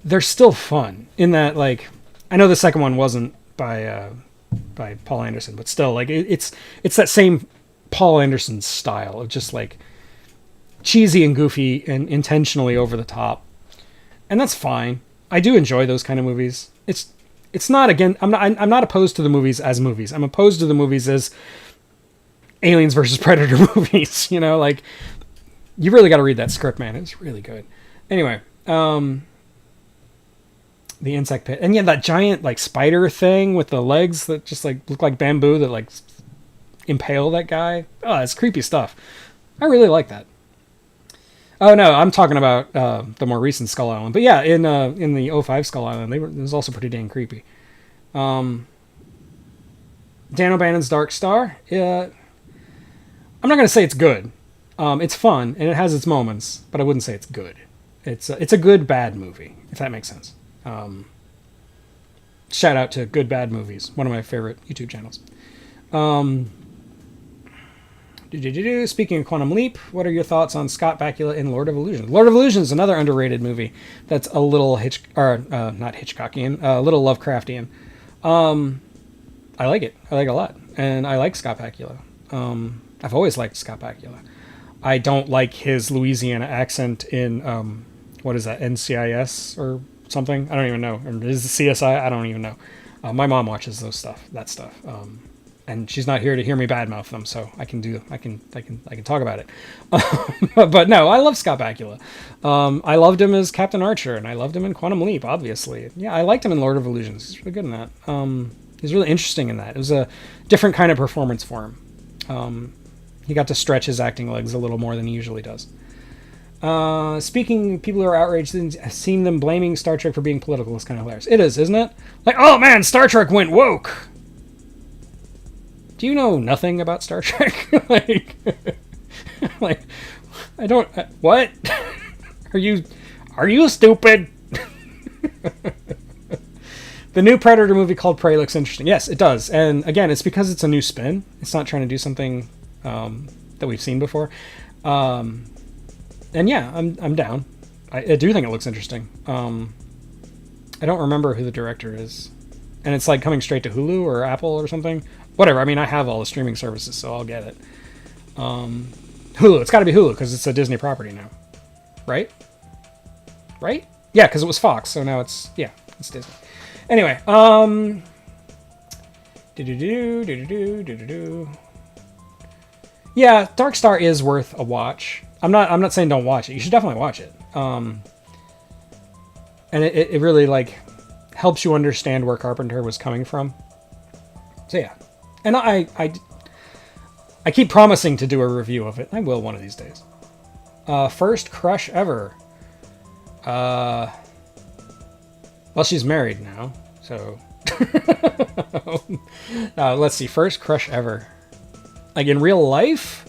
they're still fun. In that, like, I know the second one wasn't by Paul Anderson, but still, like, it's that same Paul Anderson style of just like cheesy and goofy and intentionally over the top. And that's fine. I do enjoy those kind of movies. It's not, again, I'm not opposed to the movies as movies. I'm opposed to the movies as Aliens versus Predator movies. You know, like, you really got to read that script, man. It's really good. Anyway, the insect pit. And yeah, that giant like spider thing with the legs that just like look like bamboo that like impale that guy. Oh, it's creepy stuff. I really like that. Oh no, I'm talking about the more recent Skull Island. But yeah, in the '05 Skull Island, it was also pretty dang creepy. Dan O'Bannon's Dark Star. I'm not gonna say it's good. It's fun and it has its moments, but I wouldn't say it's good. It's a good bad movie, if that makes sense. Shout out to Good Bad Movies, one of my favorite YouTube channels. Speaking of Quantum Leap, what are your thoughts on Scott Bakula in Lord of Illusion? Lord of Illusion is another underrated movie that's a little not Hitchcockian, a little Lovecraftian. I like it. I like it a lot, and I like Scott Bakula. I've always liked Scott Bakula. I don't like his Louisiana accent in what is that, NCIS or something? I don't even know. Or is it CSI? I don't even know. My mom watches that stuff. And she's not here to hear me badmouth them, so I can talk about it. But no, I love Scott Bakula. I loved him as Captain Archer, and I loved him in Quantum Leap, obviously. Yeah, I liked him in Lord of Illusions. He's really good in that. He's really interesting in that. It was a different kind of performance for him. He got to stretch his acting legs a little more than he usually does. Speaking, people who are outraged, seeing them blaming Star Trek for being political is kind of hilarious. It is, isn't it? Like, oh man, Star Trek went woke. Do you know nothing about Star Trek? like, I don't. What? Are you stupid? The new Predator movie called Prey looks interesting. Yes, it does. And again, it's because it's a new spin. It's not trying to do something that we've seen before. And yeah, I'm down. I do think it looks interesting. I don't remember who the director is. And it's like coming straight to Hulu or Apple or something. Whatever. I mean, I have all the streaming services, so I'll get it. Hulu. It's got to be Hulu because it's a Disney property now. Right? Right? Yeah, because it was Fox, so now it's Disney. Anyway, yeah, Dark Star is worth a watch. I'm not saying don't watch it. You should definitely watch it. And it really like helps you understand where Carpenter was coming from. So yeah. And I keep promising to do a review of it. I will one of these days. First crush ever. Well, she's married now, so. Let's see. First crush ever. Like in real life,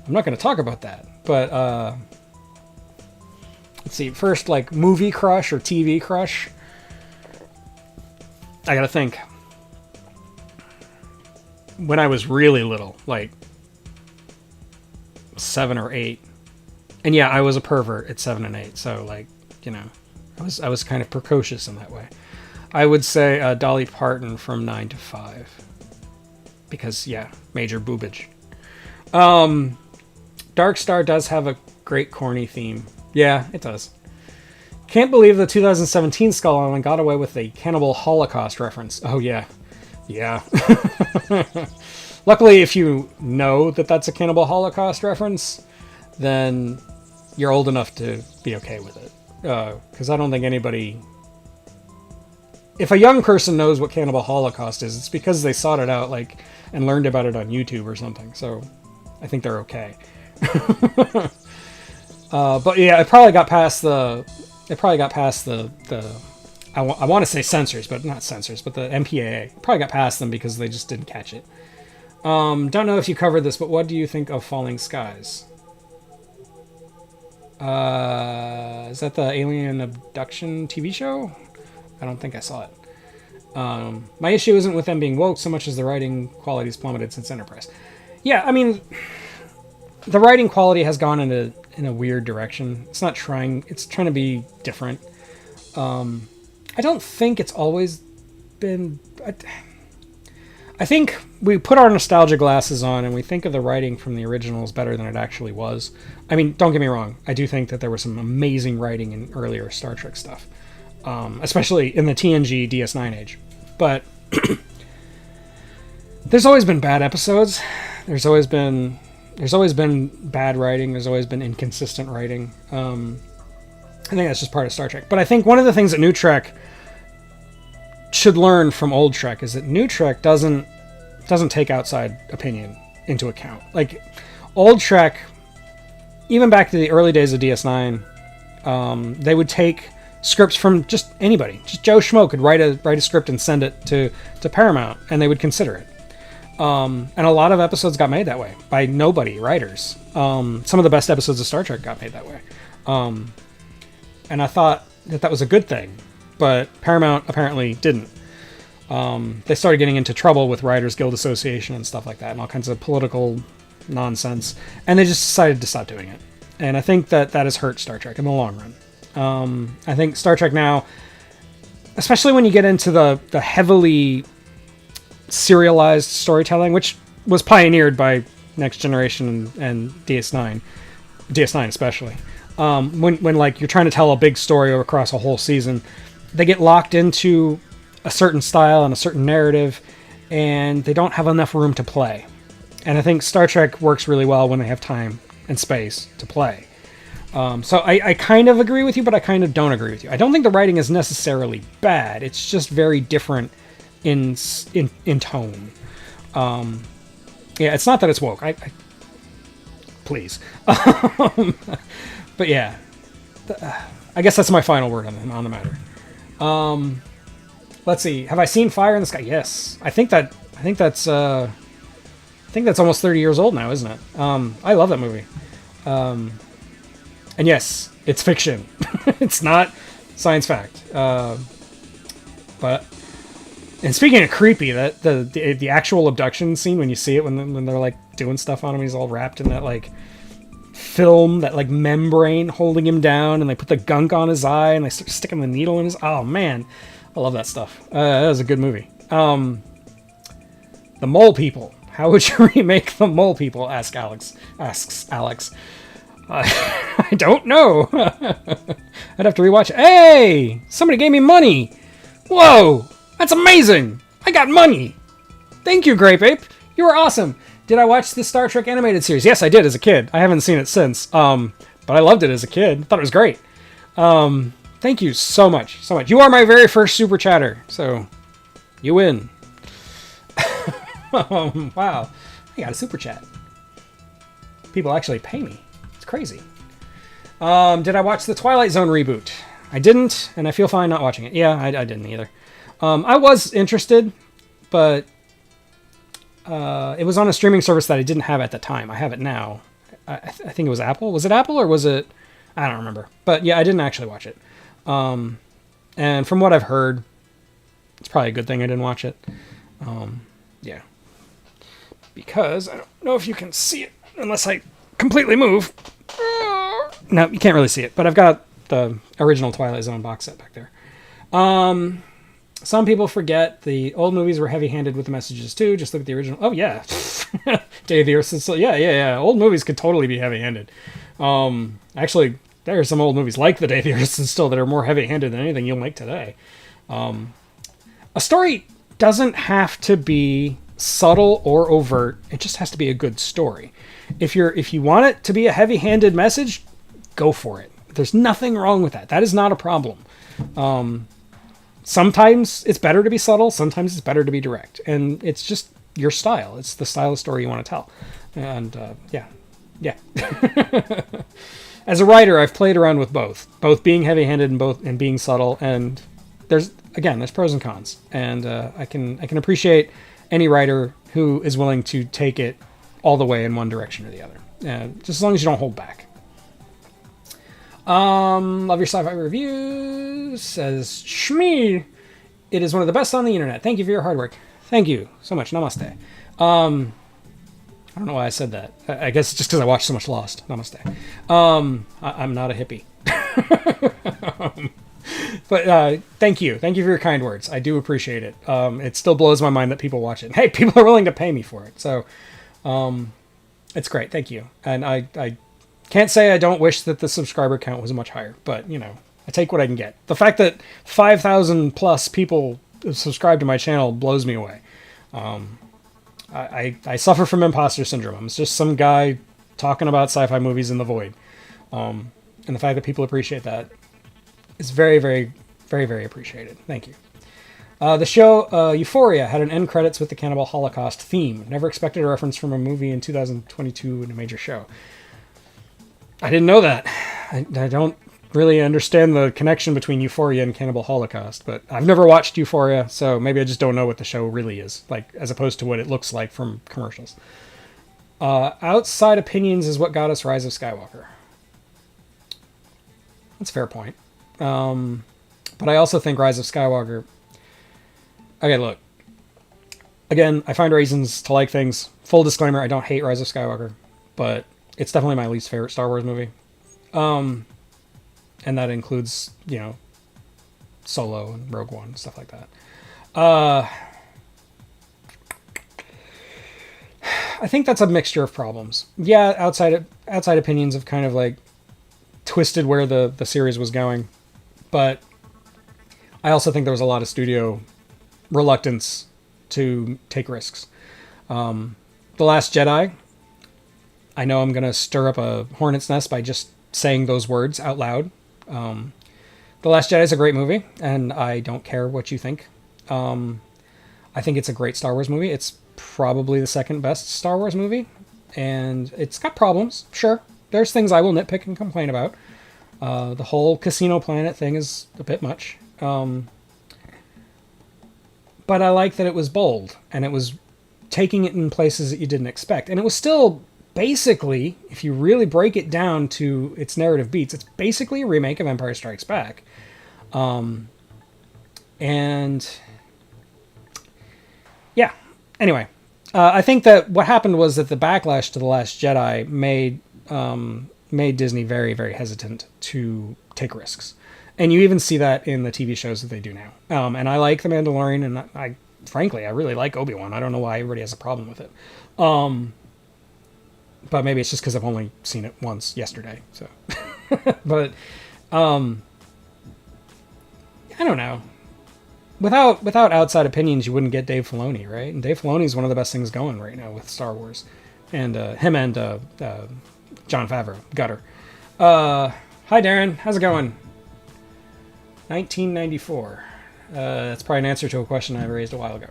I'm not going to talk about that. But let's see, first, like, movie crush or TV crush. I gotta think. When I was really little, like 7 or 8. And yeah, I was a pervert at 7 and 8, so, like, you know, I was kind of precocious in that way. I would say Dolly Parton from 9 to 5. Because, yeah, major boobage. Dark Star does have a great corny theme. Yeah, it does. Can't believe the 2017 Skull Island got away with a Cannibal Holocaust reference. Oh, yeah. Yeah. Luckily, if you know that that's a Cannibal Holocaust reference, then you're old enough to be okay with it. Because I don't think anybody... If a young person knows what Cannibal Holocaust is, it's because they sought it out, like, and learned about it on YouTube or something. So I think they're okay. But yeah, it probably got past the I want to say censors, but not censors, but the MPAA. Probably got past them because they just didn't catch it. Don't know if you covered this, but what do you think of Falling Skies? Is that the alien abduction TV show? I don't think I saw it. My issue isn't with them being woke so much as the writing quality's plummeted since Enterprise. Yeah, I mean, the writing quality has gone in a weird direction. It's trying to be different. I don't think it's always been... I think we put our nostalgia glasses on and we think of the writing from the originals better than it actually was. I mean, don't get me wrong. I do think that there was some amazing writing in earlier Star Trek stuff. Especially in the TNG DS9 age. But there's always been bad episodes. There's always been bad writing. There's always been inconsistent writing. I think that's just part of Star Trek. But I think one of the things that New Trek should learn from old Trek is that New Trek doesn't take outside opinion into account. Like, old Trek, even back to the early days of DS9, they would take scripts from just anybody. Just Joe Schmo could write a script and send it to Paramount, and they would consider it. And a lot of episodes got made that way by nobody writers. Some of the best episodes of Star Trek got made that way. And I thought that was a good thing, but Paramount apparently didn't. They started getting into trouble with Writers Guild Association and stuff like that, and all kinds of political nonsense, and they just decided to stop doing it. And I think that has hurt Star Trek in the long run. I think Star Trek now, especially when you get into the heavily serialized storytelling, which was pioneered by Next Generation and DS9 especially. When like you're trying to tell a big story across a whole season, they get locked into a certain style and a certain narrative, and they don't have enough room to play. And I think Star Trek works really well when they have time and space to play. So I kind of agree with you, but I kind of don't agree with you. I don't think the writing is necessarily bad. It's just very different in tone. Yeah, it's not that it's woke. I please. But yeah, I guess that's my final word on the matter. Let's see. Have I seen Fire in the Sky? Yes. I think that's almost 30 years old now, isn't it? I love that movie. And yes, it's fiction. It's not science fact. But and speaking of creepy, that the actual abduction scene when you see it when they're like doing stuff on him, he's all wrapped in that like film, that like membrane holding him down, and they put the gunk on his eye and they start sticking the needle in his... Oh man, I love that stuff. That was a good movie. The Mole People. How would you remake The Mole People? Asks Alex. I don't know. I'd have to rewatch it. Hey, somebody gave me money. Whoa, that's amazing. I got money. Thank you, Grape Ape. You were awesome. Did I watch the Star Trek animated series? Yes, I did as a kid. I haven't seen it since. But I loved it as a kid. Thought it was great. Thank you so much. You are my very first super chatter. So, you win. Wow. I got a super chat. People actually pay me. It's crazy. Did I watch the Twilight Zone reboot? I didn't, and I feel fine not watching it. Yeah, I didn't either. I was interested, but it was on a streaming service that I didn't have at the time. I have it now. I think it was Apple. Was it Apple or was it I don't remember. But yeah, I didn't actually watch it. And from what I've heard, it's probably a good thing I didn't watch it. Yeah. Because I don't know if you can see it unless I completely move. No, you can't really see it. But I've got the original Twilight Zone box set back there. Some people forget the old movies were heavy-handed with the messages too. Just look at the original. Oh yeah, Day of the Earth is still. Yeah. Old movies could totally be heavy-handed. Actually, there are some old movies like The Day of the Earth is still that are more heavy-handed than anything you'll make today. A story doesn't have to be subtle or overt. It just has to be a good story. If you want it to be a heavy-handed message, go for it. There's nothing wrong with that. That is not a problem. Sometimes it's better to be subtle. Sometimes it's better to be direct. And it's just your style. It's the style of story you want to tell. And yeah. As a writer, I've played around with both being heavy-handed and being subtle. And there's pros and cons. And I can appreciate any writer who is willing to take it all the way in one direction or the other. Just as long as you don't hold back. Love your sci-fi reviews, says Shmee. It is one of the best on the internet. Thank you for your hard work. Thank you so much. Namaste. I don't know why I said that. I guess it's just because I watched so much Lost. Namaste. I'm not a hippie. But thank you. Thank you for your kind words. I do appreciate it. It still blows my mind that people watch it. Hey, people are willing to pay me for it. So it's great. Thank you. And I can't say I don't wish that the subscriber count was much higher, but I take what I can get. The fact that 5,000 plus people subscribe to my channel blows me away. I suffer from imposter syndrome. I'm just some guy talking about sci-fi movies in the void. And the fact that people appreciate that is very, very, very, very appreciated. Thank you. The show Euphoria had an end credits with the Cannibal Holocaust theme. Never expected a reference from a movie in 2022 in a major show. I didn't know that. I don't really understand the connection between Euphoria and Cannibal Holocaust, but I've never watched Euphoria, so maybe I just don't know what the show really is, like, as opposed to what it looks like from commercials. Outside opinions is what got us Rise of Skywalker. That's a fair point. But I also think Rise of Skywalker... Okay, look. Again, I find reasons to like things. Full disclaimer, I don't hate Rise of Skywalker, but it's definitely my least favorite Star Wars movie. And that includes, Solo and Rogue One and stuff like that. I think that's a mixture of problems. Yeah, outside opinions have kind of like twisted where the series was going, but I also think there was a lot of studio reluctance to take risks. The Last Jedi, I know I'm going to stir up a hornet's nest by just saying those words out loud. The Last Jedi is a great movie, and I don't care what you think. I think it's a great Star Wars movie. It's probably the second best Star Wars movie, and it's got problems, sure. There's things I will nitpick and complain about. The whole Casino Planet thing is a bit much. But I like that it was bold, and it was taking it in places that you didn't expect. And it was still basically, if you really break it down to its narrative beats, it's basically a remake of Empire Strikes Back. And yeah, anyway, I think that what happened was that the backlash to The Last Jedi made Disney very, very hesitant to take risks. And you even see that in the TV shows that they do now. And I like The Mandalorian, and I frankly, I really like Obi-Wan. I don't know why everybody has a problem with it. But maybe it's just because I've only seen it once yesterday. So, but I don't know. Without outside opinions, you wouldn't get Dave Filoni, right? And Dave Filoni is one of the best things going right now with Star Wars, and him and Jon Favreau, Gutter. Hi Darren, how's it going? 1994. That's probably an answer to a question I raised a while ago.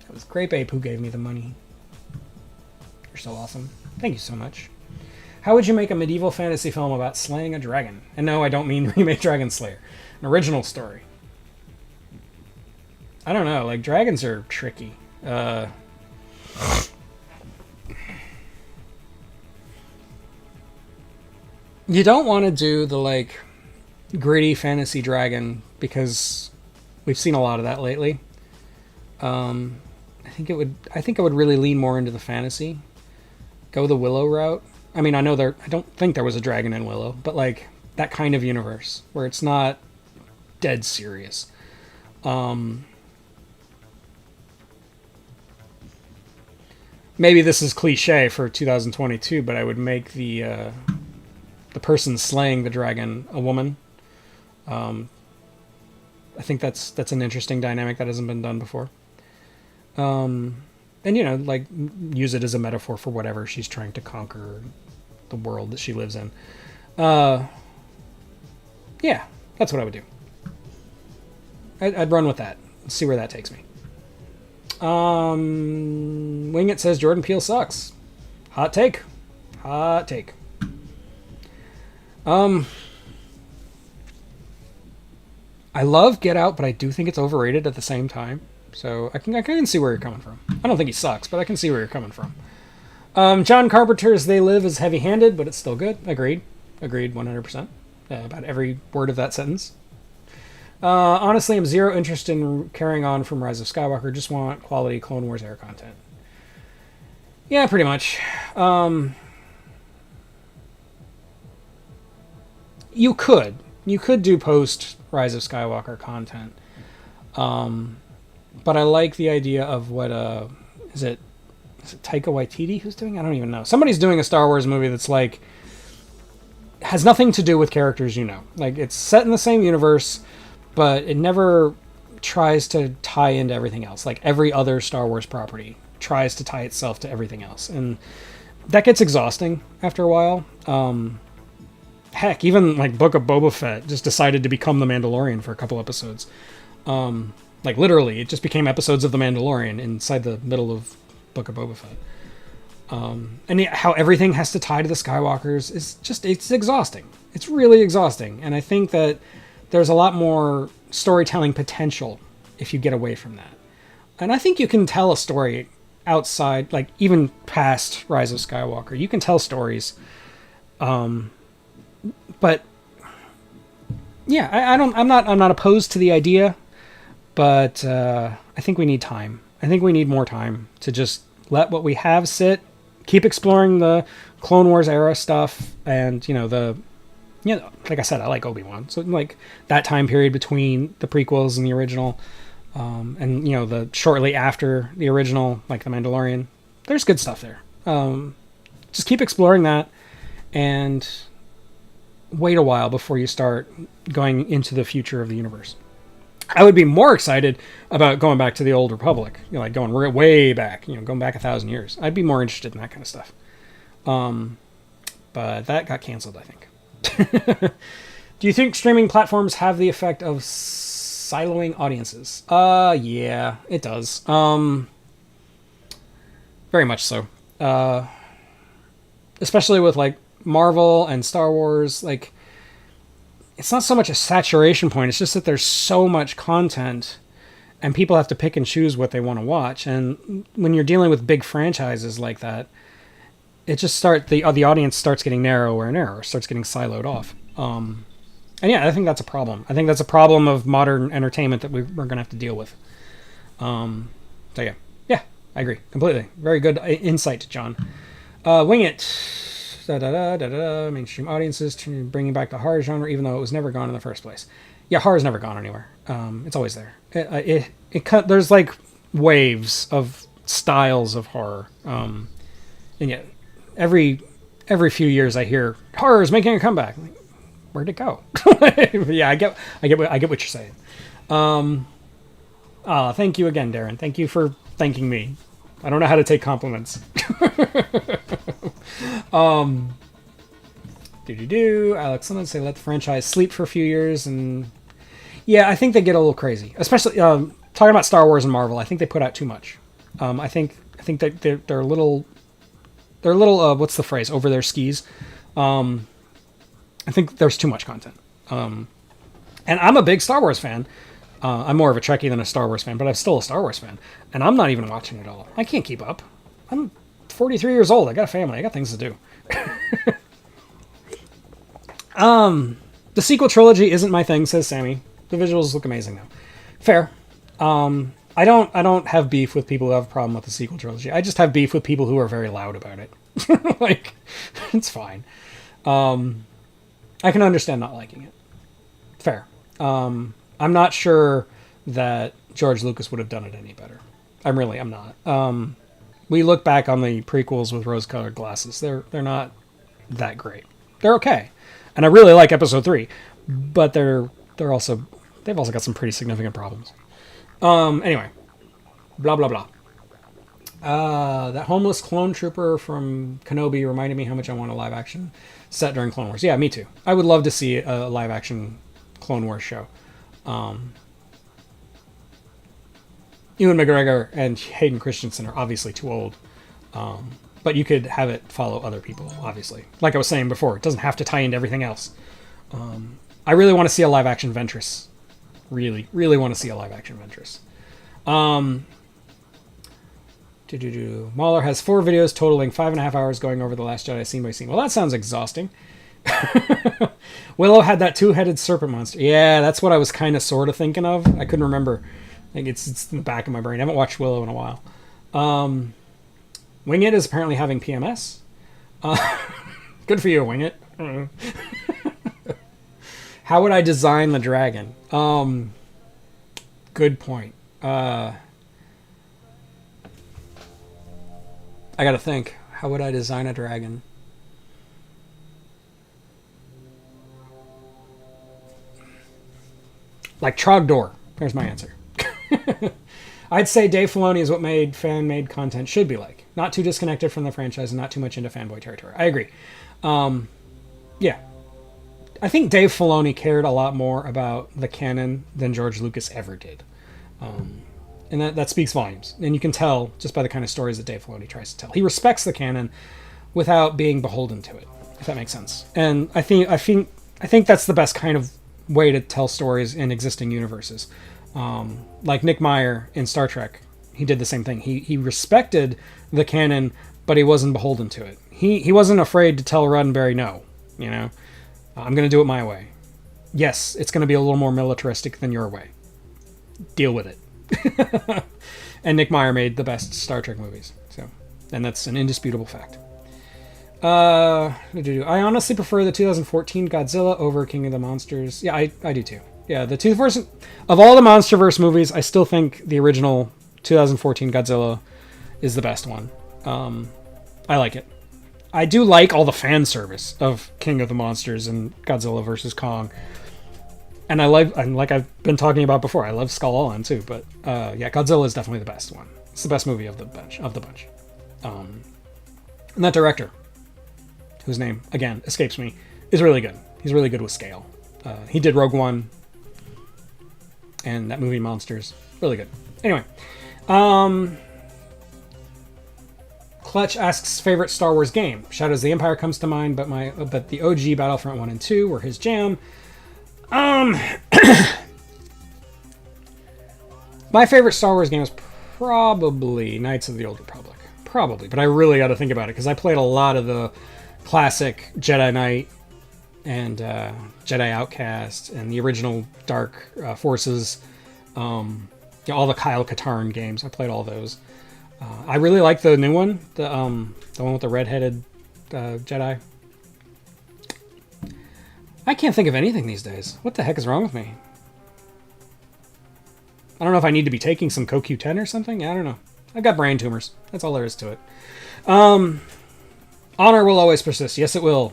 It was Grape Ape who gave me the money. You're so awesome. Thank you so much. How would you make a medieval fantasy film about slaying a dragon? And no, I don't mean remake Dragon Slayer. An original story. I don't know, like, dragons are tricky. You don't want to do the like gritty fantasy dragon because we've seen a lot of that lately. I think it would. I think I would really lean more into the fantasy. Go the Willow route. I mean, I know there. I don't think there was a dragon in Willow, but like that kind of universe where it's not dead serious. Maybe this is cliche for 2022, but I would make the person slaying the dragon a woman. I think that's an interesting dynamic that hasn't been done before. And like use it as a metaphor for whatever she's trying to conquer, the world that she lives in. Yeah, that's what I would do. I'd run with that. See where that takes me. Wing It says Jordan Peele sucks. Hot take. Hot take. I love Get Out, but I do think it's overrated at the same time. So I can see where you're coming from. I don't think he sucks, but I can see where you're coming from. John Carpenter's They Live is heavy-handed, but it's still good. Agreed. Agreed 100%. About every word of that sentence. Honestly, I'm zero interested in carrying on from Rise of Skywalker. Just want quality Clone Wars era content. Yeah, pretty much. You could do post Rise of Skywalker content. But I like the idea of what is it Taika Waititi who's doing? I don't even know. Somebody's doing a Star Wars movie that's like has nothing to do with characters, Like it's set in the same universe, but it never tries to tie into everything else. Like every other Star Wars property tries to tie itself to everything else, and that gets exhausting after a while. Heck, even like Book of Boba Fett just decided to become the Mandalorian for a couple episodes. Like literally, it just became episodes of the Mandalorian inside the middle of Book of Boba Fett. And how everything has to tie to the Skywalkers is it's exhausting. It's really exhausting. And I think that there's a lot more storytelling potential if you get away from that. And I think you can tell a story outside, like even past Rise of Skywalker. You can tell stories. But yeah, I'm not opposed to the idea, but I think we need time. I think we need more time to just let what we have sit, keep exploring the Clone Wars era stuff, and like I said, I like Obi-Wan, so like that time period between the prequels and the original, and the shortly after the original, like the Mandalorian. There's good stuff there. Just keep exploring that, and wait a while before you start going into the future of the universe. I would be more excited about going back to the Old Republic, like going way back, going back 1,000 years. I'd be more interested in that kind of stuff. But that got canceled, I think. Do you think streaming platforms have the effect of siloing audiences? Yeah, it does. Very much so. Especially with like Marvel and Star Wars, like it's not so much a saturation point, it's just that there's so much content and people have to pick and choose what they want to watch. And when you're dealing with big franchises like that, it just the audience starts getting narrower and narrower, starts getting siloed off. And yeah, I think that's a problem. I think that's a problem of modern entertainment that we're going to have to deal with. So yeah, I agree completely. Very good insight, John. Wing It. Mainstream audiences bringing back the horror genre, even though it was never gone in the first place. Yeah, horror's never gone anywhere. It's always there. There's like waves of styles of horror, and yet every few years I hear horror is making a comeback. Like, where'd it go? Yeah, I get what you're saying. Thank you again, Darren. Thank you for thanking me. I don't know how to take compliments. Alex Lemons say let the franchise sleep for a few years, and yeah, I think they get a little crazy, especially talking about Star Wars and Marvel. I think they put out too much. I think that they're a little what's the phrase, over their skis. I think there's too much content. And I'm a big Star Wars fan. I'm more of a Trekkie than a Star Wars fan, but I'm still a Star Wars fan, and I'm not even watching it all. I can't keep up. I'm 43 years old. I got a family. I got things to do. The sequel trilogy isn't my thing, says Sammy. The visuals look amazing though. Fair. I don't have beef with people who have a problem with the sequel trilogy. I just have beef with people who are very loud about it. Like, it's fine. I can understand not liking it. Fair. I'm not sure that George Lucas would have done it any better. I'm not. We look back on the prequels with rose-colored glasses. They're not that great. They're okay. And I really like episode 3, but they've also got some pretty significant problems. Anyway, blah blah blah. That homeless clone trooper from Kenobi reminded me how much I want a live action set during Clone Wars. Yeah, me too. I would love to see a live action Clone Wars show. Ewan McGregor and Hayden Christensen are obviously too old. But you could have it follow other people, obviously. Like I was saying before, it doesn't have to tie into everything else. I really want to see a live action Ventress. Really, really want to see a live action Ventress. Mahler has 4 videos totaling 5.5 hours going over The Last Jedi scene by scene. Well, that sounds exhausting. Willow had that 2-headed serpent monster. Yeah, that's what I was kind of sort of thinking of. I couldn't remember. I think it's in the back of my brain. I haven't watched Willow in a while. Wing It is apparently having PMS. Good for you, Wing It. How would I design the dragon? Good point. I gotta think. How would I design a dragon? Like Trogdor. There's my answer. I'd say Dave Filoni is what fan-made content should be like. Not too disconnected from the franchise and not too much into fanboy territory. I agree. Yeah. I think Dave Filoni cared a lot more about the canon than George Lucas ever did. And that speaks volumes. And you can tell just by the kind of stories that Dave Filoni tries to tell. He respects the canon without being beholden to it, if that makes sense. And I think that's the best kind of way to tell stories in existing universes. Like Nick Meyer in Star Trek, he did the same thing. He respected the canon, but he wasn't beholden to it. He wasn't afraid to tell Roddenberry no. You know, I'm going to do it my way. Yes, it's going to be a little more militaristic than your way. Deal with it. And Nick Meyer made the best Star Trek movies, and that's an indisputable fact. I honestly prefer the 2014 Godzilla over King of the Monsters. Yeah, I do too. Yeah, the two first of all the MonsterVerse movies, I still think the original 2014 Godzilla is the best one. I like it. I do like all the fan service of King of the Monsters and Godzilla vs. Kong. And like I've been talking about before, I love Skull Island too. But yeah, Godzilla is definitely the best one. It's the best movie of the bunch. And that director, whose name again escapes me, is really good. He's really good with scale. He did Rogue One and that movie Monsters. Really good. Anyway, Clutch asks favorite Star Wars game. Shadows of the Empire comes to mind, but the OG Battlefront 1 and 2 were his jam. My favorite Star Wars game is probably Knights of the Old Republic. Probably, but I really got to think about it because I played a lot of the classic Jedi Knight and Jedi Outcast and the original Dark Forces. All the Kyle Katarn games. I played all those. I really like the new one, the one with the red-headed Jedi. I can't think of anything these days. What the heck is wrong with me? I don't know if I need to be taking some CoQ10 or something. I don't know. I've got brain tumors. That's all there is to it. Honor will always persist. Yes, it will.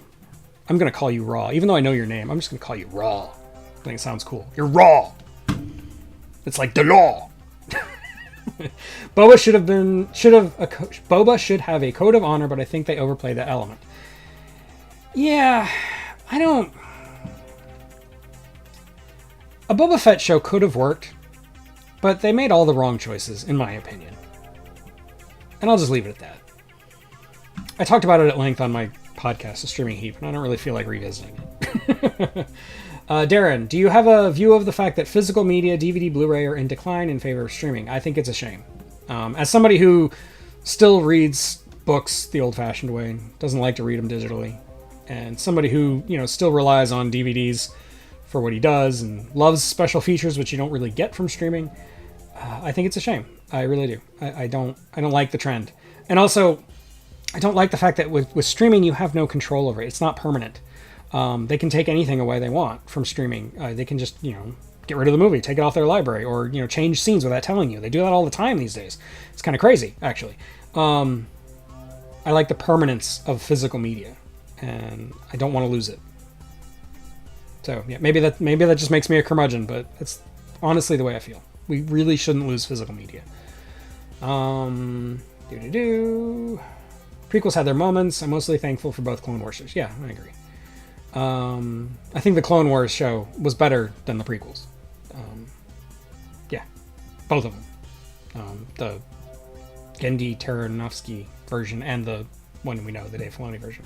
I'm going to call you Raw. Even though I know your name, I'm just going to call you Raw. I think it sounds cool. You're Raw. It's like the law. Boba Boba should have a code of honor, but I think they overplay that element. Yeah, I don't... A Boba Fett show could have worked, but they made all the wrong choices, in my opinion. And I'll just leave it at that. I talked about it at length on my podcast, The Streaming Heap, and I don't really feel like revisiting it. Darren, do you have a view of the fact that physical media, DVD, Blu-ray, are in decline in favor of streaming? I think it's a shame. As somebody who still reads books the old-fashioned way, doesn't like to read them digitally, and somebody who, still relies on DVDs for what he does and loves special features, which you don't really get from streaming, I think it's a shame. I really do. I don't like the trend. And also, I don't like the fact that with streaming, you have no control over it. It's not permanent. They can take anything away they want from streaming. They can just, get rid of the movie, take it off their library, or, change scenes without telling you. They do that all the time these days. It's kind of crazy, actually. I like the permanence of physical media, and I don't want to lose it. So, yeah, maybe that just makes me a curmudgeon, but it's honestly the way I feel. We really shouldn't lose physical media. Prequels had their moments. I'm mostly thankful for both Clone Wars shows. Yeah, I agree. I think the Clone Wars show was better than the prequels. Yeah, both of them. The Gendy Taranovsky version and the one we know, the Dave Filoni version.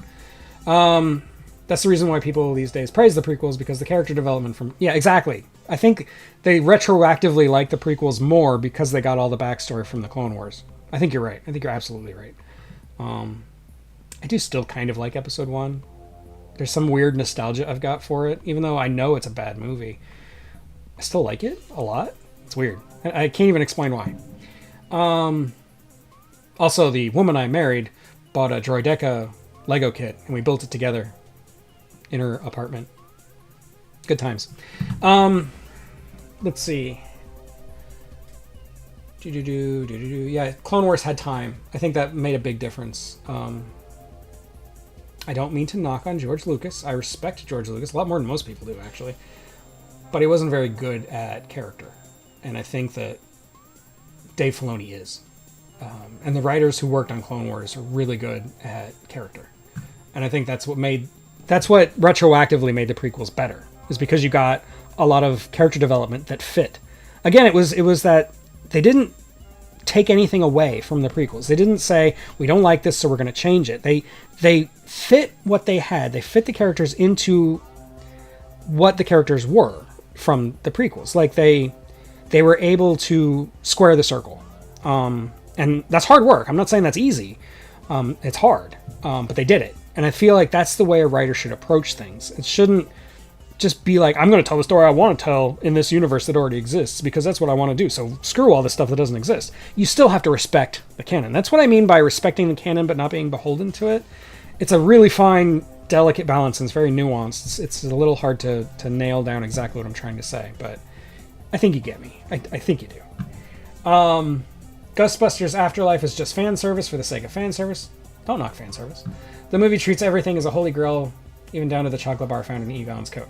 That's the reason why people these days praise the prequels, because the character development from... Yeah, exactly. I think they retroactively like the prequels more because they got all the backstory from the Clone Wars. I think you're right. I think you're absolutely right. I do still kind of like Episode 1. There's some weird nostalgia I've got for it, even though I know it's a bad movie. I still like it a lot. It's weird. I can't even explain why. Also, the woman I married bought a Droideka Lego kit, and we built it together in her apartment. Good times. Let's see. Yeah, Clone Wars had time. I think that made a big difference. I don't mean to knock on George Lucas. I respect George Lucas a lot more than most people do, actually. But he wasn't very good at character. And I think that Dave Filoni is. And the writers who worked on Clone Wars are really good at character. And I think that's what retroactively made the prequels better, is because you got a lot of character development that fit. Again, it was that they didn't take anything away from the prequels. They didn't say, we don't like this, so we're going to change it. They fit what they had. They fit the characters into what the characters were from the prequels. Like they were able to square the circle. And that's hard work. I'm not saying that's easy. It's hard, but they did it. And I feel like that's the way a writer should approach things. It shouldn't just be like, I'm going to tell the story I want to tell in this universe that already exists, because that's what I want to do. So screw all the stuff that doesn't exist. You still have to respect the canon. That's what I mean by respecting the canon but not being beholden to it. It's a really fine, delicate balance, and it's very nuanced. It's a little hard to nail down exactly what I'm trying to say, but I think you get me. I think you do. Ghostbusters Afterlife is just fan service for the sake of fan service. Don't knock fan service. The movie treats everything as a holy grail, even down to the chocolate bar found in Egon's coat.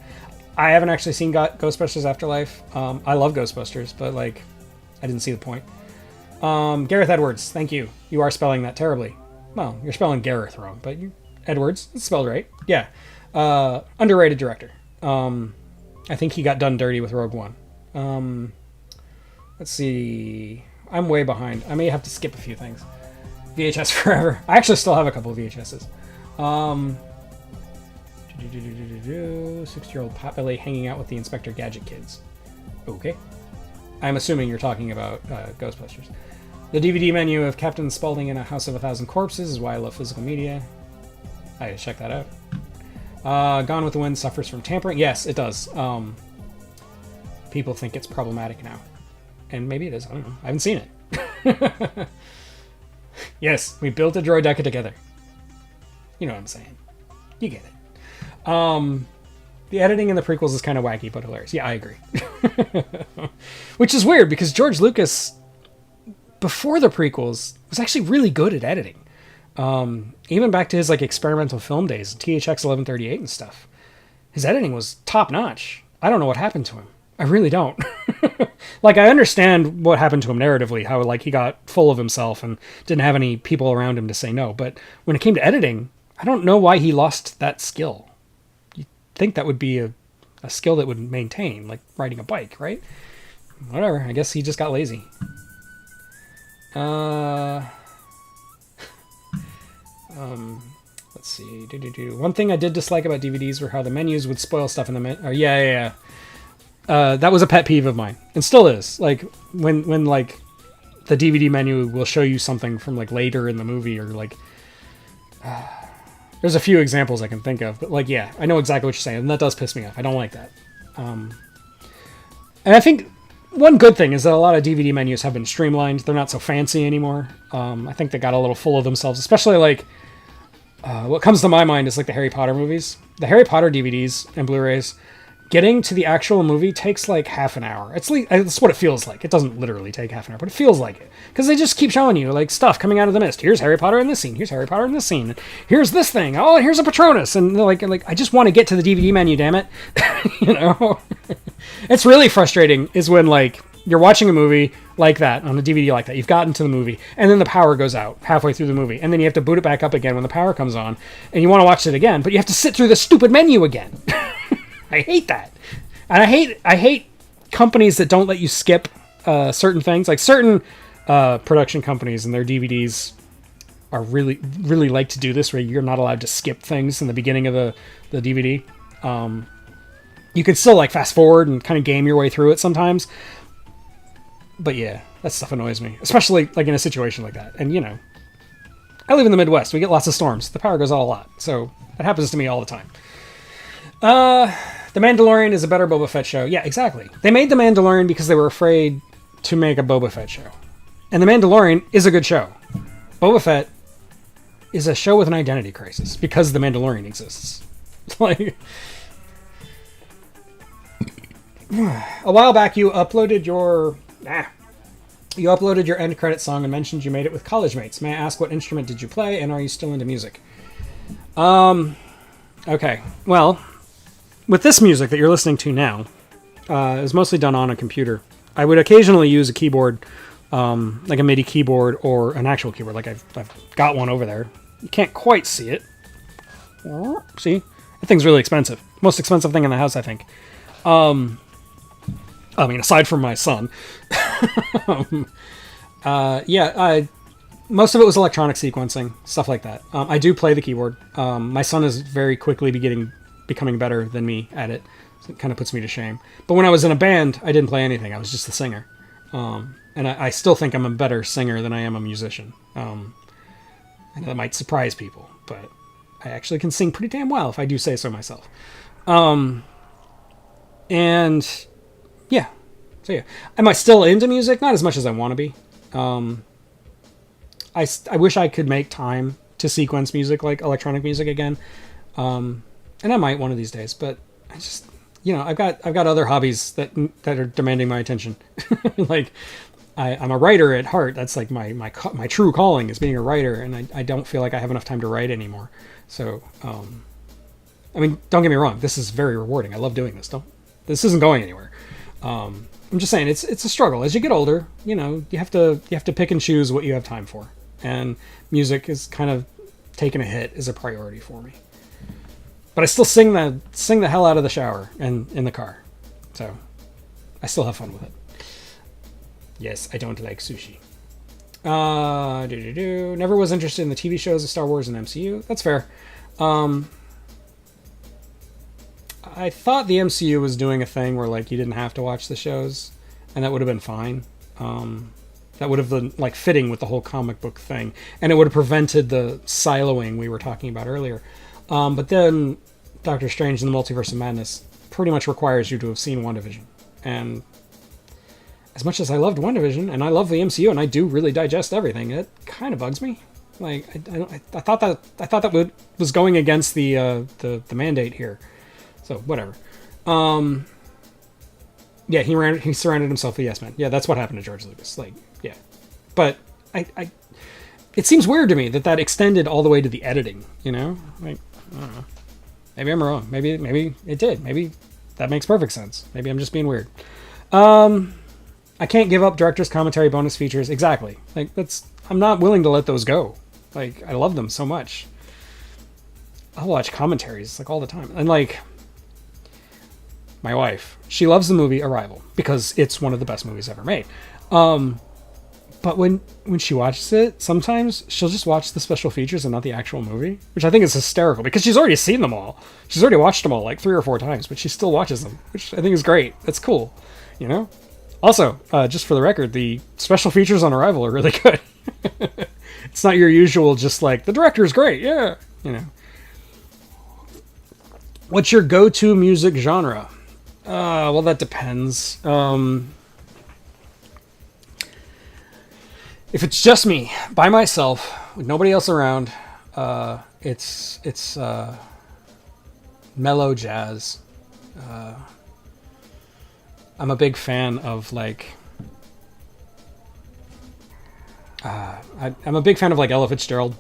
I haven't actually seen Ghostbusters Afterlife. I love Ghostbusters, but I didn't see the point. Gareth Edwards, thank you. You are spelling that terribly. Well, you're spelling Gareth wrong, but Edwards, it's spelled right. Yeah. Underrated director. I think he got done dirty with Rogue One. Let's see. I'm way behind. I may have to skip a few things. VHS Forever. I actually still have a couple of VHSs. 6-year-old Potbelly hanging out with the Inspector Gadget kids. Okay. I'm assuming you're talking about Ghostbusters. The DVD menu of Captain Spaulding in A House of a Thousand Corpses is why I love physical media. I gotta check that out. Gone with the Wind suffers from tampering. Yes, it does. People think it's problematic now. And maybe it is. I don't know. I haven't seen it. Yes, we built a Droideka together. You know what I'm saying. You get it. The editing in the prequels is kind of wacky, but hilarious. Yeah, I agree. Which is weird, because George Lucas, before the prequels, was actually really good at editing. Even back to his experimental film days, THX 1138 and stuff. His editing was top notch. I don't know what happened to him. I really don't. I understand what happened to him narratively, how he got full of himself and didn't have any people around him to say no. But when it came to editing, I don't know why he lost that skill. You'd think that would be a skill that would maintain, like riding a bike, right? Whatever. I guess he just got lazy. Let's see. One thing I did dislike about DVDs were how the menus would spoil stuff in the menu. Yeah. That was a pet peeve of mine, and still is. When the DVD menu will show you something from later in the movie, or There's a few examples I can think of, but like, yeah, I know exactly what you're saying, and that does piss me off. I don't like that. And I think one good thing is that a lot of DVD menus have been streamlined. They're not so fancy anymore. I think they got a little full of themselves, especially like what comes to my mind is like the Harry Potter movies. The Harry Potter DVDs and Blu-rays, getting to the actual movie takes like half an hour. It's what it feels like. It doesn't literally take half an hour, but it feels like it. Because they just keep showing you like stuff coming out of the mist. Here's Harry Potter in this scene. Here's Harry Potter in this scene. Here's this thing. Oh, here's a Patronus. And they're like I just want to get to the DVD menu, damn it. You know? It's really frustrating is when like you're watching a movie like that on a DVD like that. You've gotten to the movie and then the power goes out halfway through the movie. And then you have to boot it back up again when the power comes on. And you want to watch it again, but you have to sit through the stupid menu again. I hate that. And I hate companies that don't let you skip certain things. Like certain production companies and their DVDs are really like to do this, where you're not allowed to skip things in the beginning of the DVD. You can still like fast forward and kind of game your way through it sometimes. But yeah, that stuff annoys me, especially like in a situation like that. And you know, I live in the Midwest. We get lots of storms. The power goes out a lot. So that happens to me all the time. The Mandalorian is a better Boba Fett show. Yeah, exactly. They made The Mandalorian because they were afraid to make a Boba Fett show. And The Mandalorian is a good show. Boba Fett is a show with an identity crisis because The Mandalorian exists. Like, a while back you uploaded your end credit song and mentioned you made it with college mates. May I ask what instrument did you play, and are you still into music? Okay. Well, with this music that you're listening to now, is mostly done on a computer. I would occasionally use a keyboard, like a MIDI keyboard or an actual keyboard. Like I've got one over there. You can't quite see it. See? That thing's really expensive. Most expensive thing in the house, I think. I mean, aside from my son. Most of it was electronic sequencing, stuff like that. I do play the keyboard. My son is very quickly becoming better than me at it. So it kind of puts me to shame. But when I was in a band, I didn't play anything. I was just the singer. And I still think I'm a better singer than I am a musician. And that might surprise people, but I actually can sing pretty damn well if I do say so myself. And yeah. So yeah. Am I still into music? Not as much as I want to be. I wish I could make time to sequence music like electronic music again. And I might one of these days, but I just, you know, I've got other hobbies that are demanding my attention. Like I'm a writer at heart. That's like my true calling is being a writer. And I don't feel like I have enough time to write anymore. So, I mean, don't get me wrong. This is very rewarding. I love doing this. This isn't going anywhere. I'm just saying it's a struggle. As you get older, you know, you have to pick and choose what you have time for. And music is kind of taking a hit as a priority for me. But I still sing the hell out of the shower and in the car. So I still have fun with it. Yes, I don't like sushi. Never was interested in the TV shows of Star Wars and MCU. That's fair. I thought the MCU was doing a thing where like you didn't have to watch the shows, and that would have been fine. That would have been like fitting with the whole comic book thing, and it would have prevented the siloing we were talking about earlier. But then Doctor Strange and the Multiverse of Madness pretty much requires you to have seen WandaVision. And as much as I loved WandaVision, and I love the MCU, and I do really digest everything, it kind of bugs me. Like I thought that was going against the mandate here. So whatever. Yeah, he surrounded himself with yes men. Yeah, that's what happened to George Lucas. Like, yeah, but it seems weird to me that extended all the way to the editing. You know, like I don't know. Maybe I'm wrong. Maybe it did. Maybe that makes perfect sense. Maybe I'm just being weird. I can't give up director's commentary bonus features. Exactly. Like I'm not willing to let those go. Like I love them so much. I'll watch commentaries like all the time, and like. My wife, she loves the movie Arrival because it's one of the best movies ever made. But when she watches it, sometimes she'll just watch the special features and not the actual movie, which I think is hysterical because she's already seen them all. She's already watched them all like 3 or 4 times, but she still watches them, which I think is great. That's cool, you know? Also, just for the record, the special features on Arrival are really good. It's not your usual just like, the director is great, yeah, you know. What's your go-to music genre? Well, that depends. If it's just me, by myself, with nobody else around, it's mellow jazz. I'm a big fan of like. I'm a big fan of like Ella Fitzgerald.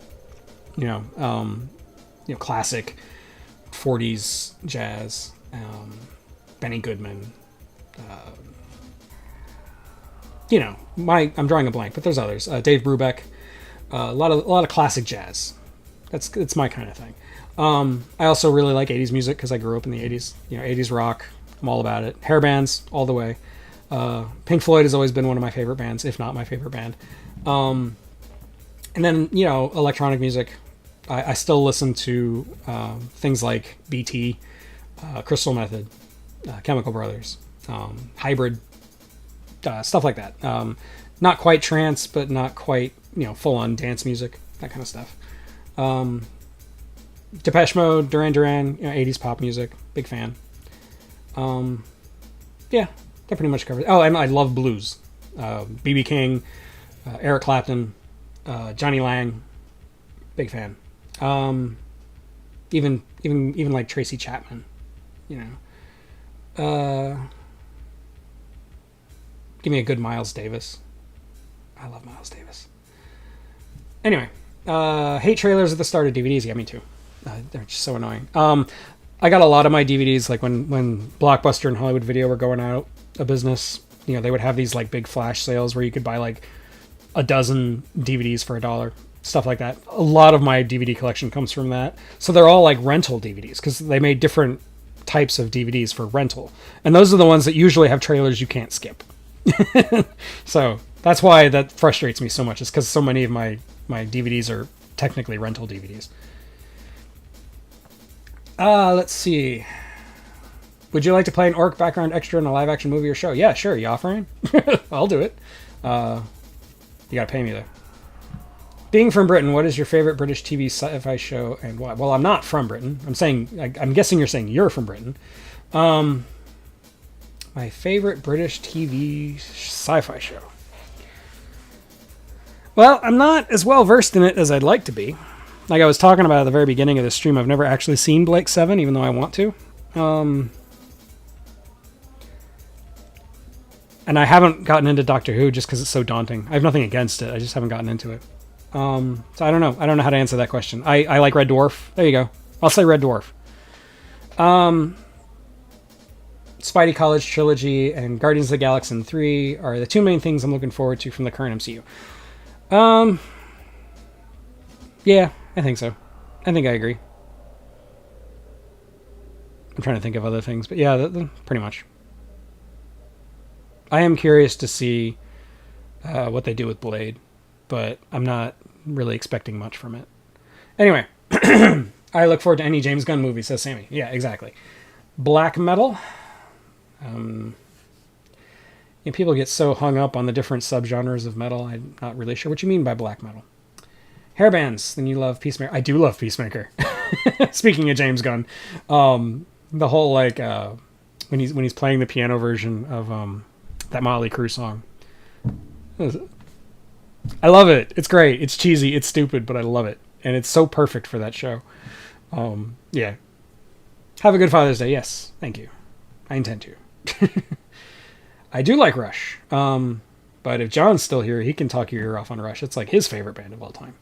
Classic 40s jazz. Benny Goodman. I'm drawing a blank, but there's others. Dave Brubeck. A lot of classic jazz. It's my kind of thing. I also really like 80s music because I grew up in the 80s. 80s rock. I'm all about it. Hair bands all the way. Pink Floyd has always been one of my favorite bands, if not my favorite band. And then electronic music. I still listen to things like BT, Crystal Method, Chemical Brothers, Hybrid, stuff like that. Not quite trance, but not quite full-on dance music, that kind of stuff. Depeche Mode, Duran, 80s pop music, big fan. Yeah, that pretty much covers it. Oh, and I love blues. B.B. King, Eric Clapton, Johnny Lang, big fan. Even like Tracy Chapman, give me a good Miles Davis. I love Miles Davis. Anyway, hate trailers at the start of DVDs. Yeah, me too. They're just so annoying. I got a lot of my DVDs like when Blockbuster and Hollywood Video were going out of business. They would have these like big flash sales where you could buy like a dozen DVDs for $1, stuff like that. A lot of my DVD collection comes from that. So they're all like rental DVDs because they made different types of DVDs for rental, and those are the ones that usually have trailers you can't skip. So that's why that frustrates me so much, is because so many of my DVDs are technically rental DVDs. Let's see. Would you like to play an orc background extra in a live action movie or show? Yeah, sure. You offering? I'll do it. You gotta pay me though. Being from Britain, what is your favorite British TV sci-fi show and why? Well, I'm not from Britain. I'm guessing you're saying you're from Britain. My favorite British TV sci-fi show. Well, I'm not as well versed in it as I'd like to be. Like I was talking about at the very beginning of this stream, I've never actually seen Blake 7, even though I want to. And I haven't gotten into Doctor Who just because it's so daunting. I have nothing against it. I just haven't gotten into it. So I don't know. I don't know how to answer that question. I like Red Dwarf. There you go. I'll say Red Dwarf. Spidey College Trilogy and Guardians of the Galaxy 3 are the two main things I'm looking forward to from the current MCU. Yeah, I think so. I think I agree. I'm trying to think of other things, but yeah, pretty much. I am curious to see what they do with Blade, but I'm not really expecting much from it. Anyway, I look forward to any James Gunn movie, says Sammy. Yeah, exactly. Black metal. People get so hung up on the different subgenres of metal. I'm not really sure what you mean by black metal. Hairbands. Then you love Peacemaker. I do love Peacemaker. Speaking of James Gunn, the whole like when he's playing the piano version of that Motley Crue song. I love it. It's great. It's cheesy. It's stupid, but I love it, and it's so perfect for that show. Yeah. Have a good Father's Day. Yes, thank you. I intend to. I do like Rush. But if John's still here, he can talk your ear off on Rush. It's like his favorite band of all time.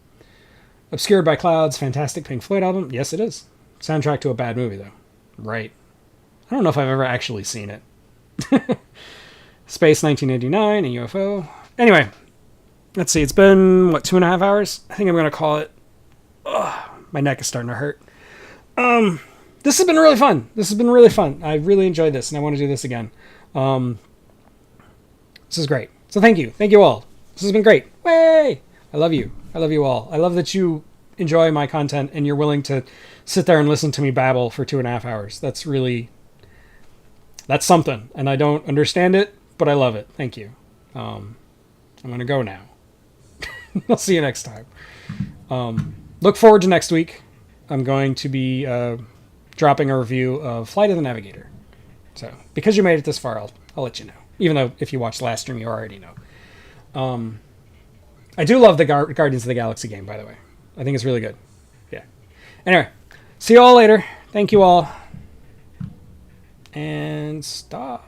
Obscured by Clouds, fantastic Pink Floyd album. Yes, it is. Soundtrack to a bad movie, though. Right. I don't know if I've ever actually seen it. Space 1989, a UFO. Anyway, let's see. It's been, 2.5 hours? I think I'm going to call it. Ugh, my neck is starting to hurt. This has been really fun. I really enjoyed this, and I want to do this again. This is great. So thank you. Thank you all. This has been great. Way! I love you. I love you all. I love that you enjoy my content and you're willing to sit there and listen to me babble for 2.5 hours. That's something. And I don't understand it, but I love it. Thank you. I'm going to go now. I'll see you next time. Look forward to next week. I'm going to be dropping a review of Flight of the Navigator. So, because you made it this far, I'll let you know. Even though if you watched last stream, you already know. I do love the Guardians of the Galaxy game, by the way. I think it's really good. Yeah. Anyway, see you all later. Thank you all. And stop.